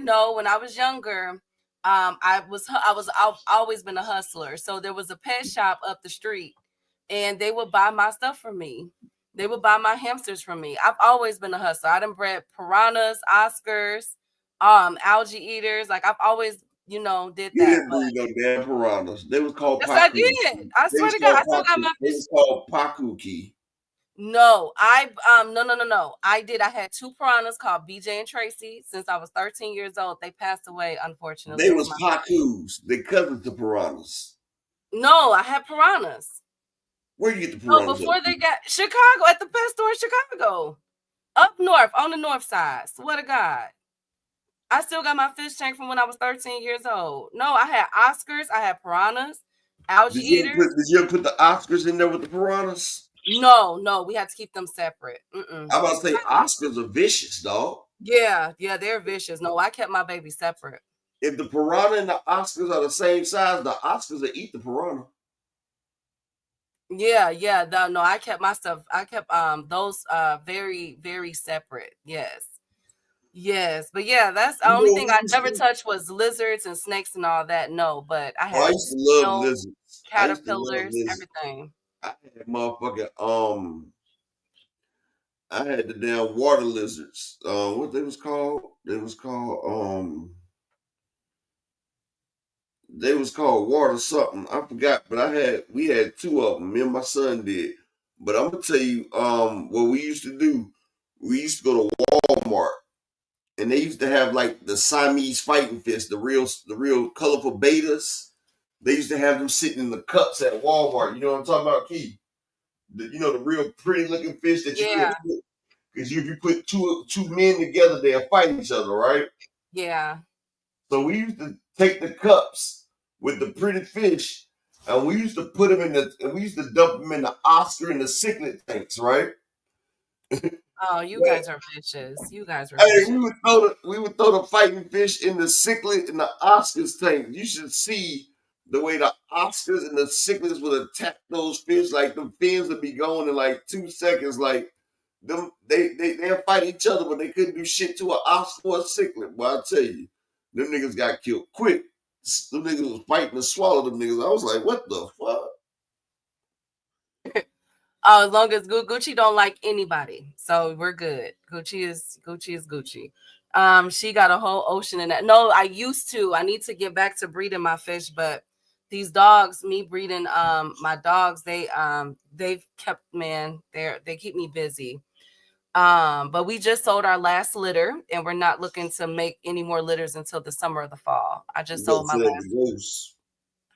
I've always been a hustler. So there was a pet shop up the street, and they would buy my stuff from me. They would buy my hamsters from me. I've always been a hustler. I done bred piranhas, Oscars, algae eaters. Like I've always, did that.
You didn't breed no damn piranhas. They was called
Yes, I did. I swear to God, I still got my fish.
They was called pakuki.
No, no. I had two piranhas called BJ and Tracy since I was 13 years old. They passed away, unfortunately.
They was pakus. They cousins to piranhas.
No, I had piranhas.
Where do you get the
Oh,
piranhas?
before they got Chicago at the pet store in Chicago, up north on the north side. Swear to God, I still got my fish tank from when I was 13 years old. No, I had Oscars, I had piranhas, algae eaters.
Did you ever put the Oscars in there with the piranhas?
No, we had to keep them separate.
I'm about to say Oscars are vicious, dog.
Yeah, they're vicious. No, I kept my baby separate.
If the piranha and the Oscars are the same size, the Oscars will eat the piranha.
Yeah. No, I kept my stuff. I kept those very, very separate. Yes. But yeah, that's the only thing I never touched was lizards and snakes and all that. No, but I had
I used to love lizards.
caterpillars, everything.
I had motherfucking I had the damn water lizards. What they was called? They was called water something. I forgot, but we had two of them. Me and my son did. But I'm gonna tell you, what we used to do. We used to go to Walmart, and they used to have like the Siamese fighting fish, the real colorful betas. They used to have them sitting in the cups at Walmart. You know what I'm talking about, Key? The real pretty looking fish that you couldn't put. Because if you put two men together, they'll fight each other, right?
Yeah.
So we used to take the cups with the pretty fish, and we used to put them we used to dump them in the Oscar and the cichlid tanks, right?
Oh, you guys are vicious. You guys are
Hey,
vicious.
we would throw the fighting fish in the cichlid and the Oscars tank. You should see the way the Oscars and the cichlids would attack those fish. Like the fins would be going in like 2 seconds. Like them, they'll fight each other, but they couldn't do shit to an Oscar or a cichlid. But I tell you, them niggas got killed quick. Them niggas was fighting to swallow them niggas. I was like, what the fuck?
As long as Gucci don't like anybody, so we're good. Gucci is Gucci. She got a whole ocean in that. No, I used to. I need to get back to breeding my fish, but these dogs, me breeding my dogs, they've kept they keep me busy. But we just sold our last litter, and we're not looking to make any more litters until the summer or the fall. I just sold my last.
Goose.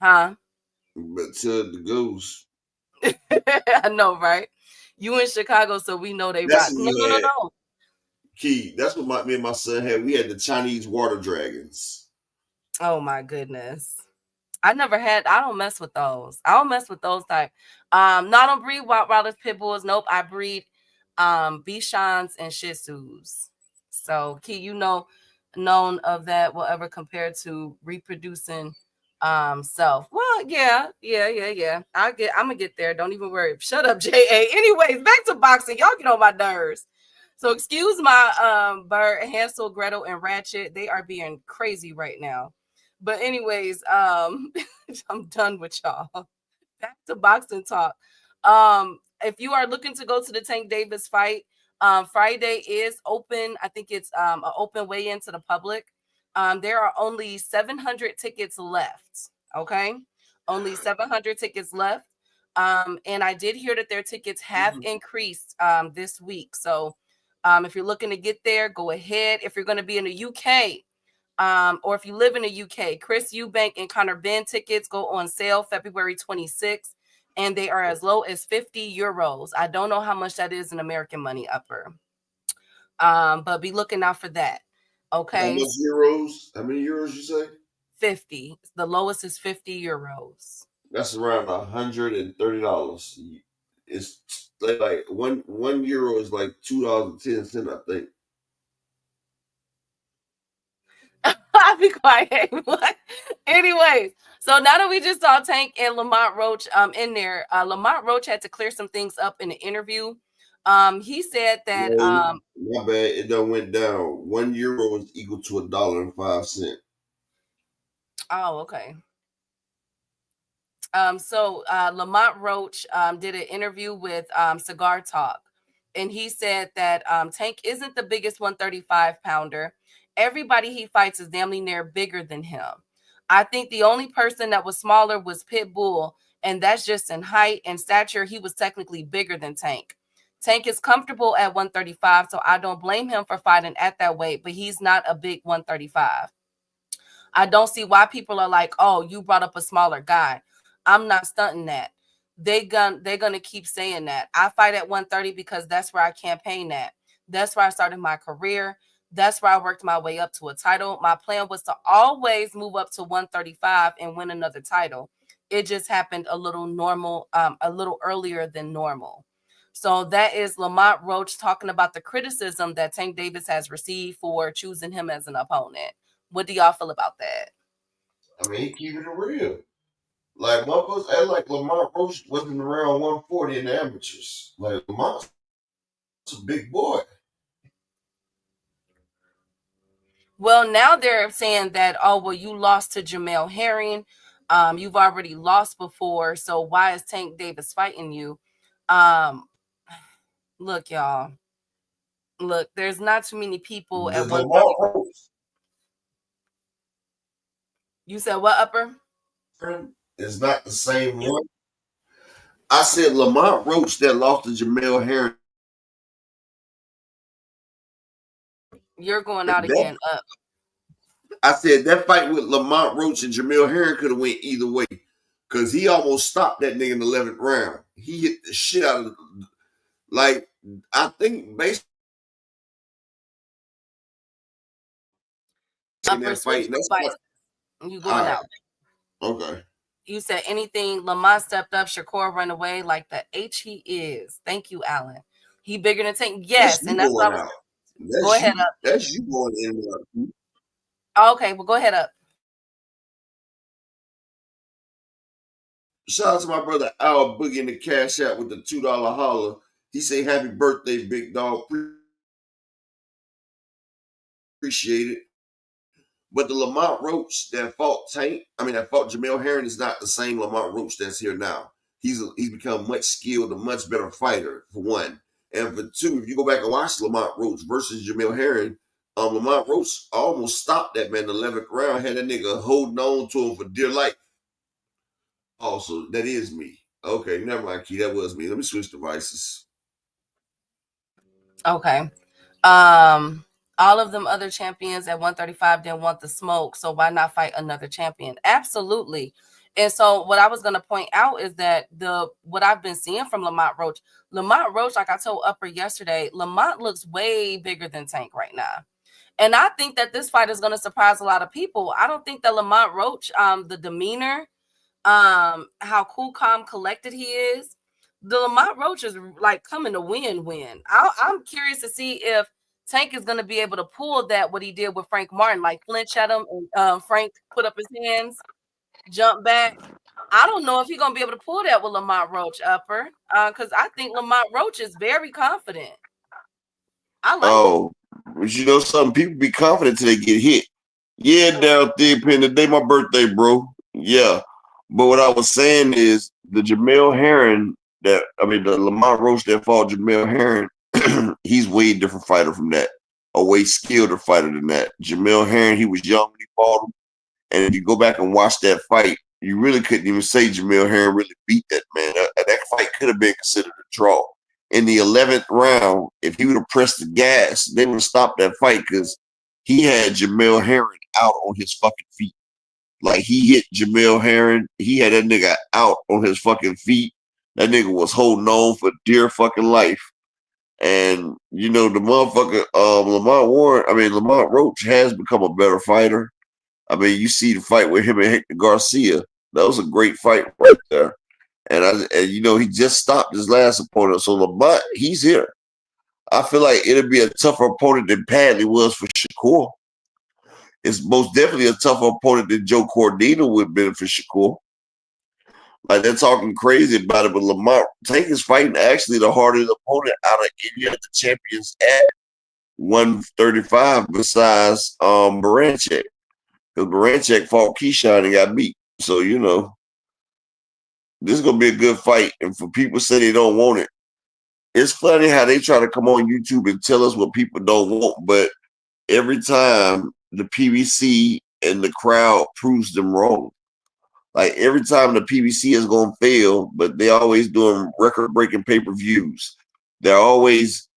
Huh?
But to the goose.
I know, right? You in Chicago, so we know they rock. No.
Key, that's what me and my son had. We had the Chinese water dragons.
Oh my goodness. I don't mess with those. I don't mess with those type. No, I don't breed Rottweilers, pit bulls. Nope. I breed Bichons and Shih Tzus. So Key, known of that will ever compare to reproducing self. Well, yeah. I'm gonna get there. Don't even worry. Shut up, J.A. Anyways, back to boxing. Y'all get on my nerves. So excuse my bird, Hansel, Gretel, and Ratchet. They are being crazy right now. But anyways, I'm done with y'all. Back to boxing talk. If you are looking to go to the Tank Davis fight, Friday is open. I think it's an open way into the public. There are only 700 tickets left. Okay, only 700 tickets left. And I did hear that their tickets have increased this week. So if you're looking to get there, go ahead. If you're going to be in the UK, or if you live in the UK, Chris Eubank and Conor Benn tickets go on sale February 26th, and they are as low as 50 euros. I don't know how much that is in American money, upper. But be looking out for that. Okay.
How much euros? How many euros you say?
50. The lowest is 50 euros.
That's around $130. It's like one euro is like $2.10, I think.
I'll be quiet. Anyways, so now that we just saw Tank and Lamont Roach in there, Lamont Roach had to clear some things up in the interview. He said that
my bad, it done went down. 1 euro is equal to $1.05.
Oh, okay. So Lamont Roach did an interview with Cigar Talk, and he said that Tank isn't the biggest 135 pounder. Everybody he fights is damn near bigger than him. I think the only person that was smaller was Pitbull, and that's just in height and stature. He was technically bigger than Tank. Tank is comfortable at 135, so I don't blame him for fighting at that weight, but he's not a big 135. I don't see why people are like, oh, you brought up a smaller guy. I'm not stunting that. they're gonna keep saying that. I fight at 130 because that's where I campaigned at. That's where I started my career. That's where I worked my way up to a title. My plan was to always move up to 135 and win another title. It just happened a little earlier than normal. So that is Lamont Roach talking about the criticism that Tank Davis has received for choosing him as an opponent. What do y'all feel about that?
I mean, he keeping it real. Like motherfuckers act like Lamont Roach wasn't around 140 in the amateurs. Like Lamont's a big boy.
Well, now they're saying that, oh, well, you lost to Jamel Herring. You've already lost before, so why is Tank Davis fighting you? Look, y'all. Look, there's not too many people at 130. You said what, Upper?
It's not the same one. I said Lamont Roach that lost to Jamel Herring.
You're going out again, Up.
I said that fight with Lamont Roach and Jamel Herring could have went either way. Because he almost stopped that nigga in the 11th round. He hit the shit out of like, I think based on that fight.
You going out.
Okay.
You said anything, Lamont stepped up, Shakur run away like the H he is. Thank you, Alan. He bigger than Tank. Yes, and that's what I was. Go ahead, Up.
That's you going in there.
Okay, well, go ahead, Up.
Shout out to my brother Al Boogie in the Cash App with the $2 holler. He say, happy birthday, big dog. Appreciate it. But the Lamont Roach that fought Jamel Herring is not the same Lamont Roach that's here now. He's become much skilled, a much better fighter, for one. And for two, if you go back and watch Lamont Roach versus Jamel Herring, Lamont Roach almost stopped that man in the 11th round, had that nigga holding on to him for dear life. Also, that is me. Okay, never mind, Key. That was me. Let me switch devices.
Okay. All of them other champions at 135 didn't want the smoke, so why not fight another champion? Absolutely. And so what I was going to point out is that what I've been seeing from Lamont Roach, like I told Upper yesterday, Lamont looks way bigger than Tank right now. And I think that this fight is going to surprise a lot of people. I don't think that Lamont Roach, the demeanor, how cool, calm, collected he is, the Lamont Roach is like coming to win. I'm curious to see if Tank is going to be able to pull that, what he did with Frank Martin, like flinch at him and Frank put up his hands, jump back. I don't know if he's going to be able to pull that with Lamont Roach, Upper, because I think Lamont Roach is very confident. I like it.
But you know something? People be confident till they get hit. Yeah, down there, Pen, today my birthday, bro. Yeah. But what I was saying is the Jamel Herring the Lamont Roach that fought Jamel Herring, he's way different fighter from that. A way skilled fighter than that. Jamel Herring, he was young when he fought him. And if you go back and watch that fight, you really couldn't even say Jamel Herring really beat that man. That fight could have been considered a draw. In the 11th round, if he would have pressed the gas, they would have stopped that fight because he had Jamel Herring out on his fucking feet. Like, he hit Jamel Herring. He had that nigga out on his fucking feet. That nigga was holding on for dear fucking life. And, you know, the motherfucker, Lamont Roach has become a better fighter. I mean, you see the fight with him and Hector Garcia. That was a great fight right there. And you know, he just stopped his last opponent. So Lamont, he's here. I feel like it'll be a tougher opponent than Padley was for Shakur. It's most definitely a tougher opponent than Joe Cordino would have been for Shakur. Like, they're talking crazy about it, but Lamont Tank is fighting actually the hardest opponent out of any of the champions at 135 besides Baranchek. Because Baranchek fought Keyshawn and got beat. So, you know, this is going to be a good fight. And for people say they don't want it, it's funny how they try to come on YouTube and tell us what people don't want. But every time the PBC and the crowd proves them wrong. Like, every time the PBC is going to fail, but they're always doing record-breaking pay-per-views. They're always,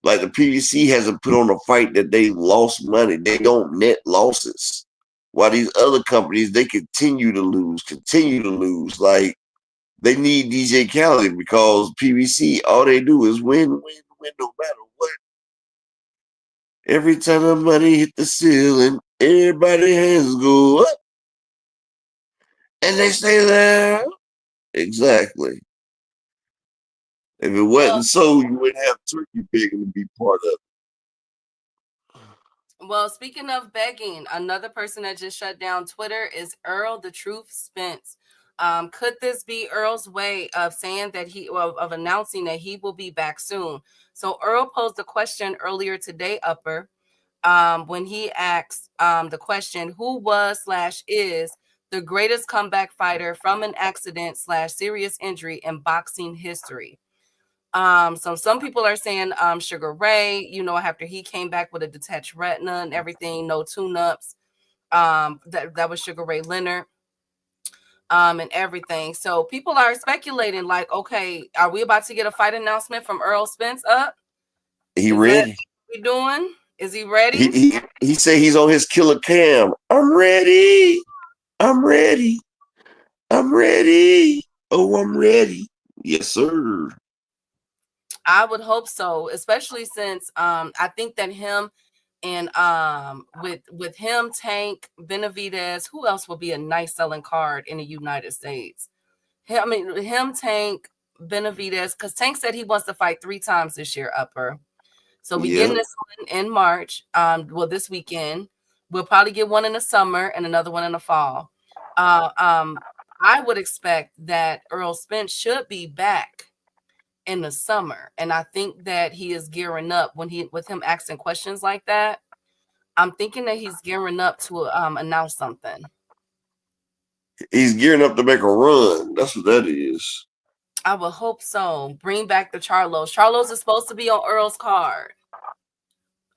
like, the PBC hasn't put on a fight that they lost money. They don't net losses. While these other companies, they continue to lose. Like, they need DJ Khaled because PBC, all they do is win, no matter what. Every time the money hit the ceiling, everybody hands go up. And they stay there. Exactly. If it wasn't so, you wouldn't have Turkey begging to be part of it.
Well, speaking of begging, another person that just shut down Twitter is Errol the Truth Spence. Could this be Earl's way of saying that of announcing that he will be back soon? So Earl posed a question earlier today, Upper, when he asked the question, who was/is the greatest comeback fighter from an accident/serious injury in boxing history? So some people are saying Sugar Ray, after he came back with a detached retina and everything, no tune-ups. That was Sugar Ray Leonard. And everything. So people are speculating, like, okay, are we about to get a fight announcement from Errol Spence up?
He ready?
We doing? Is he ready?
He said he's on his killer cam. I'm ready. I'm ready. I'm ready. Oh, I'm ready. Yes, sir.
I would hope so, especially since I think that him and with him, Tank, Benavidez, who else would be a nice selling card in the United States? Him, Tank, Benavidez, because Tank said he wants to fight 3 times this year, Upper. So we getting this one in March. This weekend. We'll probably get one in the summer and another one in the fall. I would expect that Errol Spence should be back in the summer, and I think that he is gearing up with him asking questions like that. I'm thinking that he's gearing up to announce something.
He's gearing up to make a run. That's what that is.
I would hope so. Bring back the Charlos. Charlos is supposed to be on Earl's card.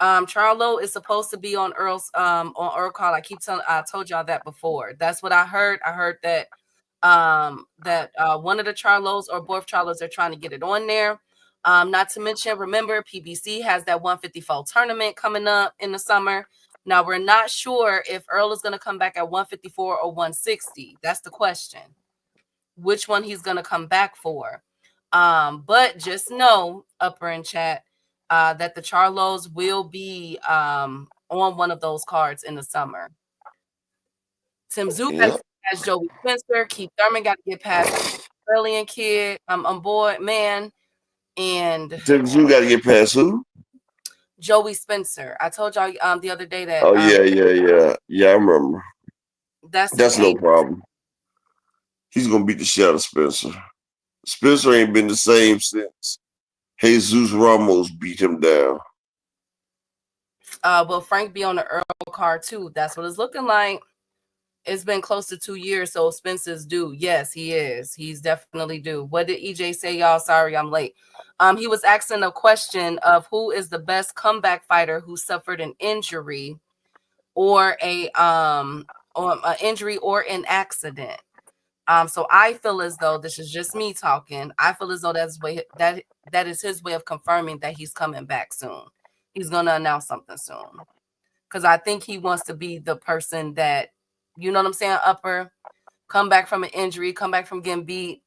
Charlo is supposed to be on Earl's card. I told y'all that before. That's what I heard. I heard that one of the Charlos or both Charlos are trying to get it on there. Not to mention, remember, PBC has that 154 tournament coming up in the summer. Now, we're not sure if Earl is going to come back at 154 or 160. That's the question. Which one he's going to come back for. But just know, Upper in chat, that the Charlos will be on one of those cards in the summer. Tim Zook has Joey Spencer. Keith Thurman got to get past the Australian kid. On board, man. And
Tim Zook got to get past who?
Joey Spencer. I told y'all the other day that.
Oh, yeah, I remember. That's no problem. He's going to beat the shit out of Spencer. Spencer ain't been the same since Jesus Ramos beat him down.
Will Frank be on the Earl card too? That's what it's looking like. It's been close to 2 years, so Spencer's due. Yes, he is. He's definitely due. What did EJ say, y'all? Sorry, I'm late. He was asking a question of who is the best comeback fighter who suffered an injury or an injury or an accident. So I feel as though, this is just me talking, I feel as though that is his way of confirming that he's coming back soon. He's going to announce something soon. Because I think he wants to be the person that, you know what I'm saying, Upper, come back from an injury, come back from getting beat,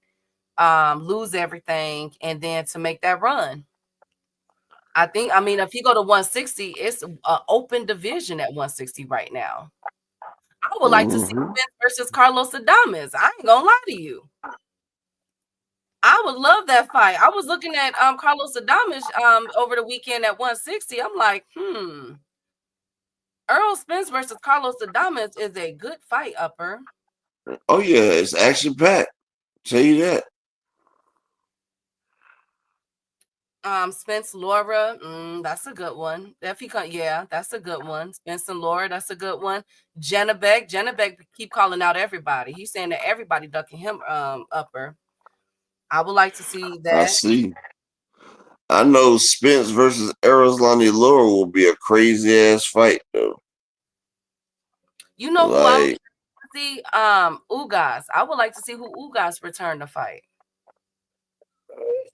lose everything, and then to make that run. If you go to 160, it's an open division at 160 right now. I would like to see Spence versus Carlos Adames. I ain't gonna lie to you. I would love that fight. I was looking at Carlos Adames over the weekend at 160. I'm like, Errol Spence versus Carlos Adames is a good fight, Upper.
Oh yeah, it's action packed. Tell you that.
Spence Laura, that's a good one. That's a good one. Spence and Laura, that's a good one. Janabek keep calling out everybody. He's saying that everybody ducking him Upper. I would like to see that.
I see. I know Spence versus Eroslani Laura will be a crazy ass fight though.
You know who I would like to see? Ugas. I would like to see who Ugas return to fight.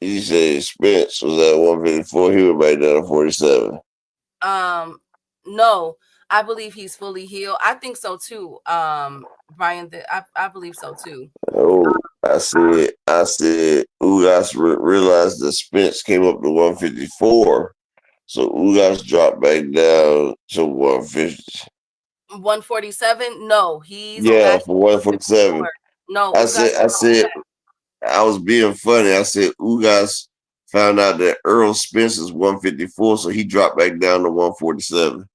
You said Spence was at 154. He was right down to 47.
No, I believe he's fully healed. I think so too. Brian, I believe so too.
Oh,
I said, Ugas realized that Spence came up to 154, so Ugas dropped back down to 150.
147? No, he's
Yeah,
back
for 147.
No,
I said, I was being funny. I said, Ugas found out that Errol Spence is 154, so he dropped back down to 147.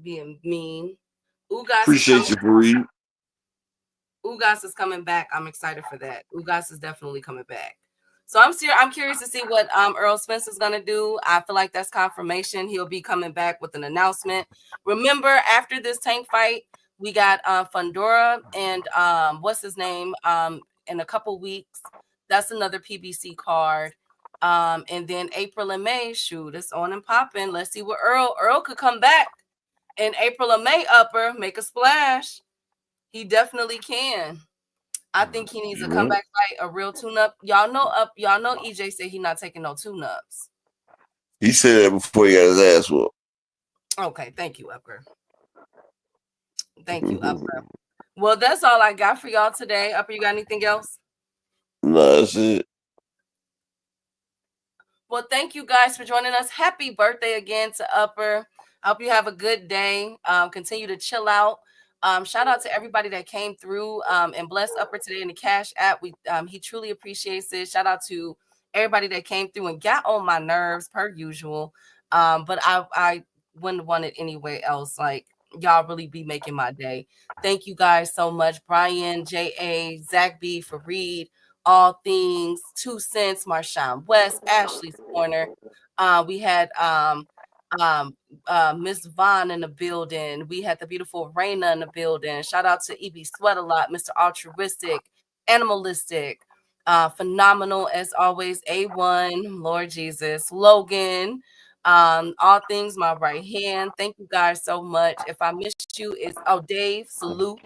Being mean. Ugas
Appreciate you, Fareed.
Ugas is coming back. I'm excited for that. Ugas is definitely coming back. So I'm curious to see what Errol Spence is gonna do. I feel like that's confirmation. He'll be coming back with an announcement. Remember, after this Tank fight, we got Fundora and what's his name in a couple weeks. That's another PBC card. And then April and May, shoot, it's on and popping. Let's see what Errol could come back in April or May. Upper, make a splash. He definitely can. I think he needs a comeback fight, a real tune-up. Y'all know EJ said he's not taking no tune-ups.
He said that before he got his ass whooped.
Okay, thank you, Upper. Thank you, Upper. Well, that's all I got for y'all today. Upper, you got anything else?
No, that's it.
Well, thank you guys for joining us. Happy birthday again to Upper. I hope you have a good day. Continue to chill out. Shout out to everybody that came through and blessed Upper today in the Cash App. He truly appreciates it. Shout out to everybody that came through and got on my nerves per usual. But I wouldn't want it anyway else. Like, y'all really be making my day. Thank you guys so much. Brian, J.A., Zach B, Fareed, All Things, 2 Cents, Marshawn West, Ashley's Corner. We had Miss Vaughn in the building. We had the beautiful Raina in the building. Shout out to EB Sweat a lot, Mr. Altruistic, Animalistic, phenomenal as always, A1, Lord Jesus, Logan, All Things, my right hand. Thank you guys so much. If I missed you, it's Dave, salute.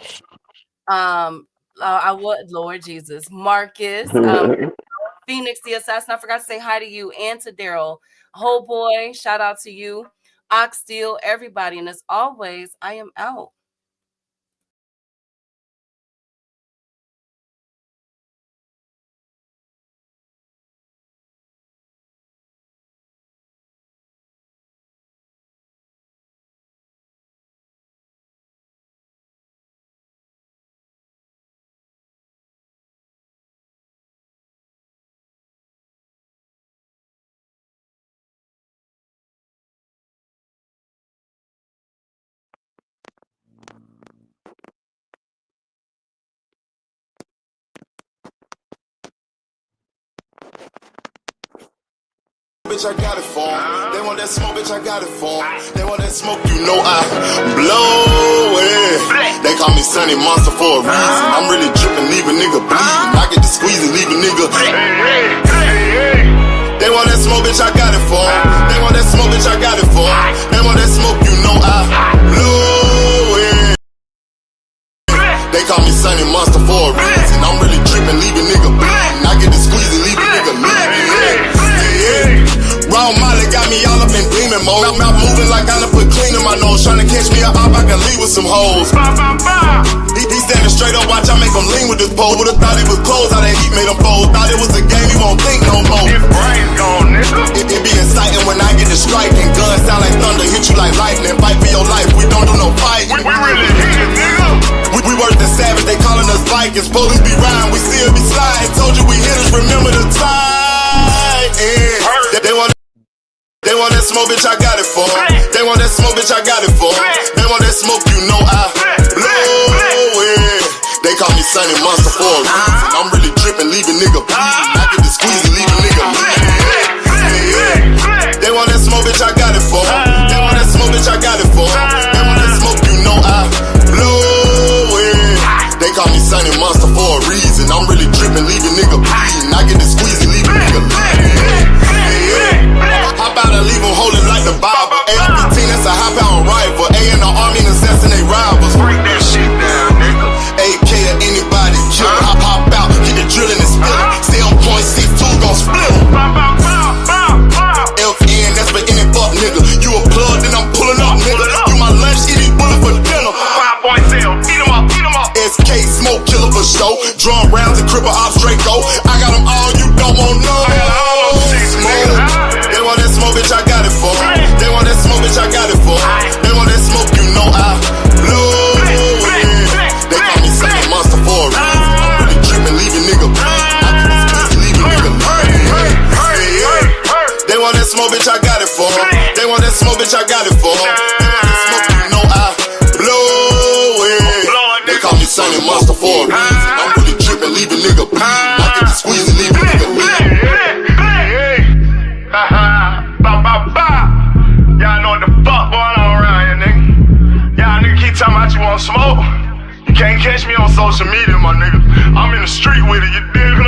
I would, Lord Jesus, Marcus, Phoenix, the assassin. I forgot to say hi to you and to Daryl. Whole boy, shout out to you. Oxsteel, everybody. And as always, I am out.
Bitch, I got it for 'em. They want that smoke, bitch, I got it for 'em. They want that smoke, you know I blow it. They call me Sunny Monster for a reason. I'm really dripping, leave a nigga bleeding. I get to squeeze and leave a nigga. They want that smoke, bitch, I got it for 'em. They want that smoke, bitch, I got it for 'em. They want that smoke, you know I blow it. They call me Sunny Monster for a reason. I'm really dripping, leave a nigga bleeding. I get to squeeze and leave a nigga bleeding. Raw Molly got me all up in demon mode. Mouth moving like I done put clean in my nose. Tryna catch me up, I can leave with some hoes. He standing straight up, watch I make him lean with this pole. Would've thought it was closed, how that heat made him fold. Thought it was a game, he won't think no more. His brain's gone, nigga. It be exciting when I get to striking. Guns sound like thunder, hit you like lightning. Fight for your life, we don't do no fighting. We really hit it, nigga. We worse than savage, they calling us Vikings. Police be riding, we still be sliding. Told you we hit us, remember the time. They want that smoke, bitch, I got it for 'em. They want that smoke, bitch, I got it for 'em. They want that smoke, you know I blow it. They call me Sunny Monster for a reason. I'm really dripping, leave a nigga bleeding. I get to squeeze and leave a nigga bleeding. They want that smoke, bitch, I got it for 'em. They want that smoke, bitch, I got it for 'em. They want that smoke, you know I blow it. They call me Sunny Monster for a reason. I'm really dripping, leave a nigga bleeding. I get to squeeze and leave a nigga bleeding. Hop out and leave them holding like the Bible. AR-15, that's a high-power rifle. A in the army and assassinate rivals. Break that shit down, nigga. AK to anybody, kill. Hop out. for show. Drum rounds and cripple off Draco. I got them all, you don't want no. Smoke. They want that smoke, bitch, I got it for. They want that smoke, bitch, I got it for. They want that smoke, you know I blow it. They call me Santa Monster for a reason. I'm really tripping, leaving nigga leaving nigga. They want that smoke, bitch, I got it for. They want that smoke, bitch, I got it for. They want that smoke, you know I blow it. They call me Santa Monster for a reason. I'm really tripping, leaving nigga bleed. I get the squeeze and leaving nigga bleed.
Y'all know what the fuck going on around here, nigga. Y'all nigga keep talking about you want smoke. You can't catch me on social media, my nigga. I'm in the street with it, you dig?